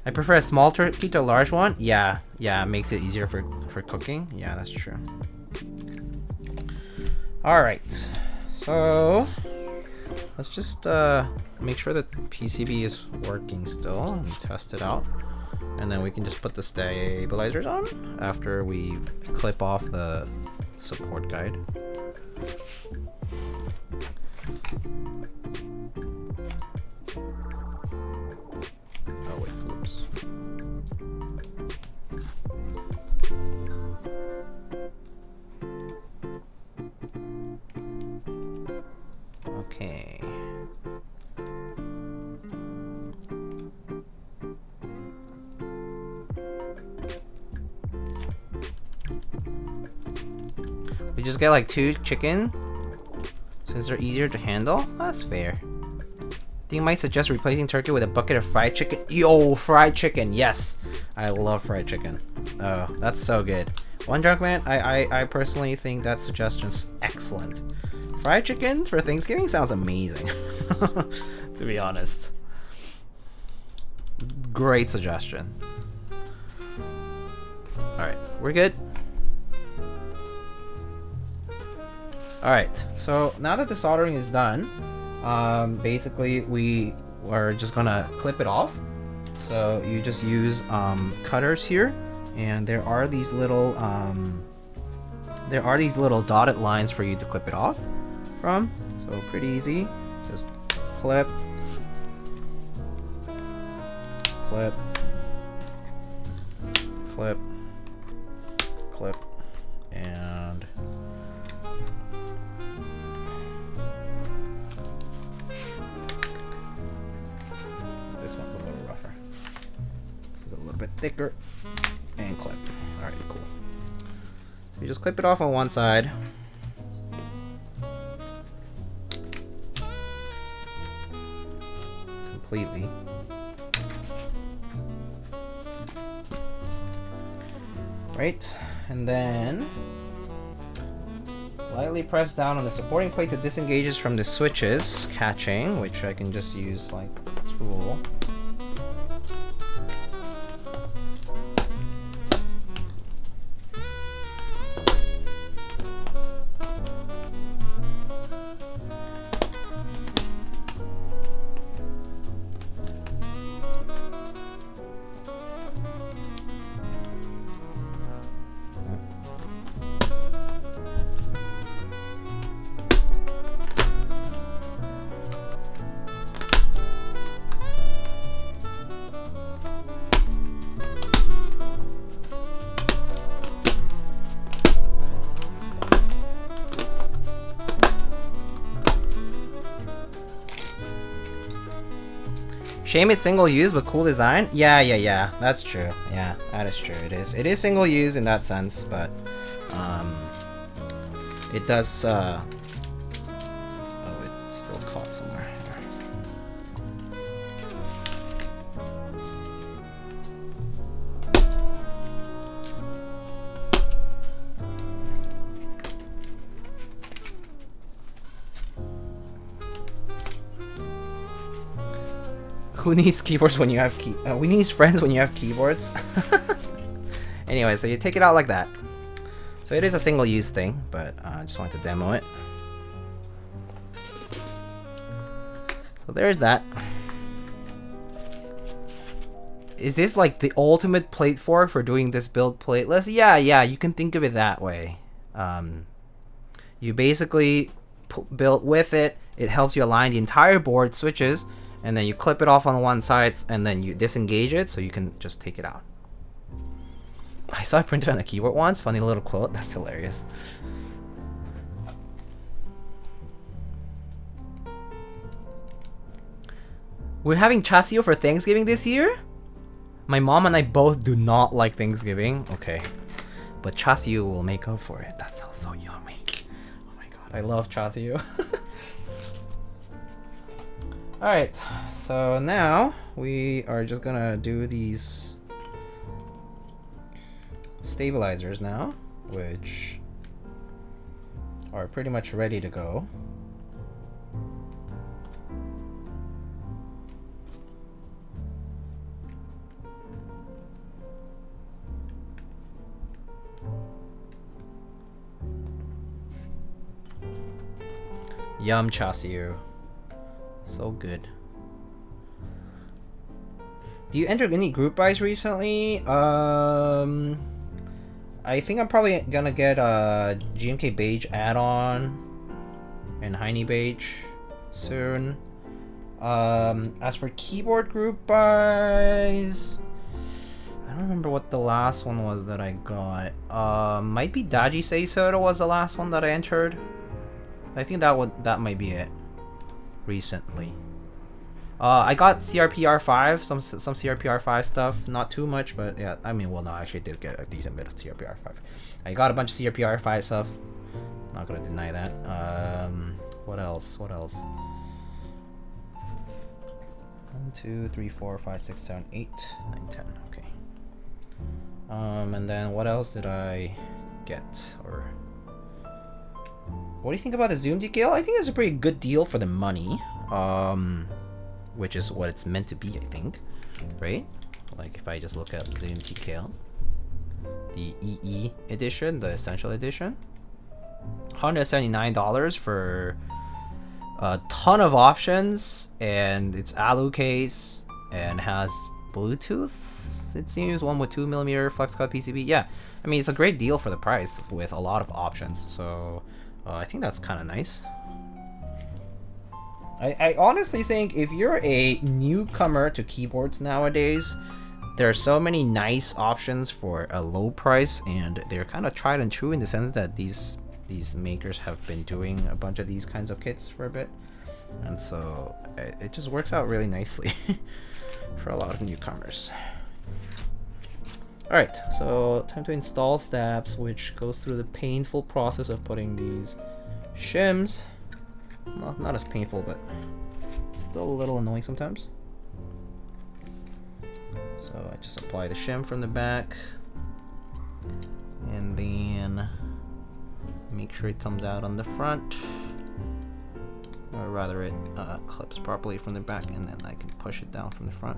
I prefer a small turkey to a large one. Yeah, it makes it easier for cooking. Yeah, that's true. All right, so let's just make sure that PCB is working still and test it out, and then we can just put the stabilizers on after we clip off the support guide. Oh wait, whoops. Okay. We just get like 2 chicken since they're easier to handle. That's fair. I think you might suggest replacing turkey with a bucket of fried chicken. Yo, fried chicken, yes! I love fried chicken. Oh, that's so good. One Drunk Man, I personally think that suggestion's excellent. Fried chicken for Thanksgiving sounds amazing. To be honest. Great suggestion. Alright, we're good. Alright, so now that the soldering is done, basically we are just gonna clip it off. So you just use cutters here, and there are these little dotted lines for you to clip it off from. So pretty easy. Just clip, clip, clip, clip, and this one's a little rougher. This is a little bit thicker, and clip. Alright, cool. You just clip it off on one side. Completely. Right, and then lightly press down on the supporting plate that disengages from the switches catching, which I can just use like a tool. Shame it's single use but cool design? Yeah. That's true. Yeah, that is true. It is. It is single use in that sense, but it does oh, it's still caught somewhere. Who needs keyboards when you have who needs friends when you have keyboards? Anyway, so you take it out like that. So it is a single-use thing, but I just wanted to demo it. So there's that. Is this like the ultimate plate fork for doing this build plateless? Yeah, you can think of it that way. You basically build with it. It helps you align the entire board switches, and then you clip it off on one side, and then you disengage it so you can just take it out. I saw it printed on a keyboard once. Funny little quote. That's hilarious. We're having chassis for Thanksgiving this year? My mom and I both do not like Thanksgiving. Okay. But chassis will make up for it. That sounds so yummy. Oh my god, I love chassis. Alright, so now we are just gonna do these stabilizers now, which are pretty much ready to go. Yum chassis. So good. Do you enter any group buys recently? I think I'm probably gonna get a GMK Beige add-on and Heine Beige soon. As for keyboard group buys, I don't remember what the last one was that I got. Might be Daji Say Soda was the last one that I entered. I think that might be it. Recently, I got CRPR5, some CRPR5 stuff, not too much, but yeah, I mean, well, no, I actually did get a decent bit of CRPR5. I got a bunch of CRPR5 stuff. Not gonna deny that. What else? 1, 2, 3, 4, 5, 6, 7, 8, 9, 10. Okay. And then what else did I get? Or what do you think about the zoom decal? I think it's a pretty good deal for the money, which is what it's meant to be, I think, right? Like if I just look up zoom decal, the EE edition, the Essential edition, $179 for a ton of options, and it's alu case and has Bluetooth. It seems 1 with 2mm flex cut PCB. Yeah, I mean it's a great deal for the price with a lot of options. So. I think that's kind of nice. I honestly think if you're a newcomer to keyboards nowadays, there are so many nice options for a low price, and they're kind of tried and true in the sense that these makers have been doing a bunch of these kinds of kits for a bit, and so it just works out really nicely for a lot of newcomers. Alright, so time to install stabs, which goes through the painful process of putting these shims. Well, not as painful, but still a little annoying sometimes. So I just apply the shim from the back, and then make sure it comes out on the front, or rather it clips properly from the back, and then I can push it down from the front.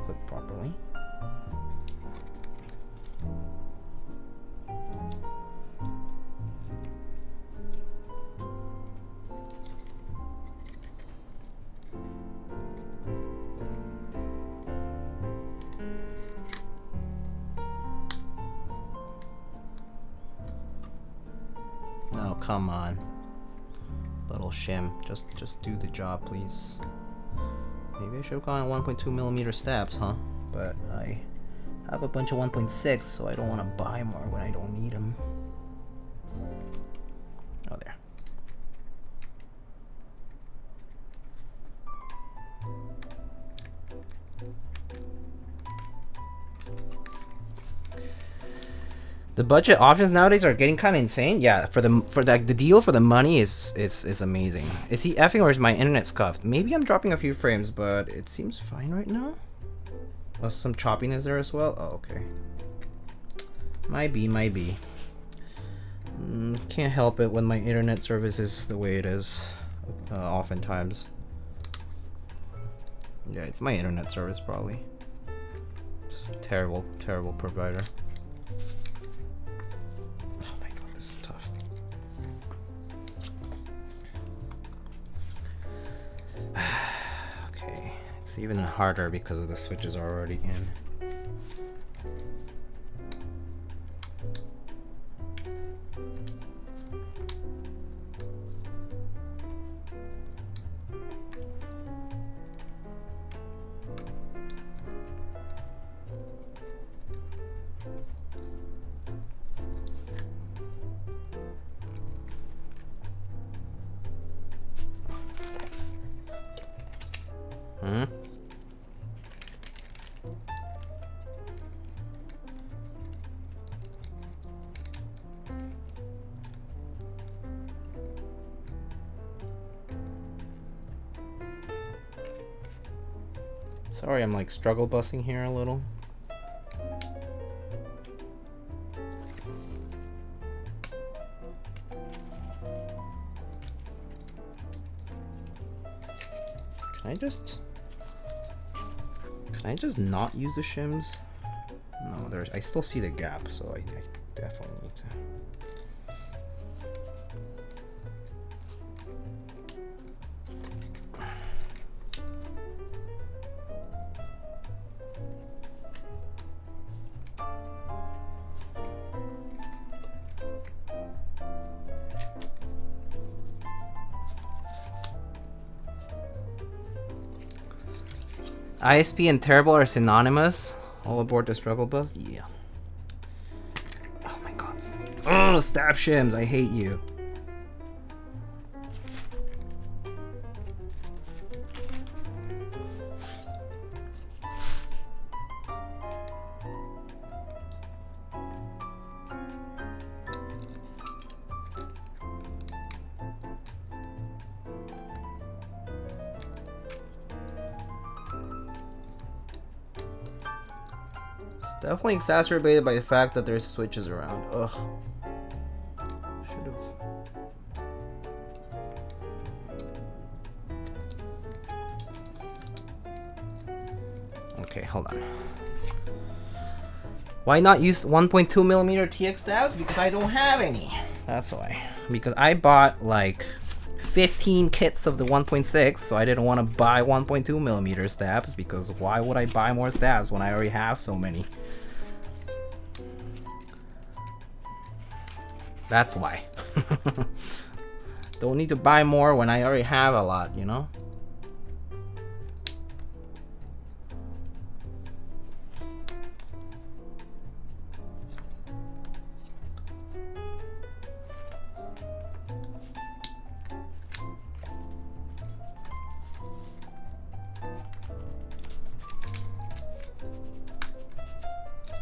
Clip properly. Oh, come on. Little shim. Just do the job, please. Maybe I should have gone 1.2mm stabs, huh? But I have a bunch of 1.6, so I don't want to buy more when I don't need them. The budget options nowadays are getting kind of insane. Yeah, for the deal for the money is amazing. Is he effing or is my internet scuffed? Maybe I'm dropping a few frames, but it seems fine right now. Oh, some choppiness there as well. Oh, okay. Might be. Can't help it when my internet service is the way it is. Oftentimes. Yeah, it's my internet service probably. It's terrible provider. Okay, it's even harder because of the switches are already in. Sorry, I'm like struggle busing here a little. Can I just not use the shims? No, I still see the gap, so I definitely need to. ISP and terrible are synonymous. All aboard the struggle bus? Yeah. Oh my god. Oh, stab shims, I hate you. Definitely exacerbated by the fact that there's switches around. Ugh. Should've. Okay, hold on. Why not use 1.2mm TX stabs? Because I don't have any. That's why. Because I bought like 15 kits of the 1.6, so I didn't want to buy 1.2mm stabs, because why would I buy more stabs when I already have so many? That's why. Don't need to buy more when I already have a lot, you know?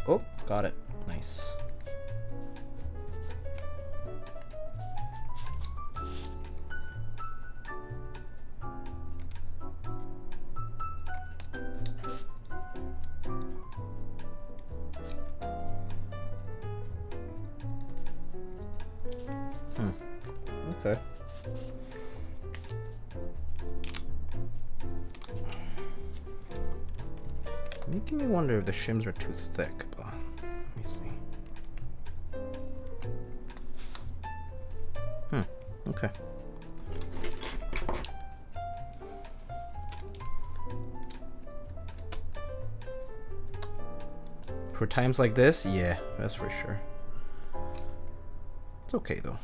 Oh, got it. Nice. Okay. Making me wonder if the shims are too thick, but let me see. Okay. For times like this, yeah, that's for sure. It's okay though.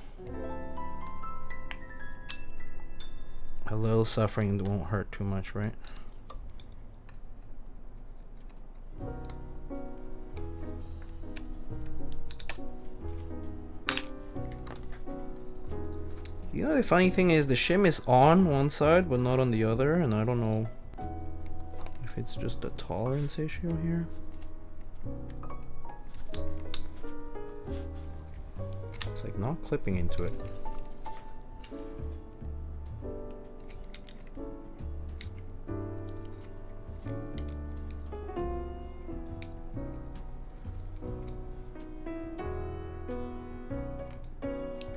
A little suffering won't hurt too much, right? You know, the funny thing is the shim is on one side but not on the other, and I don't know if it's just a tolerance issue here. It's like not clipping into it.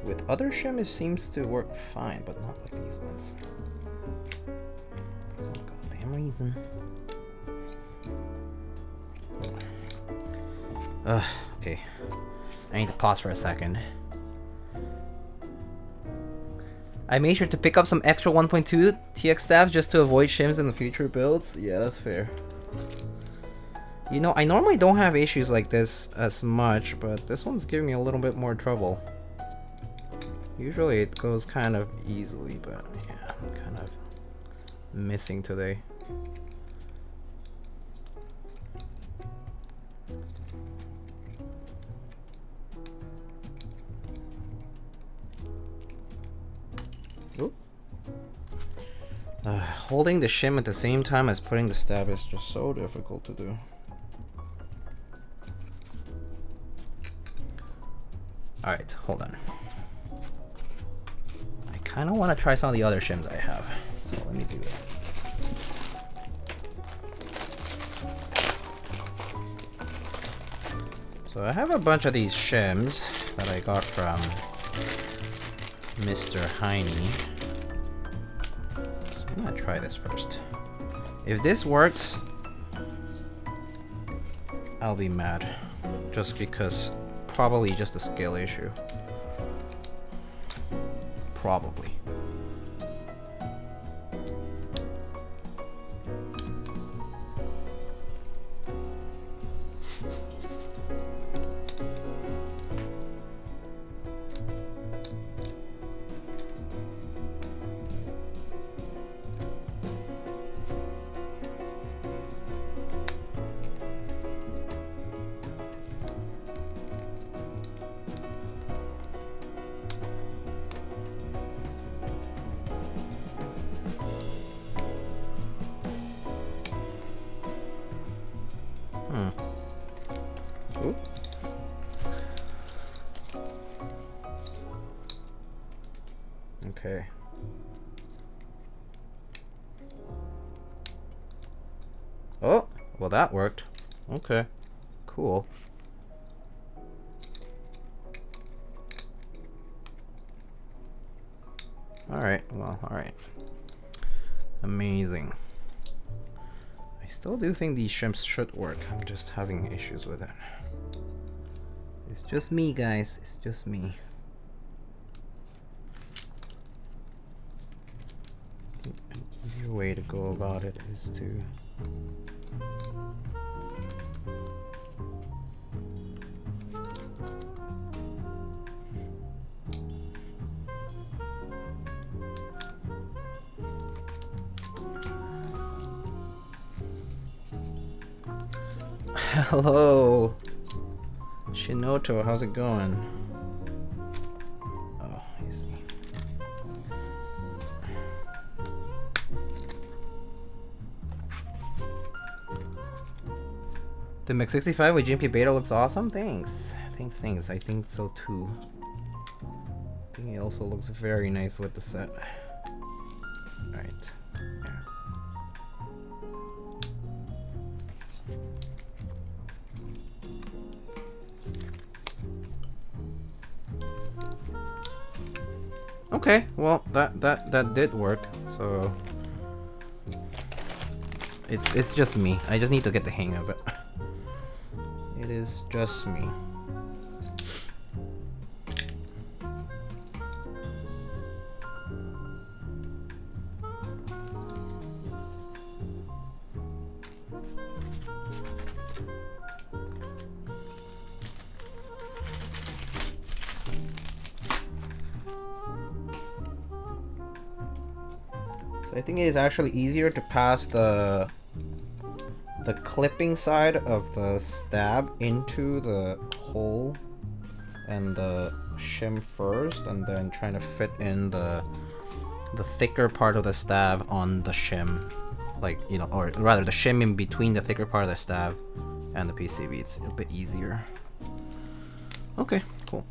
With other shim it seems to work fine, but not with these ones. For some goddamn reason. Okay. I need to pause for a second. I made sure to pick up some extra 1.2 TX stabs just to avoid shims in the future builds. Yeah, that's fair. You know, I normally don't have issues like this as much, but this one's giving me a little bit more trouble. Usually it goes kind of easily, but yeah, I'm kind of missing today. Holding the shim at the same time as putting the stab is just so difficult to do. Alright, hold on. I kind of want to try some of the other shims I have, so let me do that. So I have a bunch of these shims that I got from Mr. Heine. I'm gonna try this first. If this works, I'll be mad. Just because, probably just a skill issue. Probably. Okay. Oh, well that worked. Okay, cool. Alright, well, alright. Amazing. I still do think these shrimps should work. I'm just having issues with it. It's just me, guys. It's just me. An easier way to go about it is to Hello, Shinoto, how's it going? Oh, easy. The Misc 65 with GMP Beta looks awesome. Thanks. Thanks. I think so too. I think it also looks very nice with the set. Alright. Okay, well that did work. So it's just me. I just need to get the hang of it. It is just me. I think it is actually easier to pass the clipping side of the stab into the hole and the shim first, and then trying to fit in the thicker part of the stab on the shim, like, you know, or rather the shim in between the thicker part of the stab and the PCB. It's a bit easier. Okay, cool.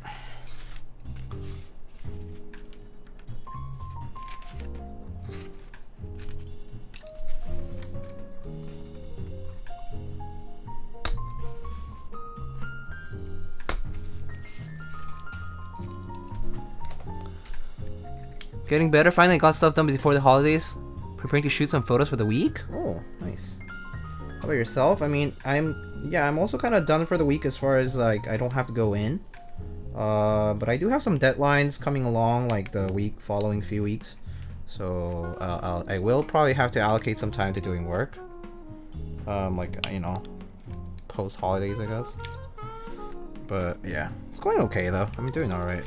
Getting better. Finally got stuff done before the holidays. Preparing to shoot some photos for the week. Oh, nice. How about yourself? I mean, I'm also kind of done for the week as far as like I don't have to go in. But I do have some deadlines coming along like the week following few weeks. So I will probably have to allocate some time to doing work. Like, you know, post holidays, I guess. But yeah, it's going okay though. I'm doing all right.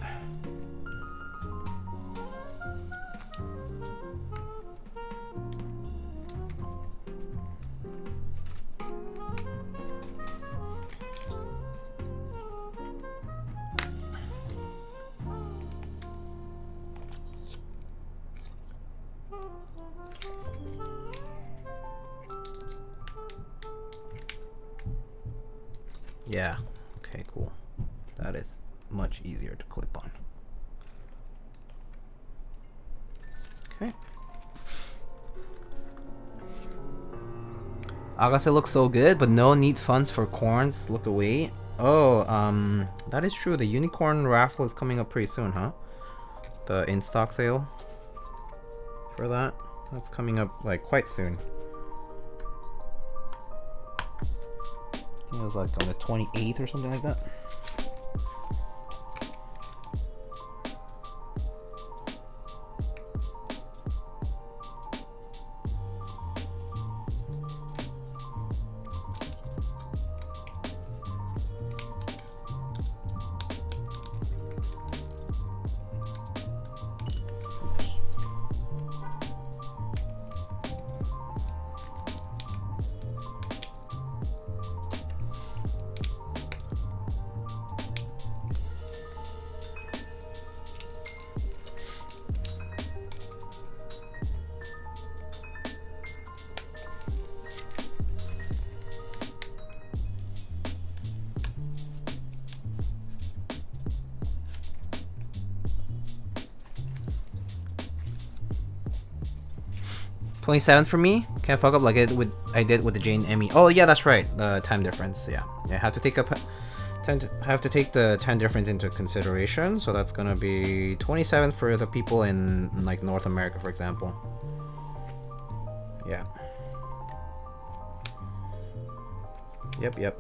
Yeah, okay, cool. That is much easier to clip on. Okay. Agase looks so good, but no need funds for corns. Look away. Oh, that is true. The unicorn raffle is coming up pretty soon, huh? The in-stock sale for that. That's coming up like quite soon. I think it was like on the 28th or something like that. $27 for me. Can't fuck up like I did with the Jane Emmy. Oh yeah, that's right. The time difference. Yeah, I have to take the time difference into consideration. So that's gonna be $27 for the people in like North America, for example. Yeah. Yep.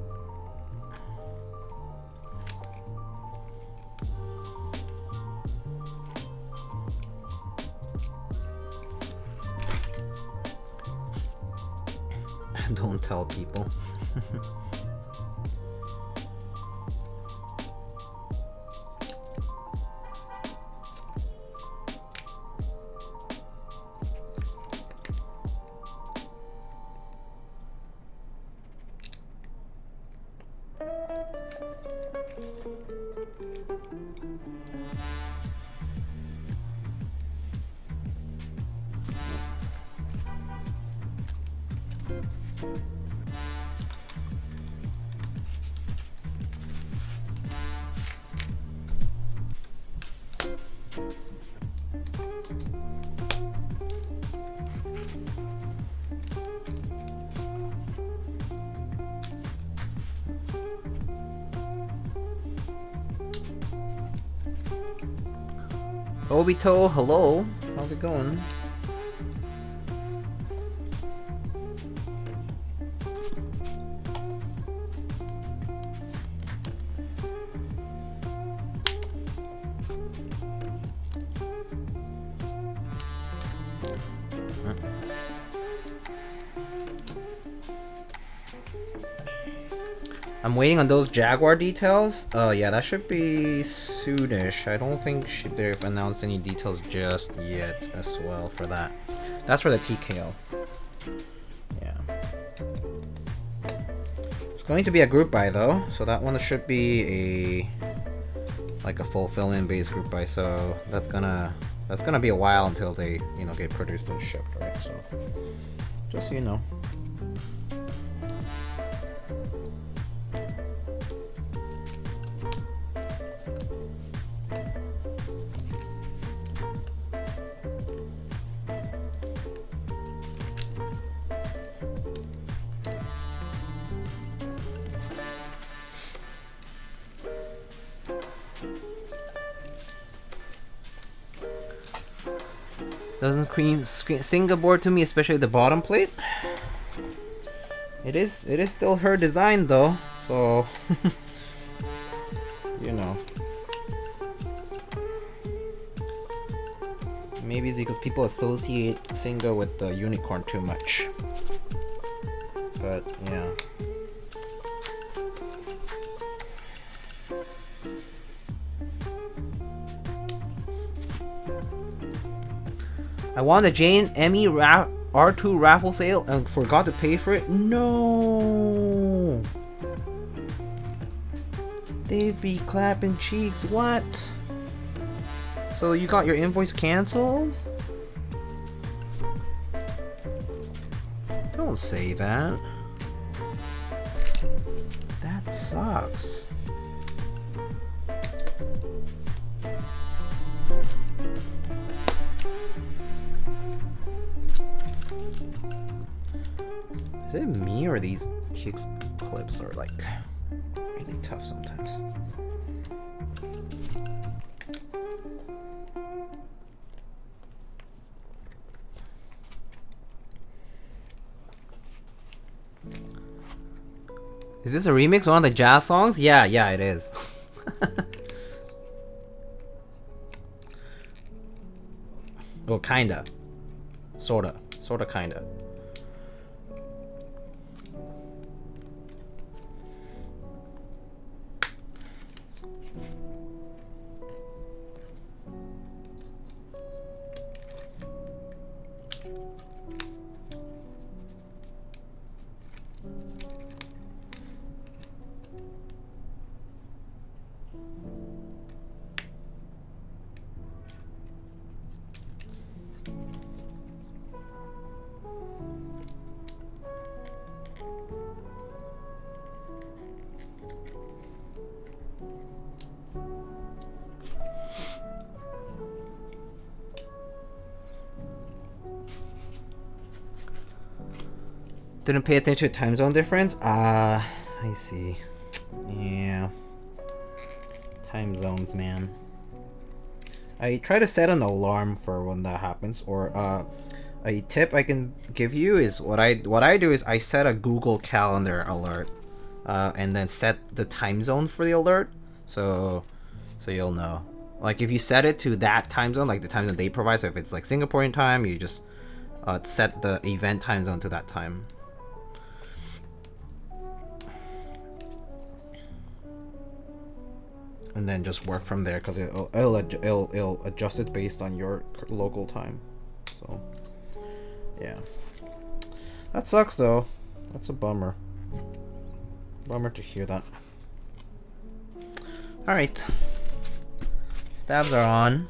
Don't tell people. Obito, hello. How's it going? I'm waiting on those Jaguar details. Yeah, that should be soonish. I don't think they've announced any details just yet as well for that. That's for the TKO. Yeah. It's going to be a group buy though, so that one should be like a fulfillment based group buy. So that's gonna be a while until they, you know, get produced and shipped, right? So Just so you know. Doesn't sing a board to me, especially the bottom plate. It is still her design though, so you know. Maybe it's because people associate Singa with the unicorn too much. But yeah. I won the Jane Emmy R2 raffle sale and forgot to pay for it. No, Dave be clapping cheeks. What? So you got your invoice canceled? Don't say that. That sucks. Is it me or these TX clips are like really tough sometimes? Is this a remix of one of the jazz songs? Yeah, it is. Well, kinda. Sorta, kinda. Didn't pay attention to time zone difference? I see. Yeah. Time zones, man. I try to set an alarm for when that happens, or a tip I can give you is what I do is I set a Google Calendar alert, and then set the time zone for the alert, so you'll know. Like if you set it to that time zone, like the time zone they provide, so if it's like Singaporean time, you just set the event time zone to that time. And then just work from there, because it'll adjust it based on your local time. So yeah, that sucks though. That's a bummer. Bummer to hear that. All right, stabs are on.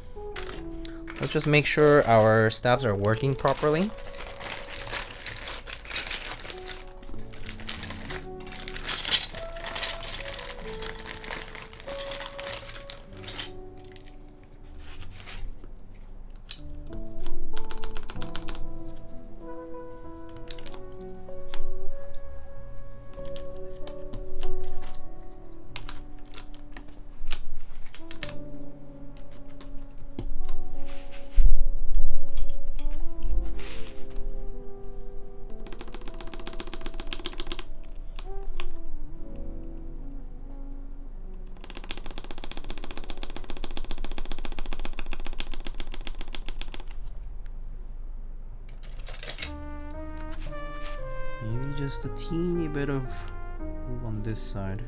Let's just make sure our stabs are working properly. Just a teeny bit of move on this side.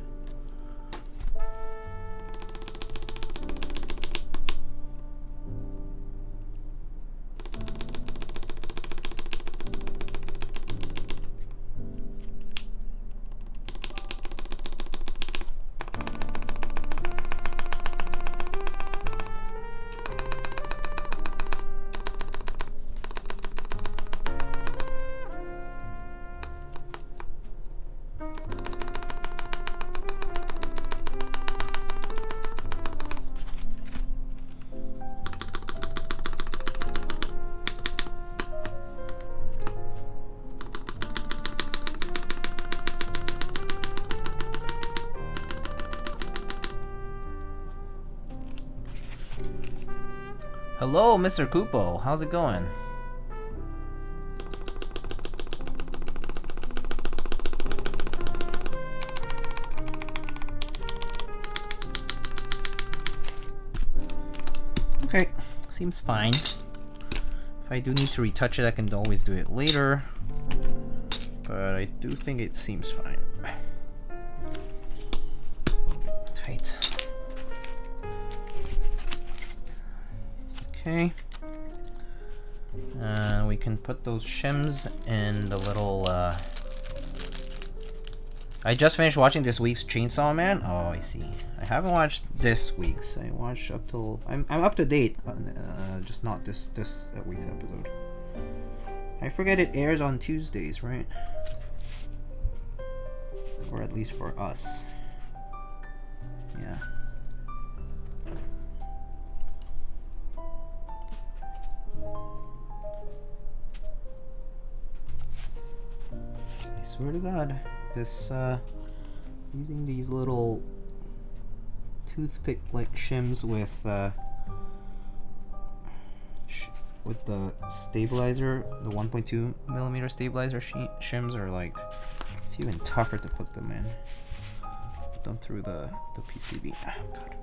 Hello, Mr. Kupo. How's it going? Okay, seems fine. If I do need to retouch it, I can always do it later. But I do think it seems fine. Tight. Okay. We can put those shims in the little I just finished watching this week's Chainsaw Man. Oh, I see. I haven't watched this week's. I watched up till I'm up to date, just not this week's episode. I forget it airs on Tuesdays, right? Or at least for us. Yeah. I swear to God, this using these little toothpick-like shims with the stabilizer, the 1.2mm stabilizer shims are like, it's even tougher to put them in. Put them through the PCB. Oh God,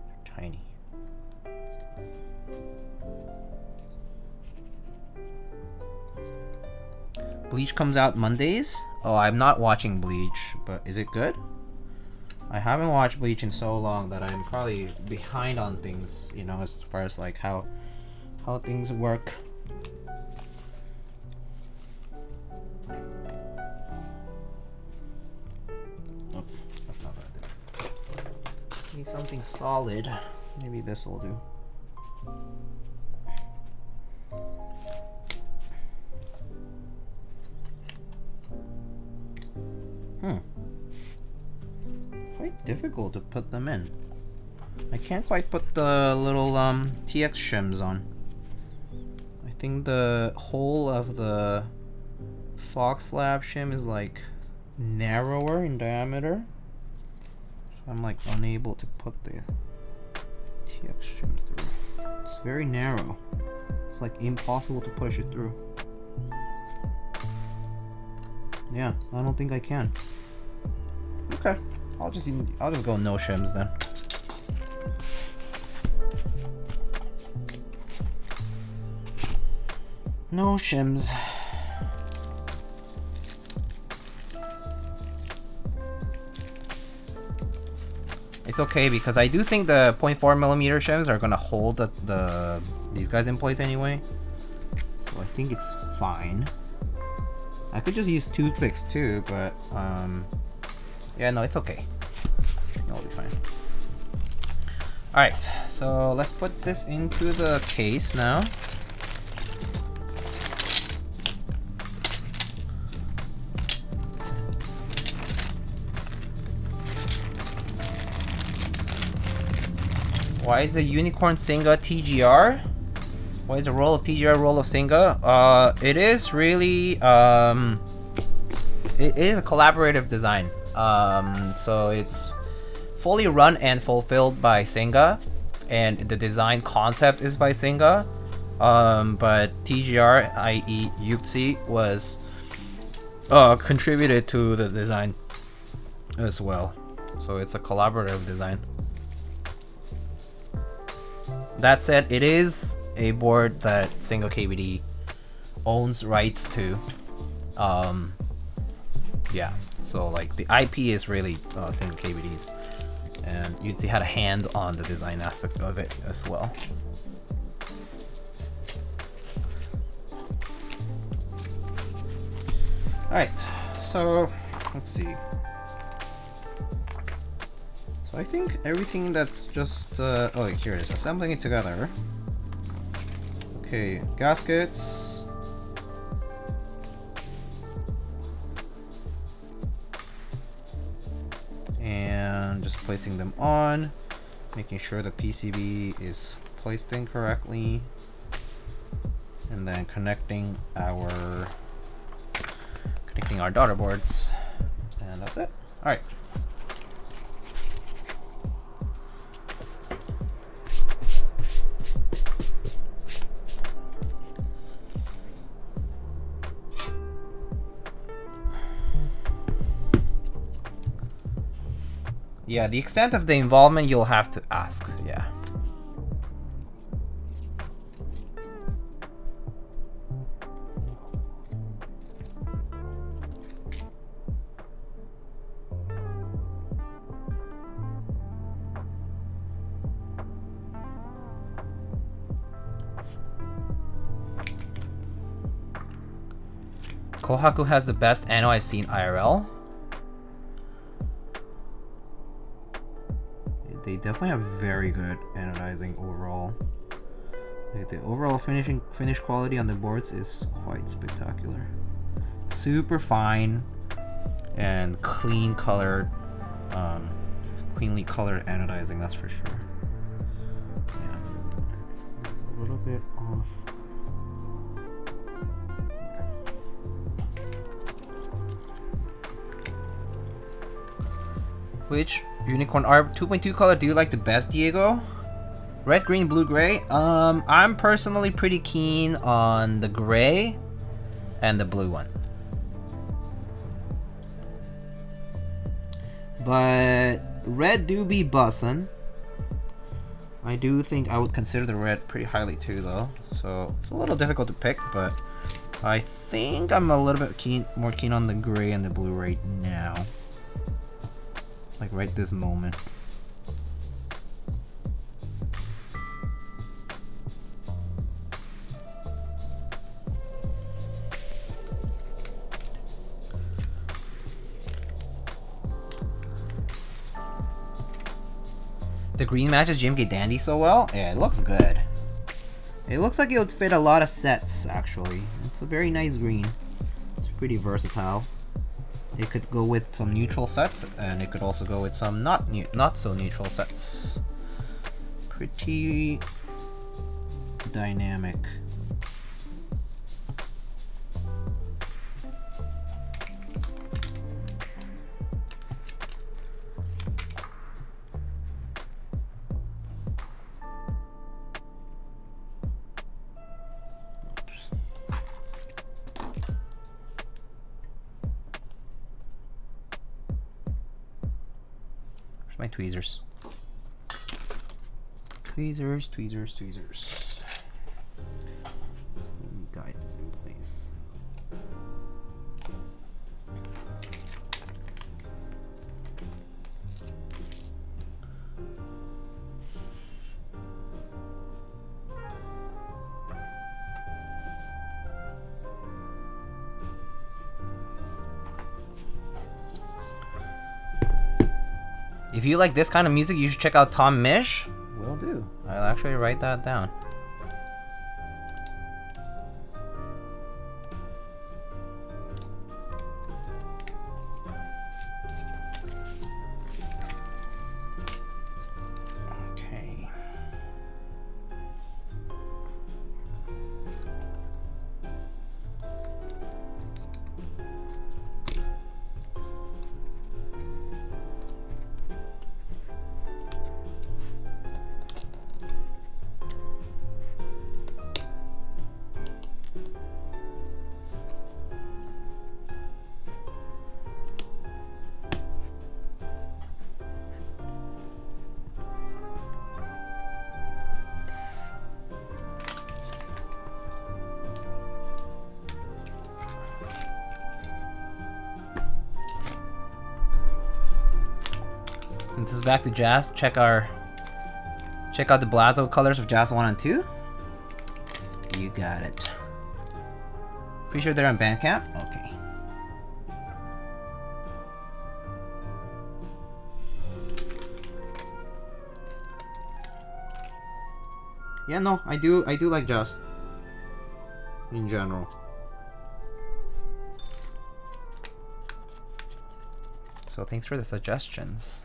they're tiny. Bleach comes out Mondays? Oh, I'm not watching Bleach, but is it good? I haven't watched Bleach in so long that I'm probably behind on things, you know, as far as like how things work. Oh, that's not bad. Need something solid. Maybe this will do. Quite difficult to put them in. I can't quite put the little TX shims on. I think the whole of the Fox Lab shim is like narrower in diameter. So I'm like unable to put the TX shim through. It's very narrow. It's like impossible to push it through. Yeah, I don't think I can. Okay, I'll just go no shims then. No shims. It's okay because I do think the 0.4mm shims are gonna hold these guys in place anyway. So I think it's fine. I could just use toothpicks too, but yeah, no, it's okay. It'll be fine. Alright, so let's put this into the case now. Why is the Unicorn Singa TGR? Why is the roll of TGR roll of Singa? It is really it is a collaborative design. So it's fully run and fulfilled by Singa, and the design concept is by Singa. But TGR, i.e. Yuxi, was contributed to the design as well. So it's a collaborative design. That said, it is a board that Singa KBD owns rights to. Yeah, so like the IP is really Singa KBD's, and Yuxi had a hand on the design aspect of it as well. Alright, so let's see. So I think everything that's just oh, here it is, assembling it together. Okay, gaskets. And just placing them on, making sure the PCB is placed in correctly, and then connecting our daughter boards, and that's it. All right. Yeah, the extent of the involvement you'll have to ask. Yeah. Kohaku has the best ano I've seen IRL. They definitely have very good anodizing overall. Like the overall finish quality on the boards is quite spectacular. Super fine and clean colored, cleanly colored anodizing, that's for sure. Yeah, it's a little bit off. Which Unicorn R 2.2 color do you like the best, Diego? Red, green, blue, gray? I'm personally pretty keen on the gray and the blue one. But red do be bussin'. I do think I would consider the red pretty highly too though. So it's a little difficult to pick, but I think I'm a little bit more keen on the gray and the blue right now. Like right this moment. The green matches Jimmy Dandy so well. Yeah, it looks good. It looks like it would fit a lot of sets actually. It's a very nice green. It's pretty versatile. It could go with some neutral sets, and it could also go with some not so neutral sets. Pretty dynamic. My tweezers. Tweezers. Let me guide this in place. If you like this kind of music, you should check out Tom Misch. Will do. I'll actually write that down. Okay. Since it's back to jazz, check out the Blazo colors of Jazz 1 and 2. You got it. Pretty sure they're on Bandcamp? Okay. Yeah, no, I do like jazz. In general. So thanks for the suggestions.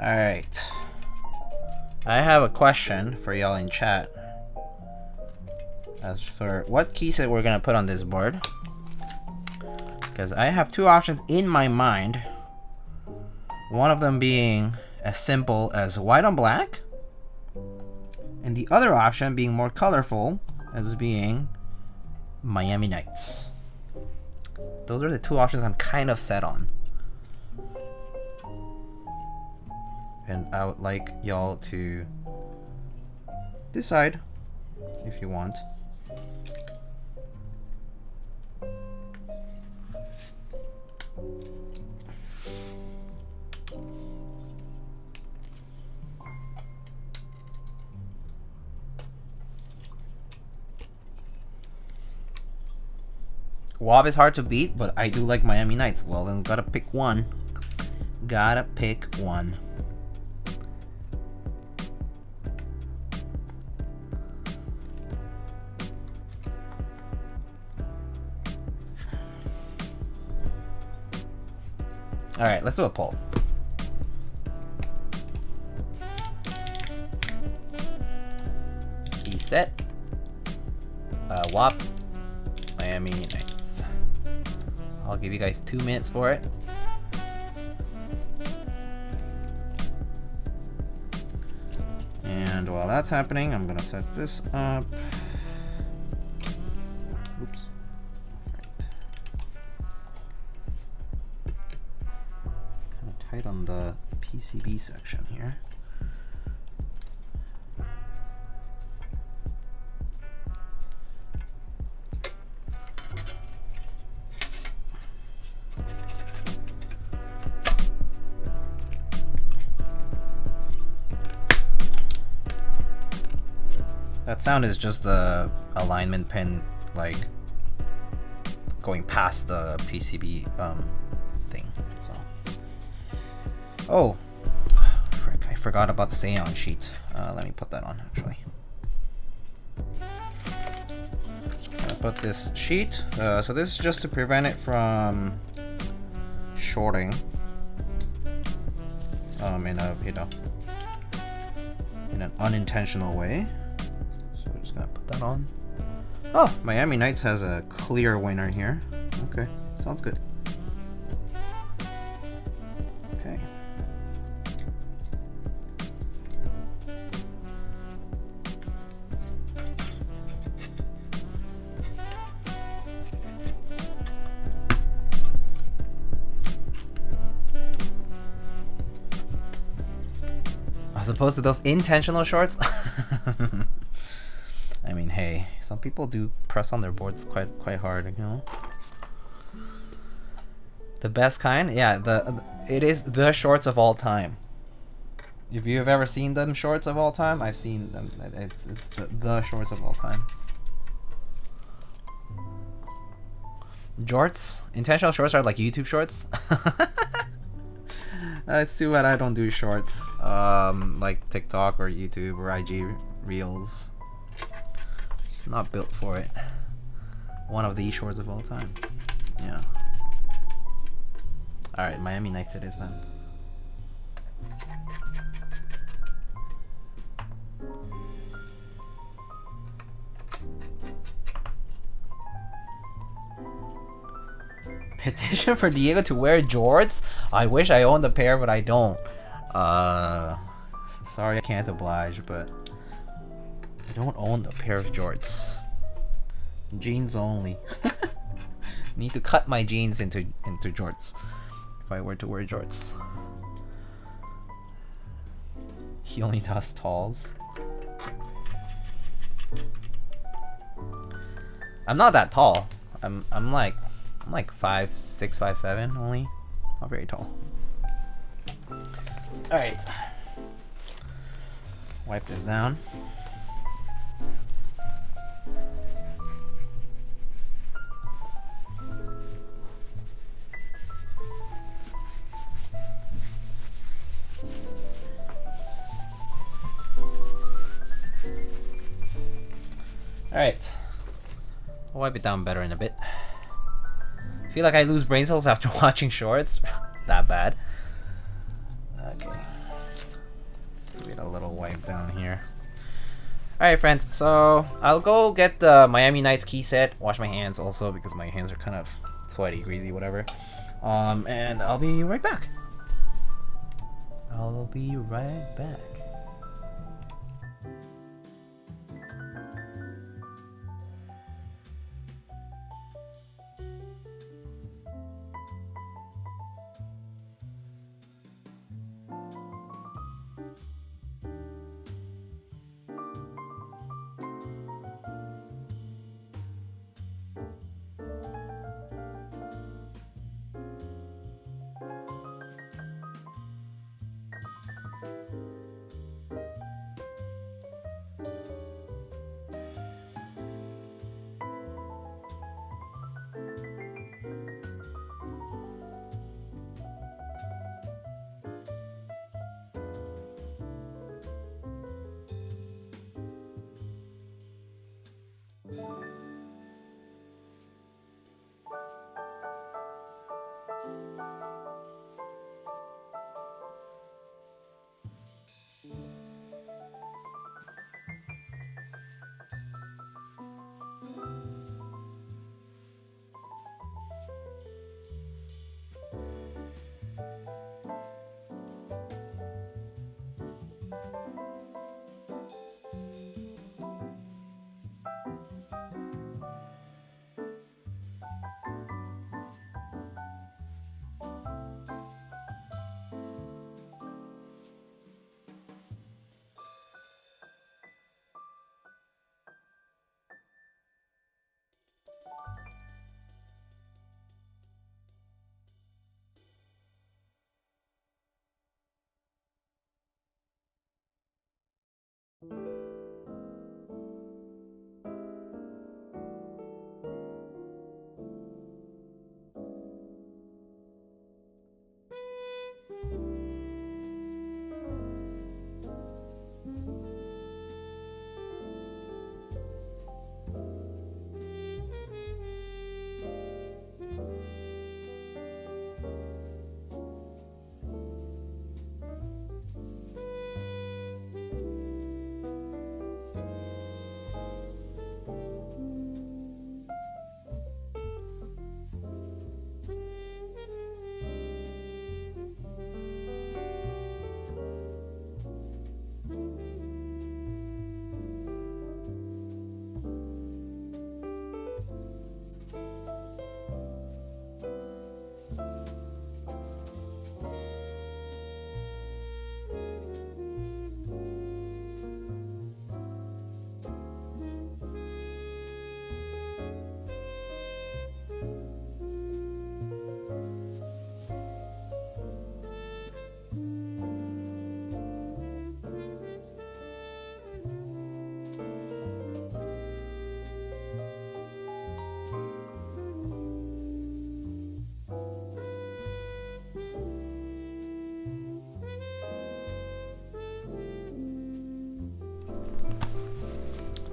Alright. I have a question for y'all in chat. As for what keyset we're gonna put on this board. Because I have two options in my mind. One of them being as simple as white on black. And the other option being more colorful as being Miami Nights. Those are the two options I'm kind of set on. And I would like y'all to decide if you want. WoB is hard to beat, but I do like Miami Nights. Well, then gotta pick one. Gotta pick one. Alright, let's do a poll. Key set. WAP. Miami Nights. I'll give you guys 2 minutes for it. And while that's happening, I'm gonna set this up. Oops. It's kind of tight on the PCB section here. That sound is just the alignment pin, like, going past the PCB thing. So, oh, frick! I forgot about the Aeon sheet. Let me put that on actually. I'll put this sheet. So this is just to prevent it from shorting. In a in an unintentional way. So we're just gonna put that on. Oh, Miami Nights has a clear winner here. Okay, sounds good. Okay. As opposed to those intentional shorts. I mean, hey, some people do press on their boards quite hard, you know. The best kind, yeah. It is the shorts of all time. If you have ever seen them shorts of all time, I've seen them. It's the shorts of all time. Jorts, intentional shorts are like YouTube shorts. It's too bad I don't do shorts, like TikTok or YouTube or IG Reels. It's not built for it. One of the shorts of all time. Yeah. Alright, Miami Nights it is then. Petition for Diego to wear jorts? I wish I owned a pair, but I don't. Sorry I can't oblige, but I don't own a pair of jorts. Jeans only. Need to cut my jeans into jorts if I were to wear jorts. He only does talls. I'm not that tall. I'm like 5'6", 5'7" only. Not very tall. Alright. Wipe this down. Alright. I'll wipe it down better in a bit. I feel like I lose brain cells after watching shorts. That bad. Okay. right down here. Alright, friends, so I'll go get the Miami Nights key set, wash my hands also because my hands are kind of sweaty, greasy, whatever. And I'll be right back. I'll be right back.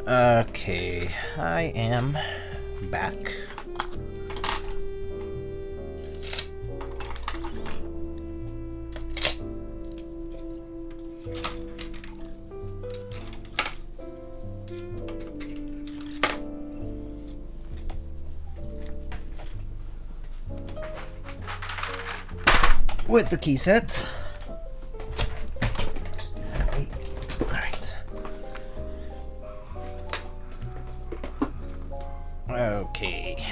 Okay, I am back. With the key set. Okay.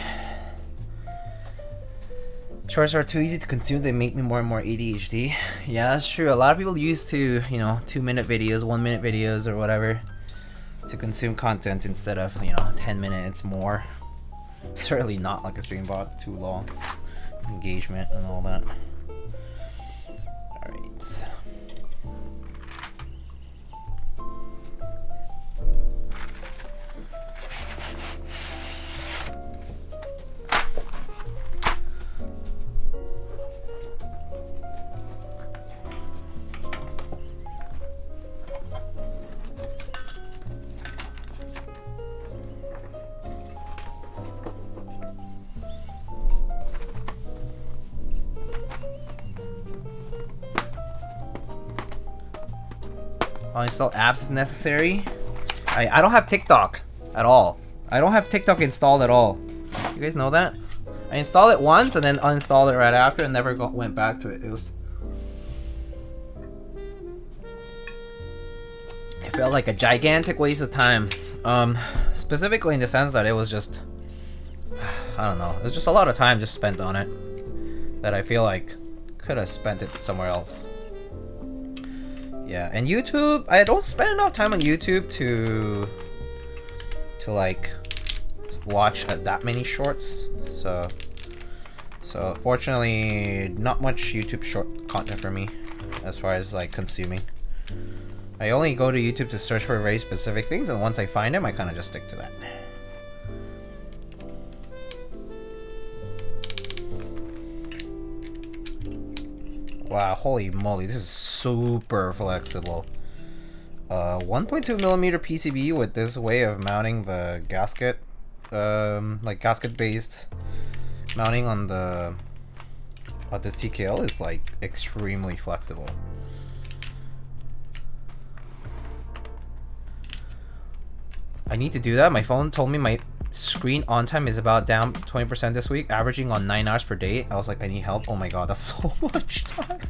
Shorts are too easy to consume, they make me more and more ADHD. Yeah, that's true. A lot of people used to, 2-minute videos, 1-minute videos, or whatever to consume content instead of, 10 minutes more. Certainly not like a stream bot, too long. Engagement and all that. Alright. Uninstall apps if necessary. I don't have TikTok at all. I don't have TikTok installed at all. You guys know that? I installed it once and then uninstalled it right after and never went back to it. It felt like a gigantic waste of time. Specifically in the sense that it was just, I don't know, it was just a lot of time just spent on it that I feel like could have spent it somewhere else. Yeah, and YouTube, I don't spend enough time on YouTube to like watch that many shorts. So fortunately, not much YouTube short content for me as far as like consuming. I only go to YouTube to search for very specific things, and once I find them, I kind of just stick to that. Wow, holy moly, this is super flexible. 1.2 millimeter PCB with this way of mounting the gasket, like gasket-based mounting on the this TKL is like extremely flexible. I need to do that. My phone told me my screen on time is about down 20% this week, averaging on 9 hours per day. I was like, I need help. Oh my god, that's so much time.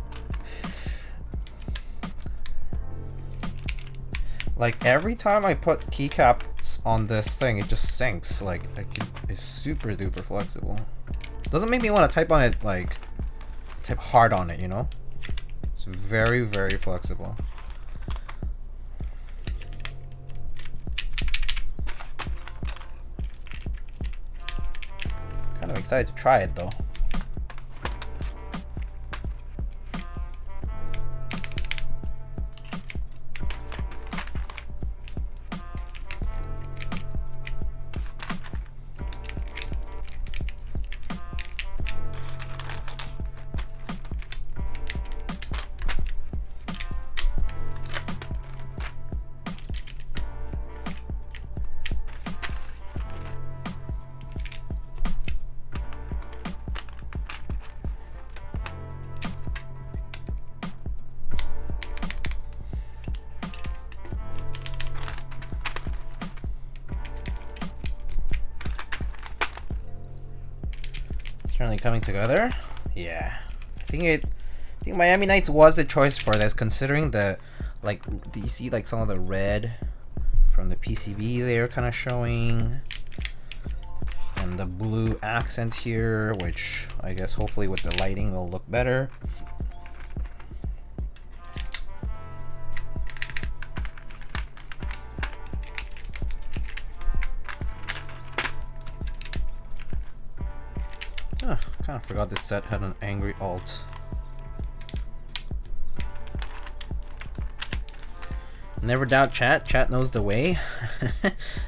Like every time I put keycaps on this thing, it just sinks. Like it's super duper flexible. Doesn't make me want to type on it, like type hard on it, you know? It's very, very flexible. Kind of excited to try it though. Certainly coming together. Yeah, I think Miami Nights was the choice for this, considering the, like, do you see like some of the red from the PCB there kind of showing, and the blue accent here, which I guess hopefully with the lighting will look better. Kind of forgot this set had an angry alt. Never doubt chat. Chat knows the way.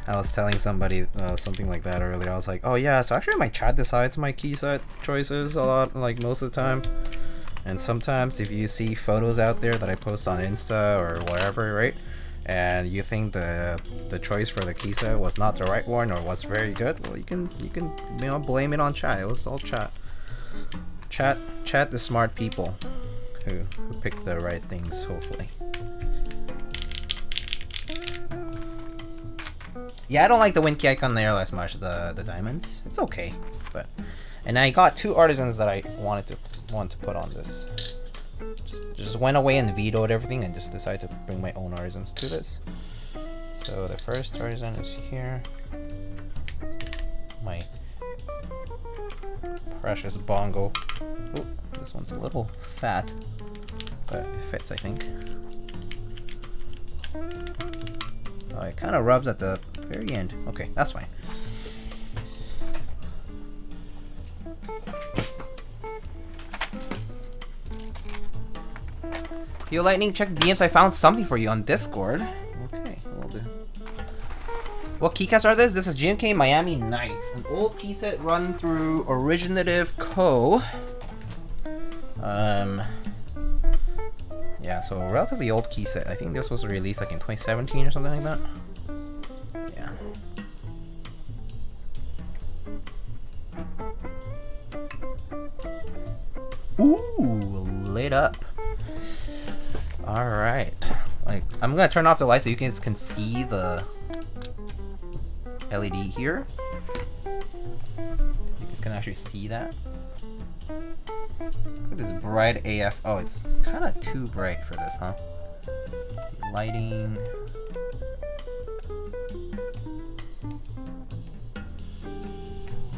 I was telling somebody something like that earlier. I was like, oh yeah, so actually my chat decides my key set choices a lot, like most of the time. And sometimes if you see photos out there that I post on Insta or whatever, right? And you think the choice for the key set was not the right one or was very good, well, you can blame it on chat. It was all chat. Chat the smart people who picked the right things, hopefully. Yeah, I don't like the Win key icon there as much. The diamonds, it's okay, but and I got two artisans that I want to put on this. Just went away and vetoed everything and just decided to bring my own artisans to this. So the first artisan is here. This is my precious bongo. Oh, this one's a little fat, but it fits, I think. Oh, it kind of rubs at the very end. Okay, that's fine. Yo, Lightning, check DMs. I found something for you on Discord. Okay, will do. What keycaps are this? This is GMK Miami Nights, an old key set run through Originative Co. Yeah, so a relatively old key set. I think this was released like in 2017 or something like that. Yeah. Ooh, lit up. Alright, Like, I'm gonna turn off the light so you guys can see the LED here. You guys can actually see that. Look at this bright AF. Oh, it's kind of too bright for this, huh? Lighting.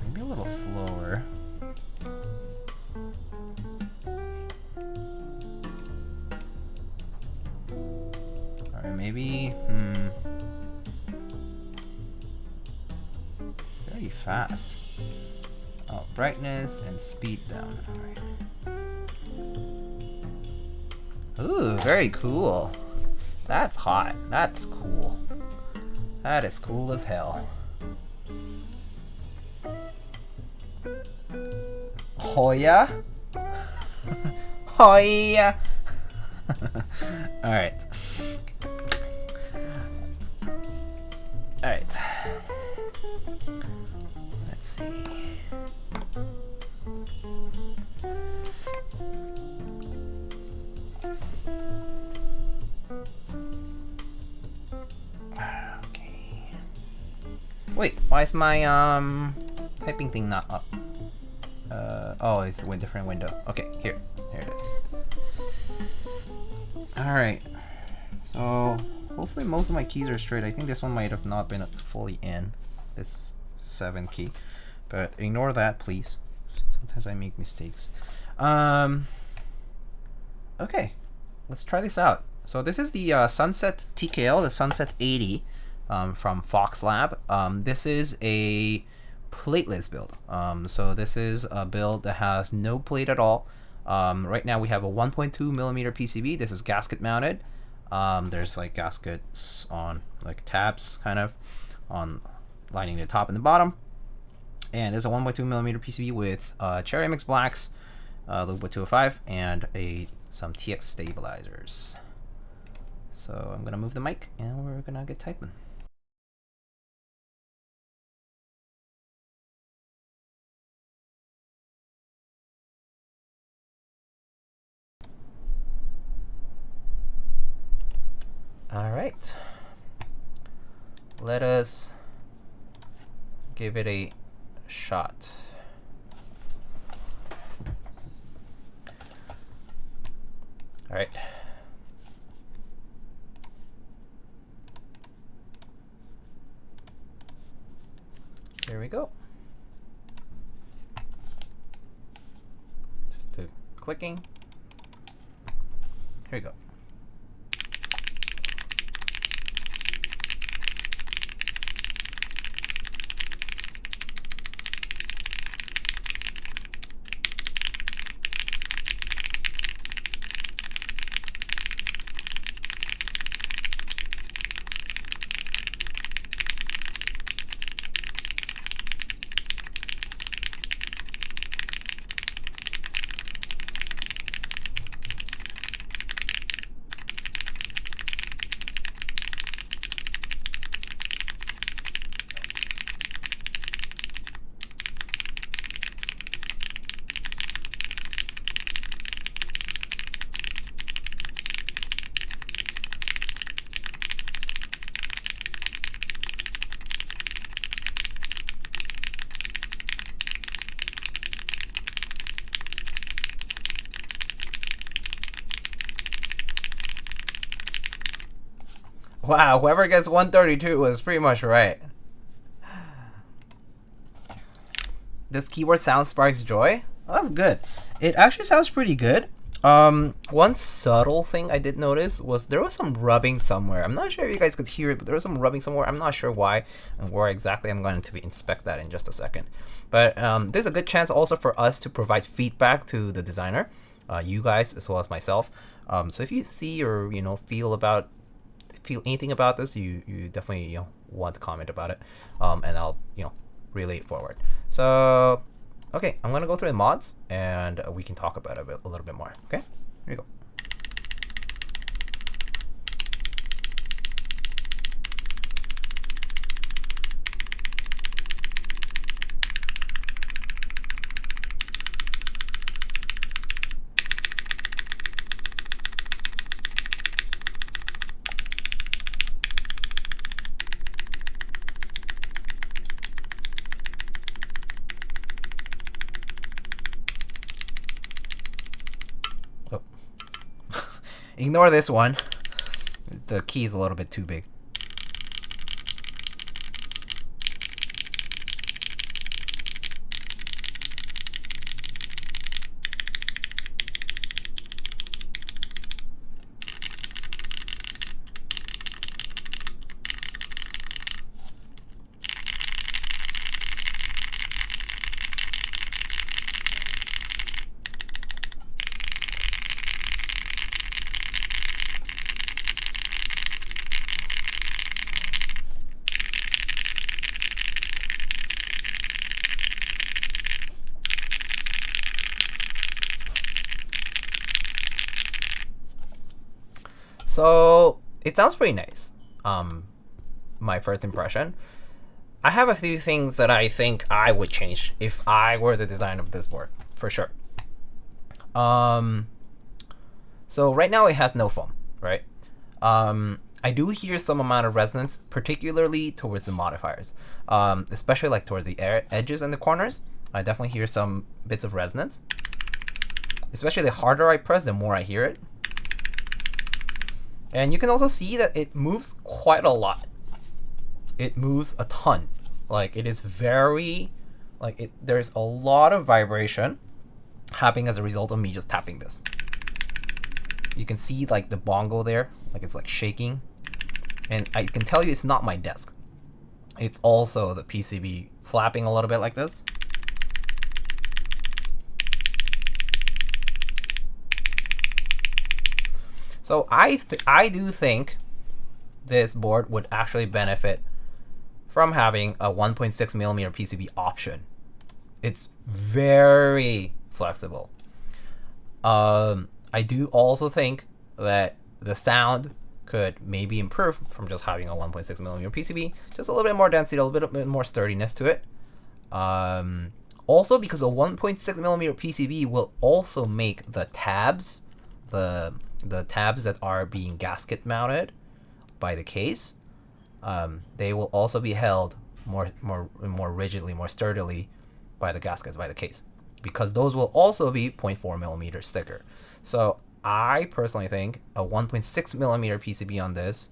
Maybe a little slower. Alright, maybe. It's very fast. Oh, brightness and speed down. Alright. Ooh, very cool. That's hot. That's cool. That is cool as hell. Hoya? Hoya! Alright. Alright. Let's see. Okay. Wait, why is my typing thing not up? Oh, it's a different window. Okay, here it is. Alright. So hopefully most of my keys are straight. I think this one might have not been fully in, this 7 key. But ignore that, please. Sometimes I make mistakes. Okay, let's try this out. So this is the Sunset TKL, the Sunset 80 from Fox Lab. This is a plateless build. So this is a build that has no plate at all. Right now we have a 1.2mm PCB. This is gasket mounted. There's like gaskets on like tabs kind of on lining the top and the bottom. And there's a 1.2mm PCB with cherry mix blacks, Lube 205, and some TX stabilizers. So I'm gonna move the mic and we're gonna get typing. All right, let us give it a shot. All right. Here we go. Just clicking. Here we go. Wow, whoever gets 132 was pretty much right. This keyboard sound sparks joy. Oh, that's good. It actually sounds pretty good. One subtle thing I did notice was there was some rubbing somewhere. I'm not sure if you guys could hear it, but there was some rubbing somewhere. I'm not sure why and where exactly. I'm going to inspect that in just a second. But there's a good chance also for us to provide feedback to the designer, you guys as well as myself. So if you see or feel anything about this, you definitely want to comment about it, and I'll relay it forward. So okay, I'm gonna go through the mods and we can talk about it a little bit more. Okay, here you go. Ignore this one. The key is a little bit too big. So it sounds pretty nice. My first impression. I have a few things that I think I would change if I were the designer of this board, for sure. So right now it has no foam, right? I do hear some amount of resonance, particularly towards the modifiers, especially like towards the edges and the corners. I definitely hear some bits of resonance. Especially the harder I press, the more I hear it. And you can also see that it moves quite a lot. It moves a ton. Like it is very, like there's a lot of vibration happening as a result of me just tapping this. You can see like the bongo there, like it's like shaking. And I can tell you it's not my desk. It's also the PCB flapping a little bit like this. So I do think this board would actually benefit from having a 1.6mm PCB option. It's very flexible. I do also think that the sound could maybe improve from just having a 1.6mm PCB. Just a little bit more density, a little bit more sturdiness to it. Also, because a 1.6mm PCB will also make the tabs, the tabs that are being gasket mounted by the case, they will also be held more rigidly, more sturdily by the gaskets, by the case, because those will also be 0.4mm thicker. So I personally think a 1.6mm PCB on this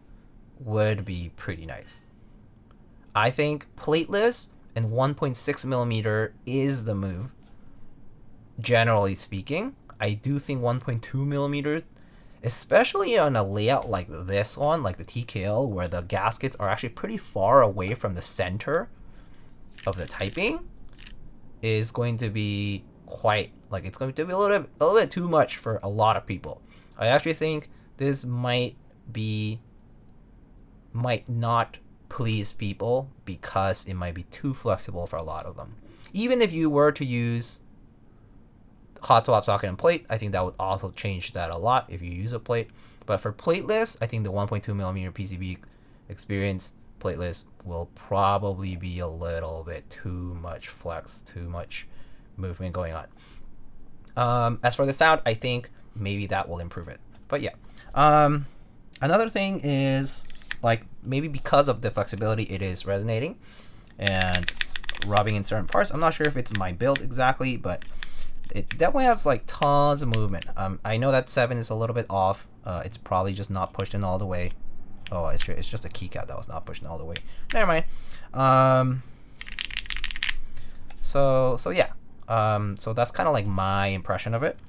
would be pretty nice. I think plateless and 1.6mm is the move, generally speaking. I do think 1.2mm, especially on a layout like this one, like the TKL, where the gaskets are actually pretty far away from the center of the typing, is going to be quite, like, it's going to be a little bit too much for a lot of people. I actually think this might not please people because it might be too flexible for a lot of them. Even if you were to use hot swap socket and plate, I think that would also change that a lot if you use a plate. But for plateless, I think the 1.2mm PCB experience plateless will probably be a little bit too much flex, too much movement going on. As for the sound, I think maybe that will improve it. But yeah. Another thing is, like, maybe because of the flexibility, it is resonating and rubbing in certain parts. I'm not sure if it's my build exactly, but it definitely has like tons of movement. I know that 7 is a little bit off. It's probably just not pushed in all the way. Oh, it's just a keycap that was not pushed in all the way. Never mind. So yeah. So that's kind of like my impression of it.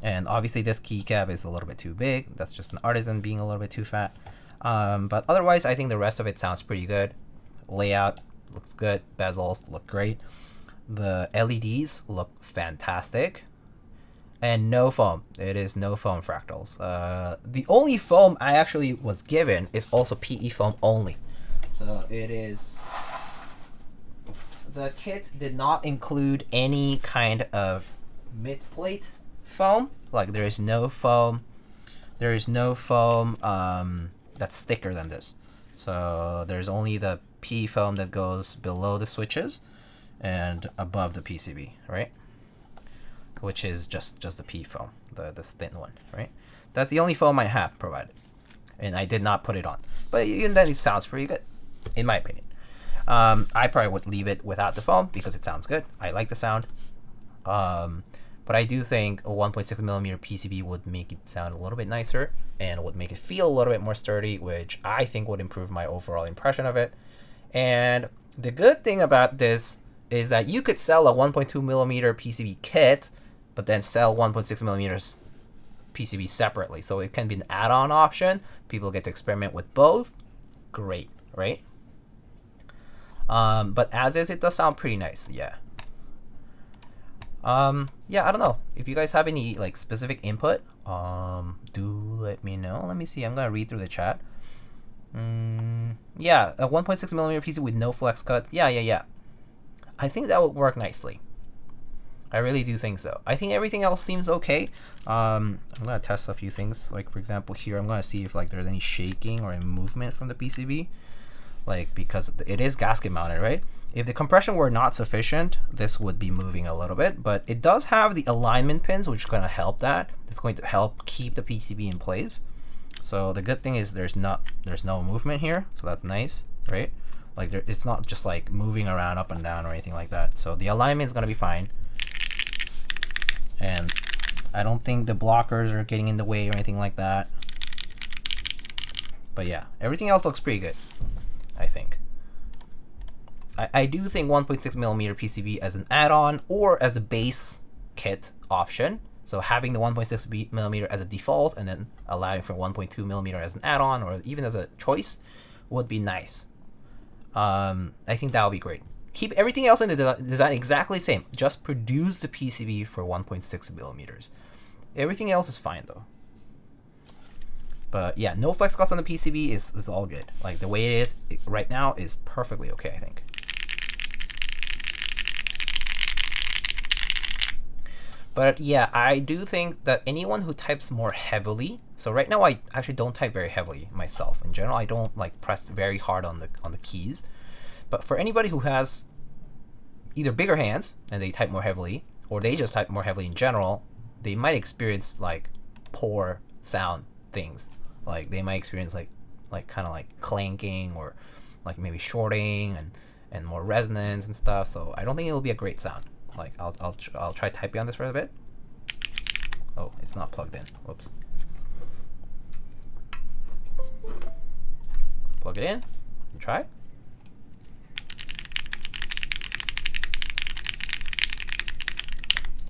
And obviously this keycap is a little bit too big. That's just an artisan being a little bit too fat. But otherwise, I think the rest of it sounds pretty good. Layout looks good. Bezels look great. The LEDs look fantastic. And no foam. It is no foam fractals. The only foam I actually was given is also PE foam only. So it is... The kit did not include any kind of mid-plate foam. Like, there is no foam. There is no foam that's thicker than this. So there's only the PE foam that goes below the switches and above the PCB, right? Which is just the PE foam, this thin one, right? That's the only foam I have provided, and I did not put it on. But even then, it sounds pretty good, in my opinion. I probably would leave it without the foam because it sounds good. I like the sound. But I do think a 1.6 millimeter PCB would make it sound a little bit nicer and would make it feel a little bit more sturdy, which I think would improve my overall impression of it. And the good thing about this is that you could sell a 1.2 millimeter PCB kit, but then sell 1.6 millimeters PCB separately. So it can be an add-on option. People get to experiment with both. Great, right? But as is, it does sound pretty nice. Yeah. Yeah, I don't know. If you guys have any like specific input, do let me know. Let me see. I'm gonna read through the chat. Yeah, a 1.6 millimeter PCB with no flex cuts. Yeah. I think that would work nicely. I really do think so. I think everything else seems okay. I'm gonna test a few things. Like for example, here I'm gonna see if like there's any shaking or any movement from the PCB. Like because it is gasket mounted, right? If the compression were not sufficient, this would be moving a little bit. But it does have the alignment pins, which is going to help that. It's going to help keep the PCB in place. So the good thing is there's no movement here, so that's nice, right? Like it's not just like moving around up and down or anything like that. So the alignment is going to be fine. And I don't think the blockers are getting in the way or anything like that. But yeah, everything else looks pretty good, I think. I do think 1.6 millimeter PCB as an add-on or as a base kit option. So having the 1.6 millimeter as a default and then allowing for 1.2 millimeter as an add-on or even as a choice would be nice. I think that would be great. Keep everything else in the design exactly the same. Just produce the PCB for 1.6 millimeters. Everything else is fine though. But yeah, no flex cuts on the PCB is all good. Like the way it is right now is perfectly okay, I think. But yeah, I do think that anyone who types more heavily, so right now I actually don't type very heavily myself. In general, I don't like press very hard on the keys. But for anybody who has either bigger hands and they type more heavily, or they just type more heavily in general, they might experience like poor sound things. Like they might experience like kind of like clanking or like maybe shorting and more resonance and stuff. So I don't think it'll be a great sound. Like I'll try typing on this for a bit. Oh, it's not plugged in. Whoops. So plug it in and try.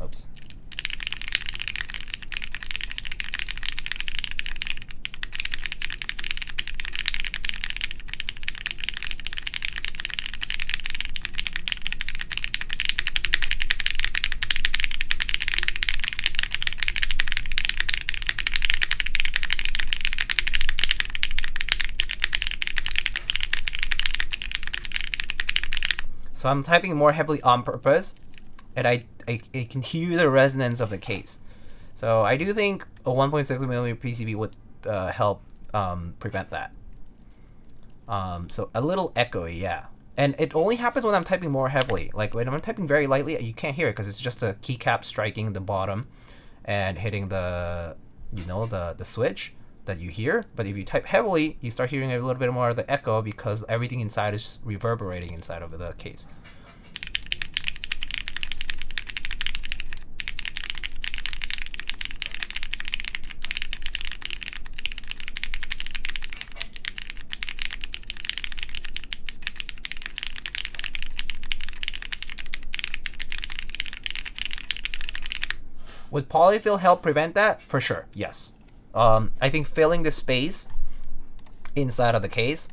Oops. So I'm typing more heavily on purpose, and I can hear the resonance of the case. So I do think a 1.6 millimeter PCB would help prevent that. So a little echoey, yeah. And it only happens when I'm typing more heavily. Like when I'm typing very lightly, you can't hear it because it's just a keycap striking the bottom and hitting the the switch that you hear. But if you type heavily, you start hearing a little bit more of the echo because everything inside is reverberating inside of the case. Would polyfill help prevent that? For sure, yes. I think filling the space inside of the case,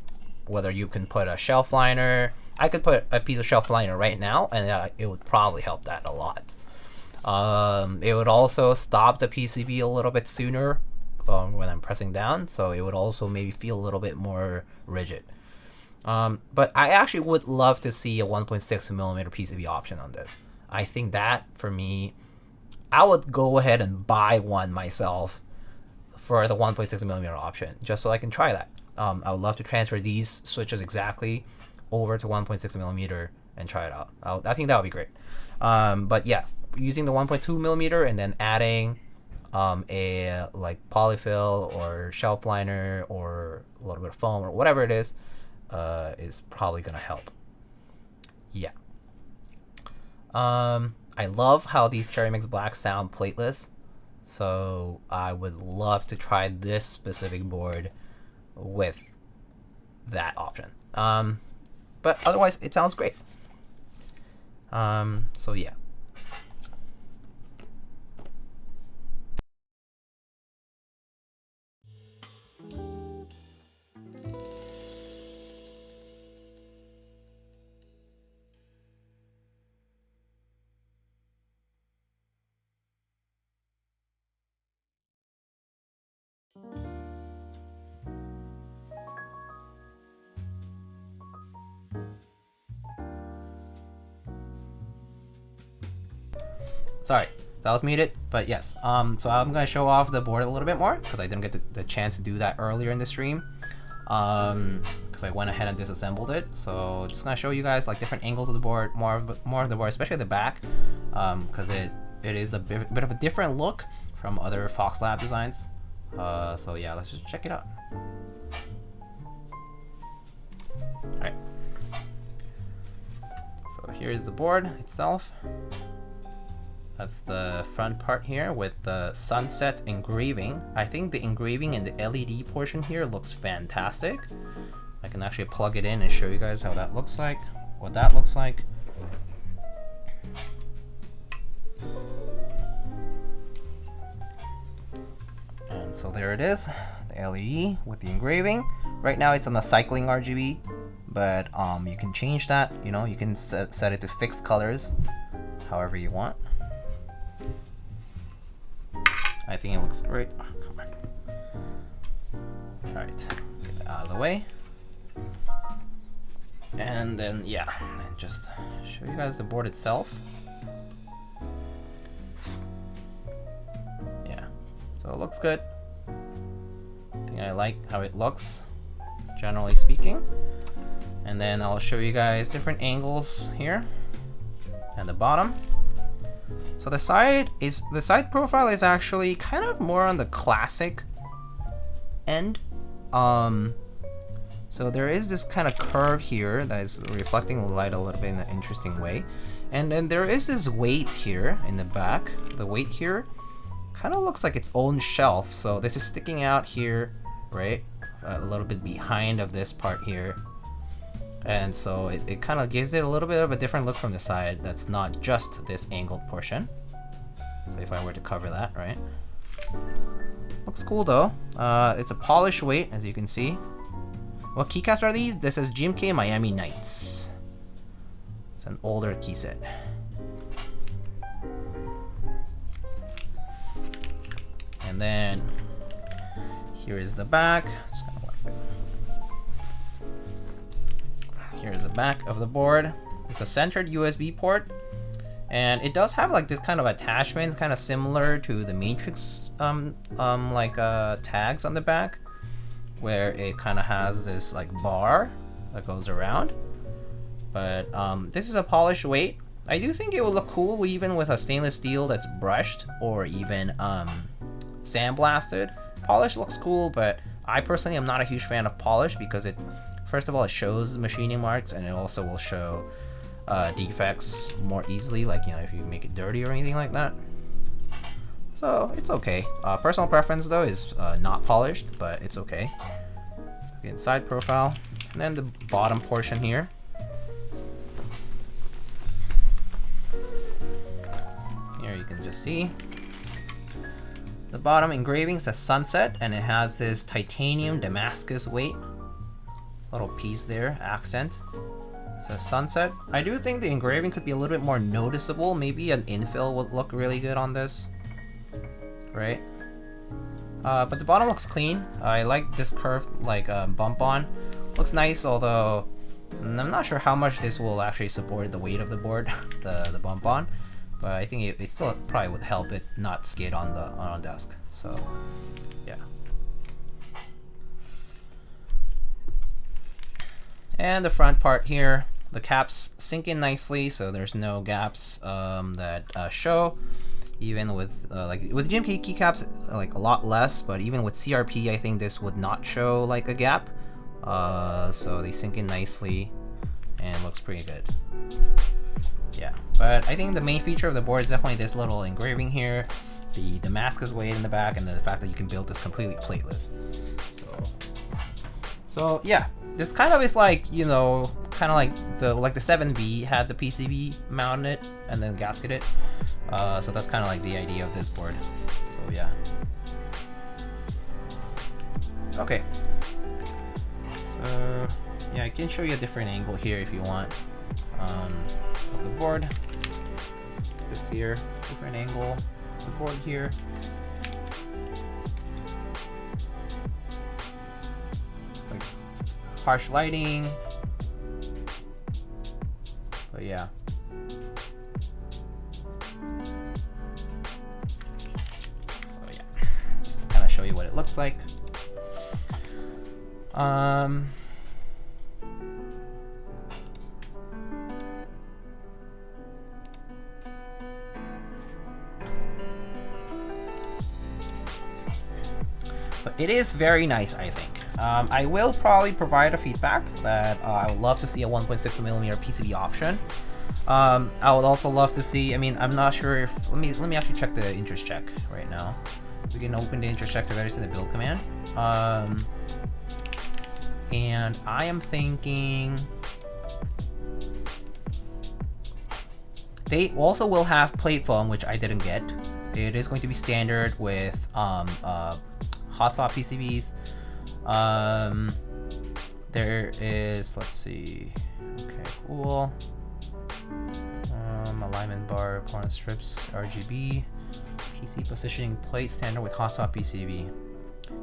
whether you can put a shelf liner, I could put a piece of shelf liner right now, and it would probably help that a lot. It would also stop the PCB a little bit sooner when I'm pressing down, so it would also maybe feel a little bit more rigid. But I actually would love to see a 1.6 millimeter PCB option on this. I think that, for me, I would go ahead and buy one myself for the 1.6 millimeter option, just so I can try that. I would love to transfer these switches exactly over to 1.6 millimeter and try it out. I think that would be great. But yeah, using the 1.2 millimeter and then adding a like polyfill or shelf liner or a little bit of foam or whatever it is probably gonna help. Yeah. I love how these Cherry Mix Black sound plateless, so I would love to try this specific board with that option. But otherwise, it sounds great. So yeah. Sorry, so I was muted, but yes. So I'm gonna show off the board a little bit more because I didn't get the chance to do that earlier in the stream. Because I went ahead and disassembled it. So just gonna show you guys like different angles of the board, more of the board, especially the back, because it is a bit of a different look from other Fox Lab designs. So yeah, let's just check it out. All right. So here's the board itself. That's the front part here with the sunset engraving. I think the engraving in the LED portion here looks fantastic. I can actually plug it in and show you guys how that looks like, what that looks like. And so there it is, the LED with the engraving. Right now it's on the cycling RGB, but you can change that. You know, you can set it to fixed colors, however you want. I think it looks great. Oh, come on. Alright, get that out of the way. And then, yeah, just show you guys the board itself. Yeah, so it looks good. I think I like how it looks, generally speaking. And then I'll show you guys different angles here and the bottom. So the side profile is actually kind of more on the classic end. So there is this kind of curve here that is reflecting the light a little bit in an interesting way. And then there is this weight here in the back. The weight here kind of looks like its own shelf. So this is sticking out here, right? A little bit behind of this part here. And so it kind of gives it a little bit of a different look from the side that's not just this angled portion. So if I were to cover that, right? Looks cool though. It's a polished weight, as you can see. What keycaps are these? This is GMK Miami Nights. It's an older key set. And then here is the back. Just gonna wipe it. Here's the back of the board. It's a centered USB port, and it does have like this kind of attachment, kind of similar to the Matrix tags on the back, where it kind of has this like bar that goes around. But this is a polished weight. I do think it would look cool even with a stainless steel that's brushed or even sandblasted. Polish looks cool, but I personally am not a huge fan of polish because it, first of all, it shows the machining marks, and it also will show defects more easily, like, you know, if you make it dirty or anything like that. So it's okay. Personal preference though is not polished, but it's okay. The inside profile, and then the bottom portion here. Here you can just see the bottom engraving says sunset, and it has this titanium Damascus weight. Little piece there, accent. It says sunset. I do think the engraving could be a little bit more noticeable. Maybe an infill would look really good on this, right? But the bottom looks clean. I like this curved like bump on. Looks nice, although I'm not sure how much this will actually support the weight of the board, the bump on. But I think it still probably would help it not skid on the desk. So yeah. And the front part here, the caps sink in nicely, so there's no gaps that show. Even with like with GMK keycaps, like a lot less, but even with CRP, I think this would not show like a gap. So they sink in nicely and looks pretty good. Yeah, but I think the main feature of the board is definitely this little engraving here, the Damascus weight in the back, and the fact that you can build this completely plateless. So yeah, this kind of is like, you know, kind of like the 7B had the PCB mounted and then gasketed. So that's kind of like the idea of this board. So yeah. Okay. So yeah, I can show you a different angle here if you want. Of the board. This here, different angle. The board here. Like harsh lighting. But yeah. So yeah, just to kind of show you what it looks like. But it is very nice, I think. I will probably provide a feedback that I would love to see a 1.6mm PCB option. I would also love to see, I mean, I'm not sure if, let me actually check the interest check right now. We can open the interest check to register the build command. And I am thinking they also will have plate foam, which I didn't get. It is going to be standard with hot swap PCBs. There is, let's see, okay, cool. Alignment bar, pawn strips, RGB, PC positioning plate standard with hot swap PCB.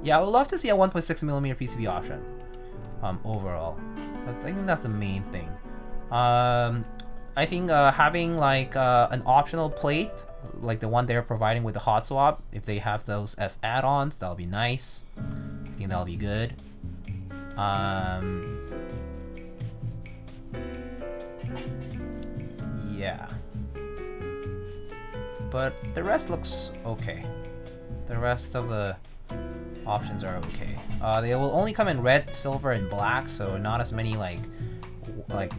Yeah, I would love to see a 1.6mm PCB option. Overall, I think that's the main thing. I think having like an optional plate, like the one they're providing with the hot swap, if they have those as add-ons, that'll be nice. I think that'll be good. Yeah. But the rest looks okay. The rest of the options are okay. They will only come in red, silver, and black, so not as many like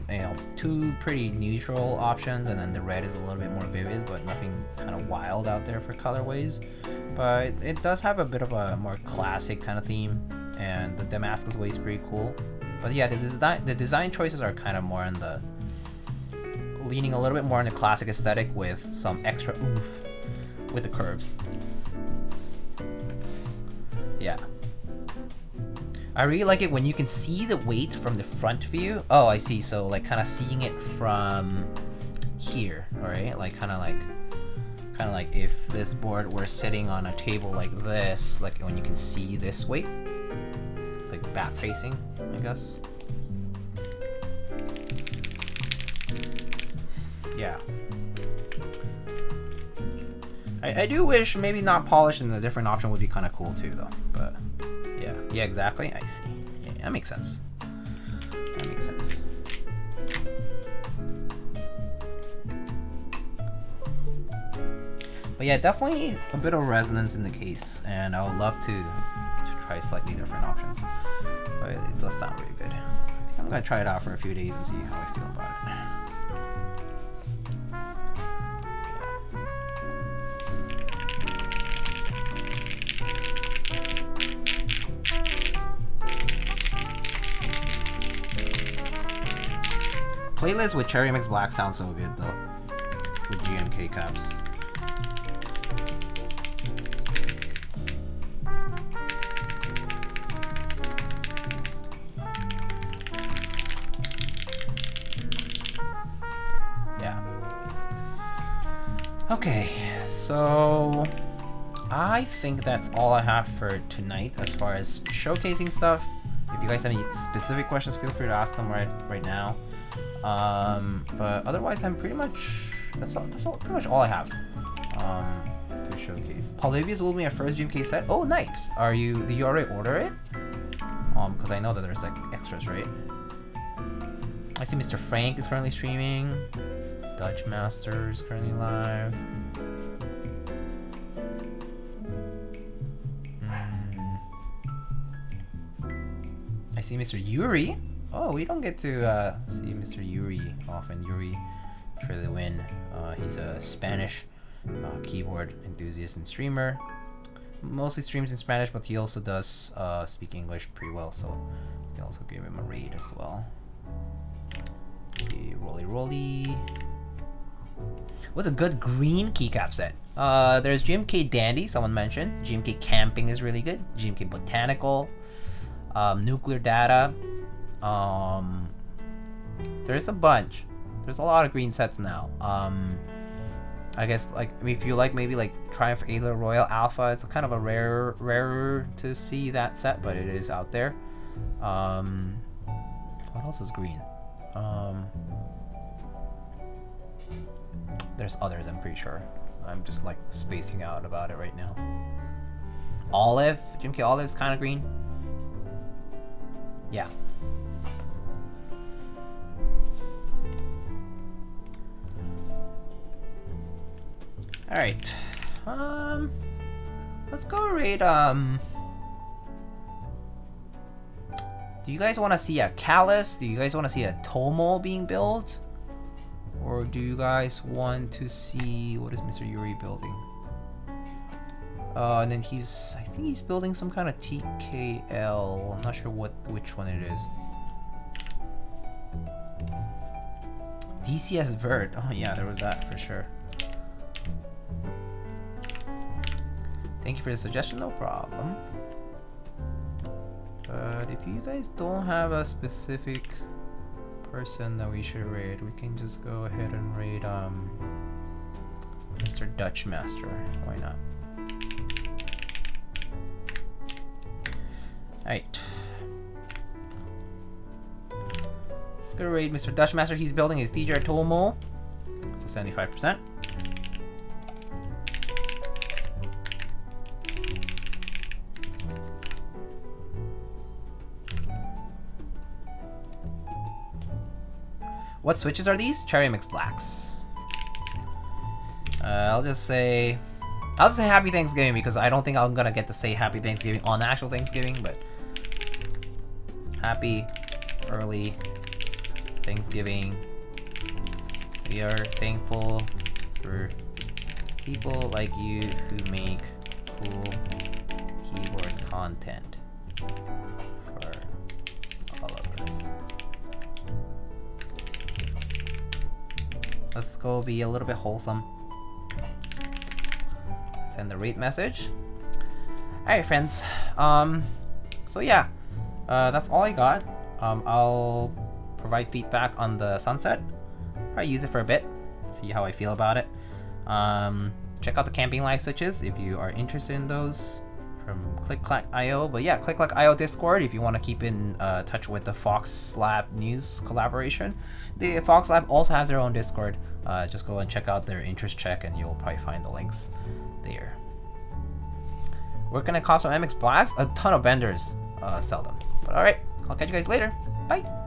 you know, two pretty neutral options, and then the red is a little bit more vivid, but nothing kind of wild out there for colorways. But it does have a bit of a more classic kind of theme, and the Damascus way is pretty cool. But yeah, the design choices are kind of more in the leaning a little bit more in the classic aesthetic with some extra oomph with the curves. Yeah. I really like it when you can see the weight from the front view. Oh, I see. So like kind of seeing it from here, all right? Like kind of like if this board were sitting on a table like this, like when you can see this weight, like back facing, I guess. Yeah. I do wish maybe not polished and a different option would be kind of cool too, though. But yeah, exactly. I see. Yeah, that makes sense. That makes sense. But yeah, definitely a bit of resonance in the case, and I would love to try slightly different options. But it does sound really good. I think I'm gonna try it out for a few days and see how I feel about it. Playlist with Cherry Mix Black sounds so good though, with GM Keycaps. Yeah. Okay, so I think that's all I have for tonight as far as showcasing stuff. If you guys have any specific questions, feel free to ask them right now. But otherwise, I'm pretty much that's pretty much all I have to showcase. Polyvius will be my first GMK set. Oh, nice. Did you already order it? Because I know that there's like extras, right? I see Mr. Frank is currently streaming. Dutch Master is currently live. I see Mr. Yuri. Oh, we don't get to see Mr. Yuri often. Yuri for the win. He's a Spanish keyboard enthusiast and streamer. Mostly streams in Spanish, but he also does speak English pretty well, so you can also give him a raid as well. Okay, roly. What's a good green keycap set? There's GMK Dandy, someone mentioned. GMK Camping is really good. GMK Botanical. Nuclear Data. There's a bunch. There's a lot of green sets now. I guess if you like maybe like Triumph Ailer Royal Alpha, it's kind of a rarer to see that set, but it is out there. What else is green? There's others, I'm pretty sure. I'm just like spacing out about it right now. Olive, GMK Olive's kind of green. Yeah. All right. Let's go raid. Do you guys want to see a Callus? Do you guys want to see a Tomo being built? Or do you guys want to see what is Mr. Yuri building? And then I think he's building some kind of TKL. I'm not sure which one it is. DCS Vert. Oh yeah, there was that for sure. Thank you for the suggestion, no problem. But if you guys don't have a specific person that we should raid, we can just go ahead and raid Mr. Dutch Master. Why not? Alright. Let's go raid Mr. Dutch Master. He's building his TJR Tomo. So 75%. What switches are these? Cherry Mix Blacks. I'll just say Happy Thanksgiving because I don't think I'm gonna get to say Happy Thanksgiving on actual Thanksgiving, but happy early Thanksgiving. We are thankful for people like you who make cool keyboard content for all of us. Let's go be a little bit wholesome. Send the rate message. Alright, friends. So yeah, that's all I got. I'll provide feedback on the Sunset. I'll use it for a bit, see how I feel about it. Check out the camping live switches if you are interested in those from ClickClack.io. But yeah, ClickClack.io Discord if you want to keep in touch with the Fox Lab news collaboration. The Fox Lab also has their own Discord. Just go and check out their interest check and you'll probably find the links there. Where can I cop some MX Blacks? A ton of vendors sell them. But alright, I'll catch you guys later. Bye!